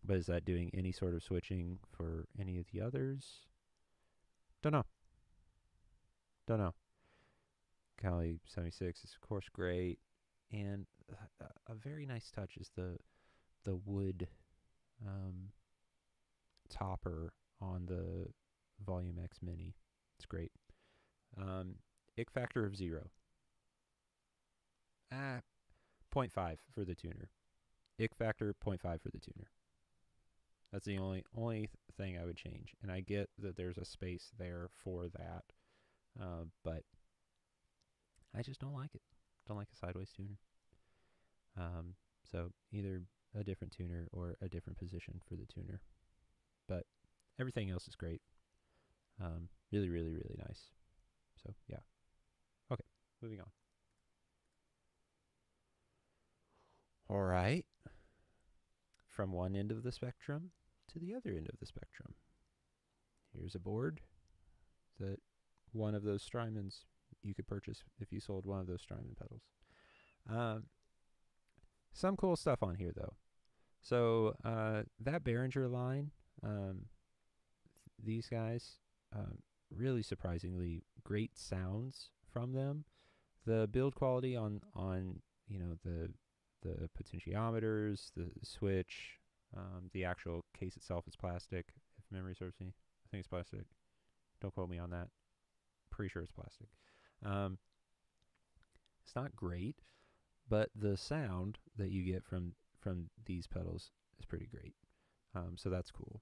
Speaker 1: but is that doing any sort of switching for any of the others? Don't know. Don't know. Cali 76 is of course great, and a very nice touch is the wood topper on the Volume X Mini. It's great. Ick factor of 0. 0.5 for the tuner. Ick factor 0.5 for the tuner. That's the only thing I would change. And I get that there's a space there for that, but I just don't like it. Don't like a sideways tuner. So either a different tuner or a different position for the tuner. But everything else is great. Really, really, really nice. So yeah. Okay, moving on. All right. From one end of the spectrum to the other end of the spectrum. Here's a board that one of those Strymons you could purchase if you sold one of those Strymon pedals. Some cool stuff on here, though. So that Behringer line, these guys, really surprisingly great sounds from them. The build quality on the potentiometers, the switch, the actual case itself is plastic, if memory serves me. I think it's plastic. Don't quote me on that. Pretty sure it's plastic. It's not great, but the sound that you get from these pedals is pretty great. So that's cool.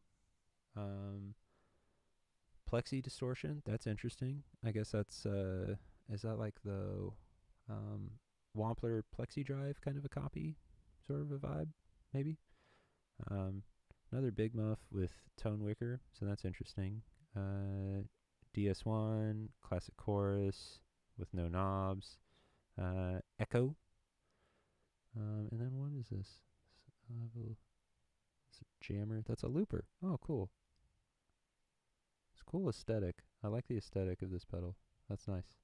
Speaker 1: Plexi distortion, that's interesting. I guess that's is that like the Wampler Plexi Drive kind of a copy, sort of a vibe, maybe. Another big muff with tone wicker, so that's interesting. DS1 classic chorus with no knobs. Echo. And then what is this? It's a jammer. That's a looper. Oh, cool. It's cool aesthetic. I like the aesthetic of this pedal. That's nice.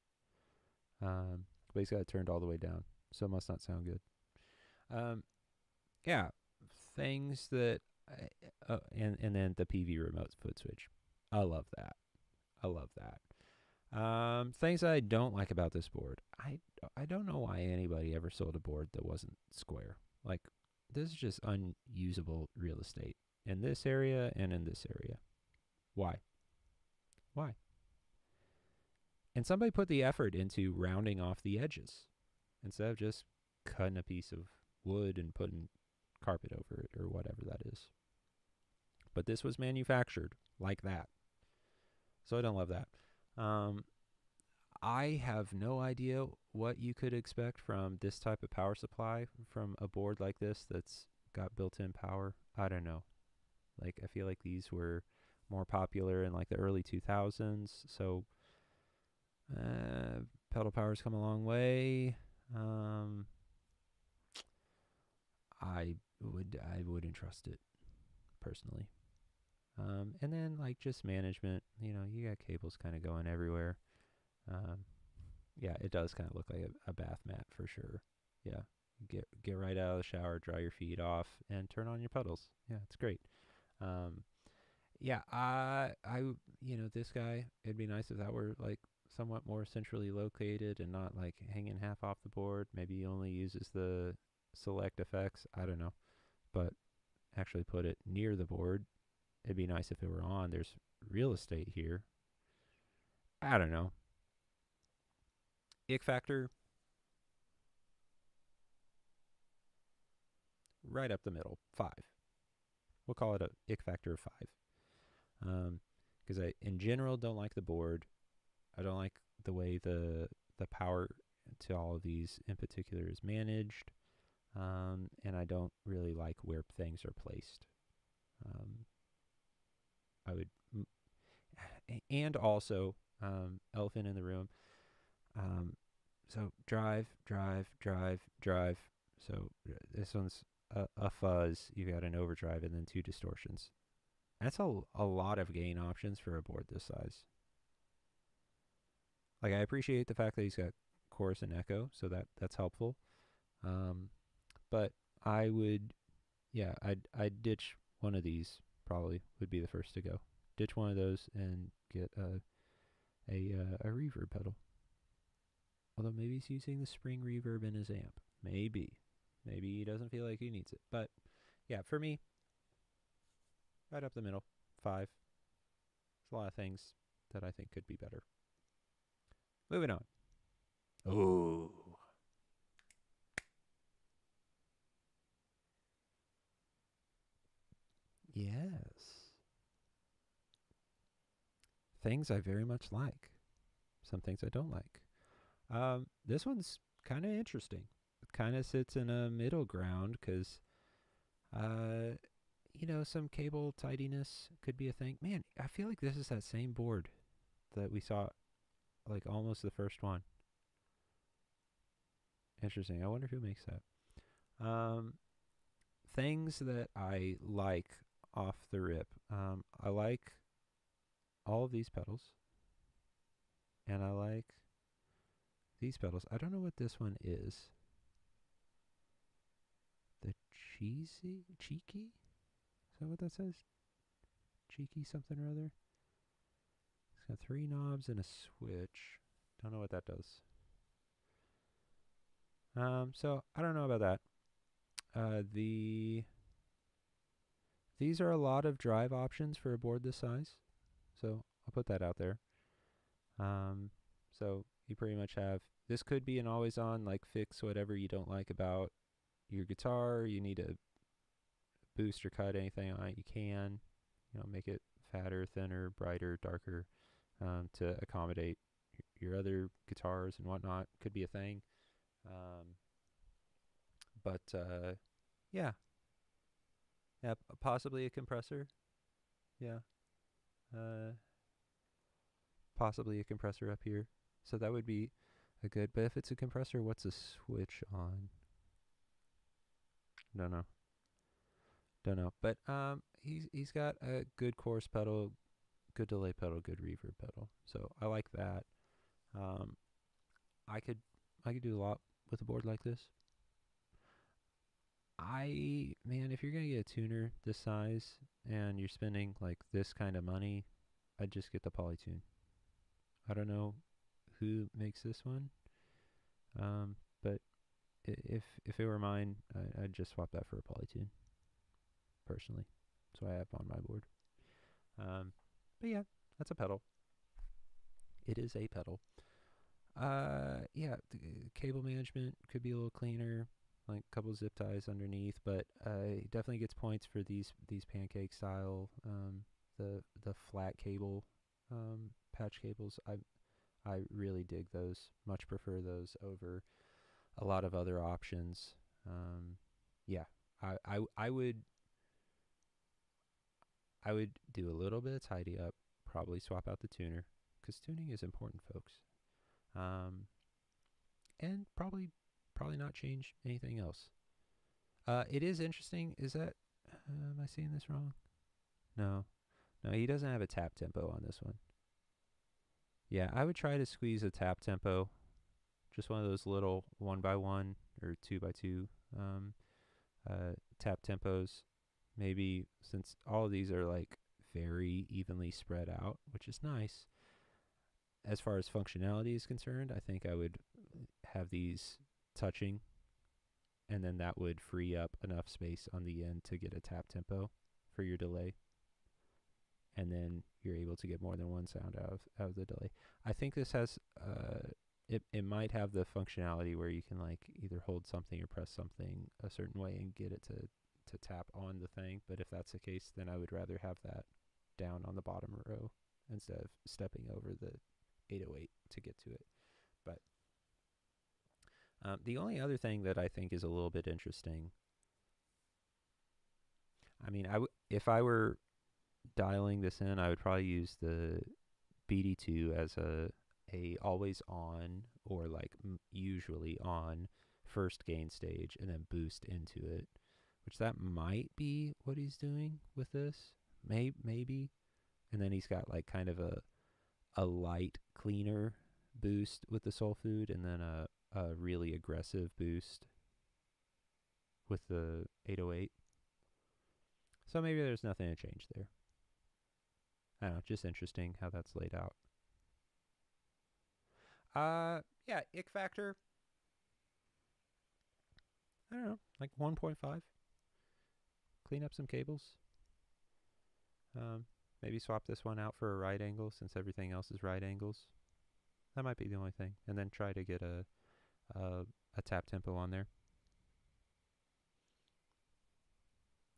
Speaker 1: But he's got it turned all the way down, so it must not sound good. Yeah, things that, and then the PV remote foot switch. I love that. Things I don't like about this board. I don't know why anybody ever sold a board that wasn't square. Like, this is just unusable real estate in this area and in this area. Why? And somebody put the effort into rounding off the edges instead of just cutting a piece of wood and putting carpet over it or whatever that is. But this was manufactured like that. So I don't love that. I have no idea what you could expect from this type of power supply from a board like this that's got built-in power. I don't know. Like, I feel like these were more popular in like the early 2000s. So pedal power's come a long way. I wouldn't trust it personally. And then like just management, you got cables kind of going everywhere. Yeah, it does kind of look like a bath mat for sure. Yeah, get right out of the shower, dry your feet off, and turn on your pedals. Yeah, it's great. Yeah, this guy, it'd be nice if that were like somewhat more centrally located and not like hanging half off the board. Maybe he only uses the select effects. I don't know, but actually put it near the board. It'd be nice if it were on. There's real estate here. I don't know. Ick factor, right up the middle, 5. We'll call it a ick factor of 5. Because I, in general, don't like the board. I don't like the way the power to all of these in particular is managed. And I don't really like where things are placed. I would, and also, elephant in the room. Um, so drive, drive, drive, drive. So this one's a fuzz. You got an overdrive and then two distortions. That's a lot of gain options for a board this size. Like I appreciate the fact that he's got chorus and echo, so that's helpful. Um, but I would, yeah, I'd ditch one of these. Probably would be the first to go. Ditch one of those and get a reverb pedal. Although maybe he's using the spring reverb in his amp. Maybe he doesn't feel like he needs it. But yeah, for me, right up the middle, 5. There's a lot of things that I think could be better. Moving on. Ooh. Yes. Things I very much like. Some things I don't like. This one's kind of interesting. It kind of sits in a middle ground because, some cable tidiness could be a thing. Man, I feel like this is that same board that we saw, like almost the first one. Interesting. I wonder who makes that. Things that I like off the rip. I like all of these pedals. And I like these pedals. I don't know what this one is. The cheeky? Is that what that says? Cheeky something or other? It's got 3 knobs and a switch. Don't know what that does. So I don't know about that. These are a lot of drive options for a board this size. So I'll put that out there. So you pretty much have, this could be an always on, like fix whatever you don't like about your guitar. You need to boost or cut anything on it, you can. Make it fatter, thinner, brighter, darker, to accommodate your other guitars and whatnot. Could be a thing. But yeah. Yeah, possibly a compressor. Yeah. Possibly a compressor up here. So that would be a good, but if it's a compressor, what's a switch on? Don't know. But he's got a good chorus pedal, good delay pedal, good reverb pedal. So I like that. I could do a lot with a board like this. If you're gonna get a tuner this size and you're spending like this kind of money, I'd just get the Polytune. I don't know who makes this one, but if it were mine, I'd just swap that for a Polytune. Personally, so I have on my board. But yeah, that's a pedal. It is a pedal. Yeah, cable management could be a little cleaner, like a couple zip ties underneath, but it definitely gets points for these pancake style, the flat cable, patch cables. I really dig those. Much prefer those over a lot of other options. Yeah, I would do a little bit of tidy up. Probably swap out the tuner because tuning is important, folks. And probably not change anything else. It is interesting. Is that am I seeing this wrong? No, he doesn't have a tap tempo on this one. Yeah, I would try to squeeze a tap tempo, just one of those little 1x1 or 2x2 tap tempos. Maybe since all of these are like very evenly spread out, which is nice. As far as functionality is concerned, I think I would have these touching, and then that would free up enough space on the end to get a tap tempo for your delay. And then you're able to get more than one sound out of the delay. I think this has, it might have the functionality where you can like either hold something or press something a certain way and get it to tap on the thing. But if that's the case, then I would rather have that down on the bottom row instead of stepping over the 808 to get to it. But the only other thing that I think is a little bit interesting, if I were dialing this in, I would probably use the BD2 as a always on, or like usually on, first gain stage, and then boost into it, which that might be what he's doing with this. Maybe. And then he's got like kind of a light cleaner boost with the soul food, and then a really aggressive boost with the 808. So maybe there's nothing to change there. I don't know, just interesting how that's laid out. Yeah, ick factor, I don't know, like 1.5. Clean up some cables. Maybe swap this one out for a right angle since everything else is right angles. That might be the only thing. And then try to get a tap tempo on there.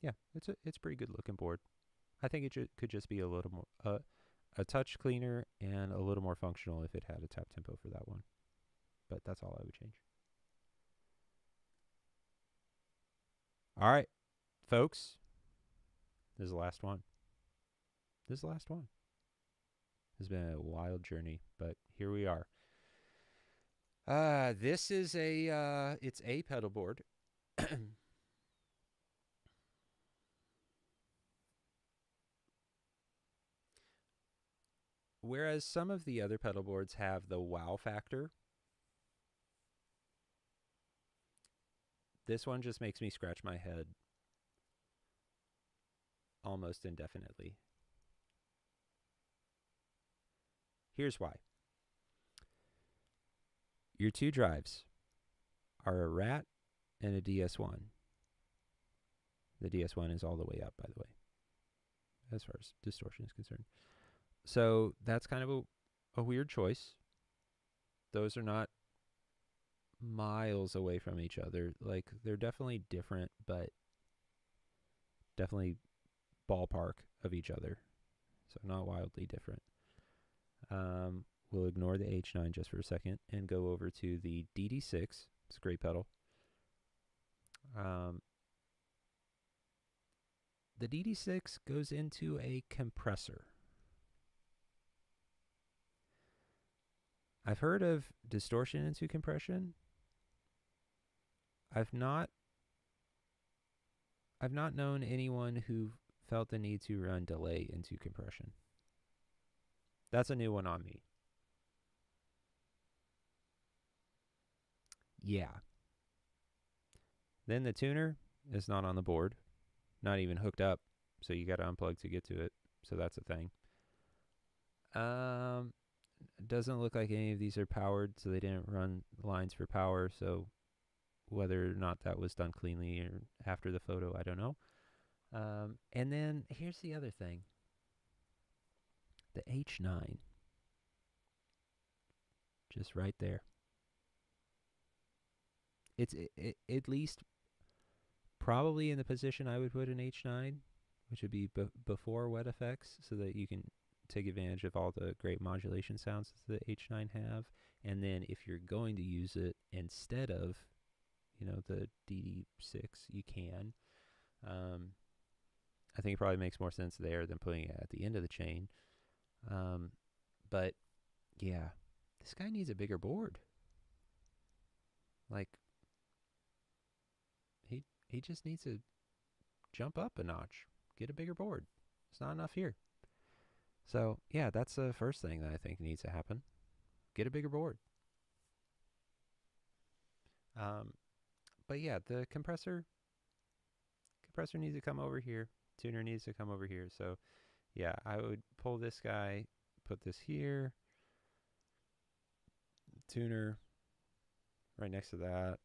Speaker 1: Yeah, it's a pretty good looking board. I think it could just be a little more a touch cleaner and a little more functional if it had a tap tempo for that one. But that's all I would change. All right, folks. This is the last one. This has been a wild journey, but here we are. This is it's a pedal board. Whereas some of the other pedal boards have the wow factor, this one just makes me scratch my head almost indefinitely. Here's why. Your two drives are a Rat and a DS1. The DS1 is all the way up, by the way, as far as distortion is concerned. So that's kind of a weird choice. Those are not miles away from each other. Like, they're definitely different, but definitely ballpark of each other. So not wildly different. We'll ignore the H9 just for a second and go over to the DD6. It's a great pedal. The DD6 goes into a compressor. I've heard of distortion into compression. I've not known anyone who felt the need to run delay into compression. That's a new one on me. Yeah. Then the tuner is not on the board, not even hooked up, so you got to unplug to get to it. So that's a thing. Doesn't look like any of these are powered, so they didn't run lines for power. So whether or not that was done cleanly or after the photo, I don't know. And then here's the other thing. The H9. Just right there. It's at least probably in the position I would put an H9, which would be before wet effects, so that you can take advantage of all the great modulation sounds that the H9 have. And then if you're going to use it instead of, the DD6, you can. I think it probably makes more sense there than putting it at the end of the chain. But yeah, this guy needs a bigger board. Like, he just needs to jump up a notch, get a bigger board. It's not enough here. So yeah, that's the first thing that I think needs to happen. Get a bigger board. But yeah, the compressor needs to come over here. Tuner needs to come over here. So yeah, I would pull this guy, put this here. Tuner right next to that.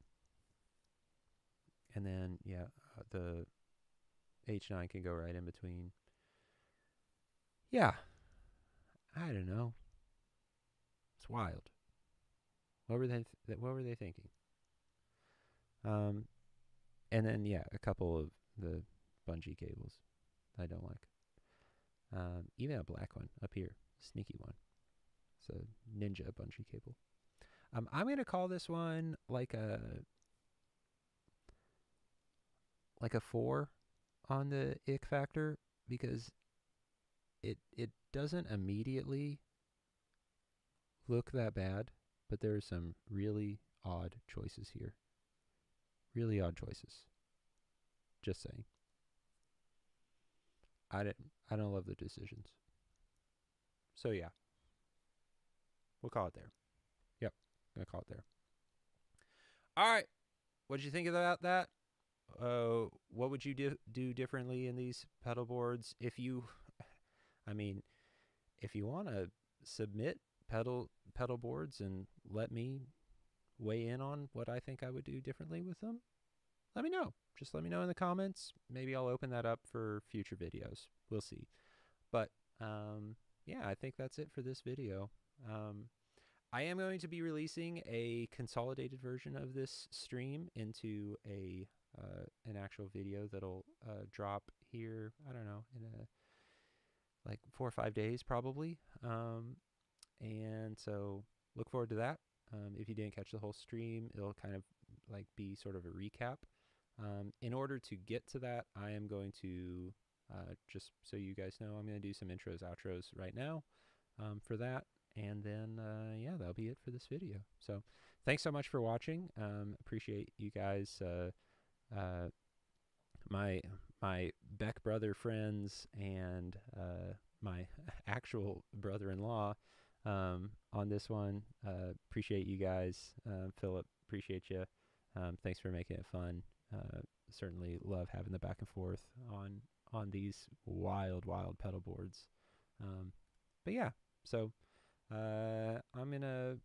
Speaker 1: And then, yeah, the H9 can go right in between. Yeah. I don't know. It's wild. What were they thinking? And then, yeah, a couple of the bungee cables I don't like. Even a black one up here, sneaky one. It's a ninja bungee cable. I'm gonna call this one like a 4 on the ick factor, because it doesn't immediately look that bad, but there are some really odd choices here. Really odd choices. Just saying. I don't love the decisions. So yeah, we'll call it there. Yep, gonna call it there. All right, what did you think about that? What would you do differently in these pedal boards? If you, I mean, if you want to submit pedal boards and let me weigh in on what I think I would do differently with them, let me know. Just let me know in the comments. Maybe I'll open that up for future videos. We'll see. But yeah, I think that's it for this video. I am going to be releasing a consolidated version of this stream into an actual video that'll drop here. I don't know, in like 4 or 5 days probably. And so look forward to that. If you didn't catch the whole stream, it'll kind of like be sort of a recap. In order to get to that, I am going to, just so you guys know, I'm going to do some intros, outros right now for that. And then, yeah, that'll be it for this video. So thanks so much for watching. Appreciate you guys, my Beck brother friends and my actual brother-in-law on this one. Appreciate you guys. Philip, appreciate you. Thanks for making it fun. Certainly love having the back and forth on these wild pedal boards. But yeah, so I'm gonna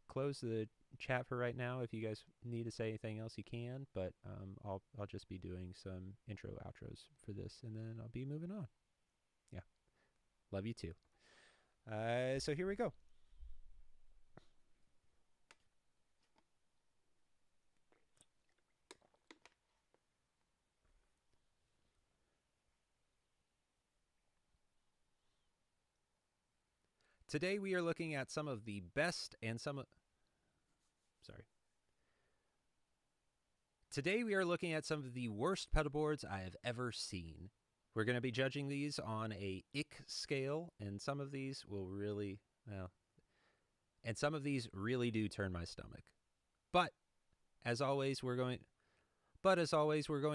Speaker 1: close the chat for right now. If you guys need to say anything else, you can. But I'll just be doing some intro outros for this, and then I'll be moving on. Yeah, love you too. So here we go. Today we are looking at some of the best and Today we are looking at some of the worst pedal boards I have ever seen. We're going to be judging these on a ick scale, and some of these will really, well, and some of these really do turn my stomach. But as always, we're going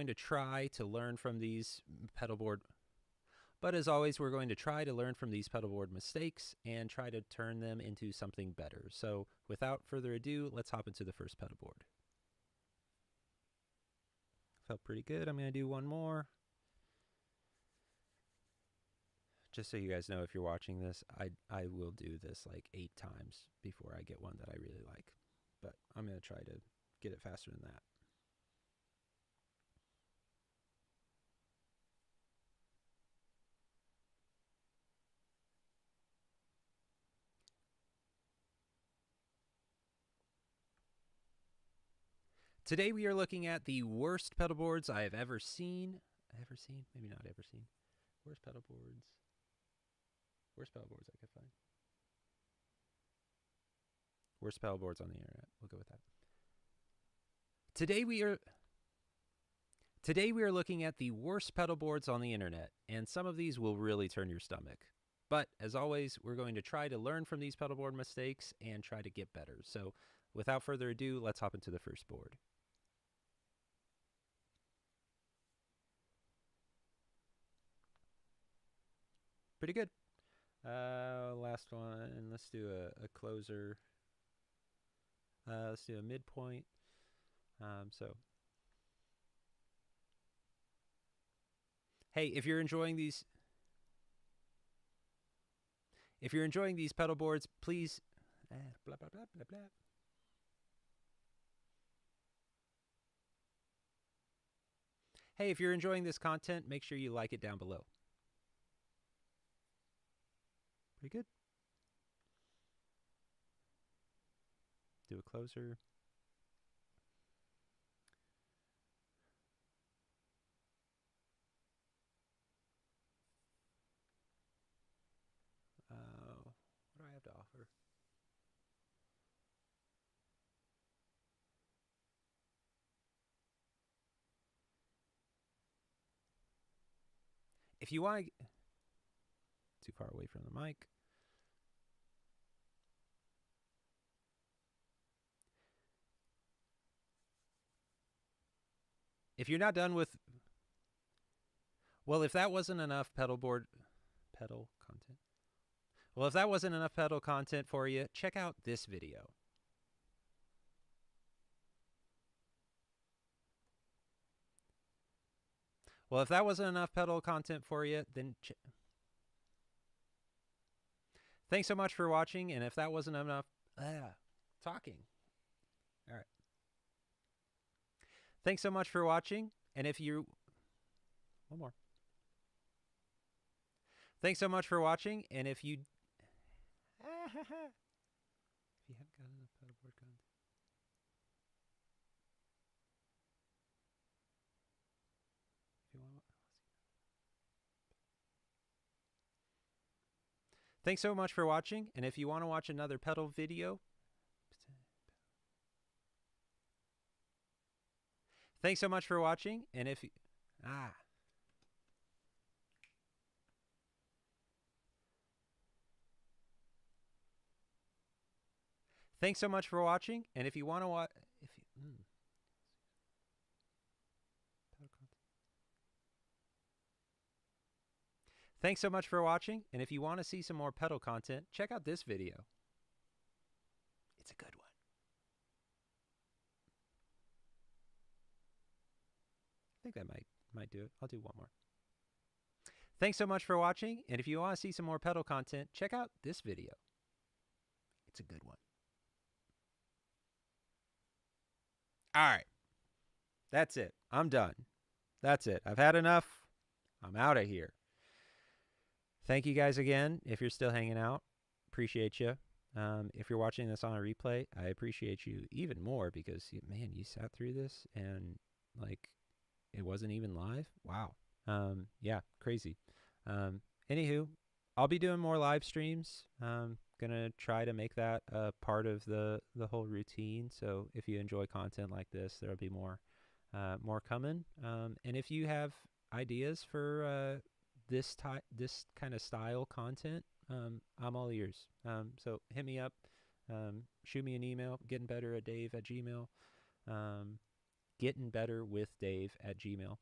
Speaker 1: to try to learn from these pedal board mistakes and try to turn them into something better. So without further ado, let's hop into the first pedal board. Felt pretty good. I'm going to do one more. Just so you guys know, if you're watching this, I will do this like 8 times before I get one that I really like. But I'm going to try to get it faster than that. Today we are looking at the worst pedal boards I have ever seen. Maybe not ever seen. Worst pedal boards I could find. Worst pedal boards on the internet. We'll go with that. Today we are looking at the worst pedal boards on the internet, and some of these will really turn your stomach. But as always, we're going to try to learn from these pedal board mistakes and try to get better. So without further ado, let's hop into the first board. Pretty good. Last one. Let's do a closer. Let's do a midpoint. So, hey, if you're enjoying these pedal boards, please. Blah blah blah blah blah. Hey, if you're enjoying this content, make sure you like it down below. Pretty good. Do a closer. What do I have to offer? If you want to... too far away from the mic. If you're not done with... Well, if that wasn't enough pedal content. Well, if that wasn't enough pedal content for you, check out this video. Well, if that wasn't enough pedal content for you, then... Thanks so much for watching, and if that wasn't enough... talking. All right. Thanks so much for watching, and if you... One more. Thanks so much for watching, and if you... if you haven't got enough pedalboard content... Thanks so much for watching, and if you want to watch another pedal video... Thanks so much for watching, and if you... Thanks so much for watching, and if you want to watch... Thanks so much for watching, and if you want to see some more pedal content, check out this video. It's a good one. I think that might do it. I'll do one more. Thanks so much for watching, and if you want to see some more pedal content, check out this video. It's a good one. All right. That's it. I'm done. That's it. I've had enough. I'm out of here. Thank you guys again. If you're still hanging out, appreciate you. If you're watching this on a replay, I appreciate you even more because, man, you sat through this and, like, it wasn't even live. Wow. Yeah, crazy. Anywho, I'll be doing more live streams. Gonna try to make that a part of the whole routine. So if you enjoy content like this, there'll be more coming. And if you have ideas for this kind of style content, I'm all ears. So hit me up, shoot me an email, gettingbetter@dave@gmail, gettingbetterwithdave@gmail,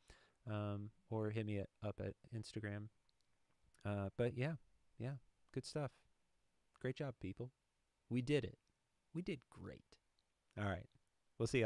Speaker 1: or hit me up at Instagram. But yeah, good stuff. Great job, people. We did it. We did great. All right. We'll see you on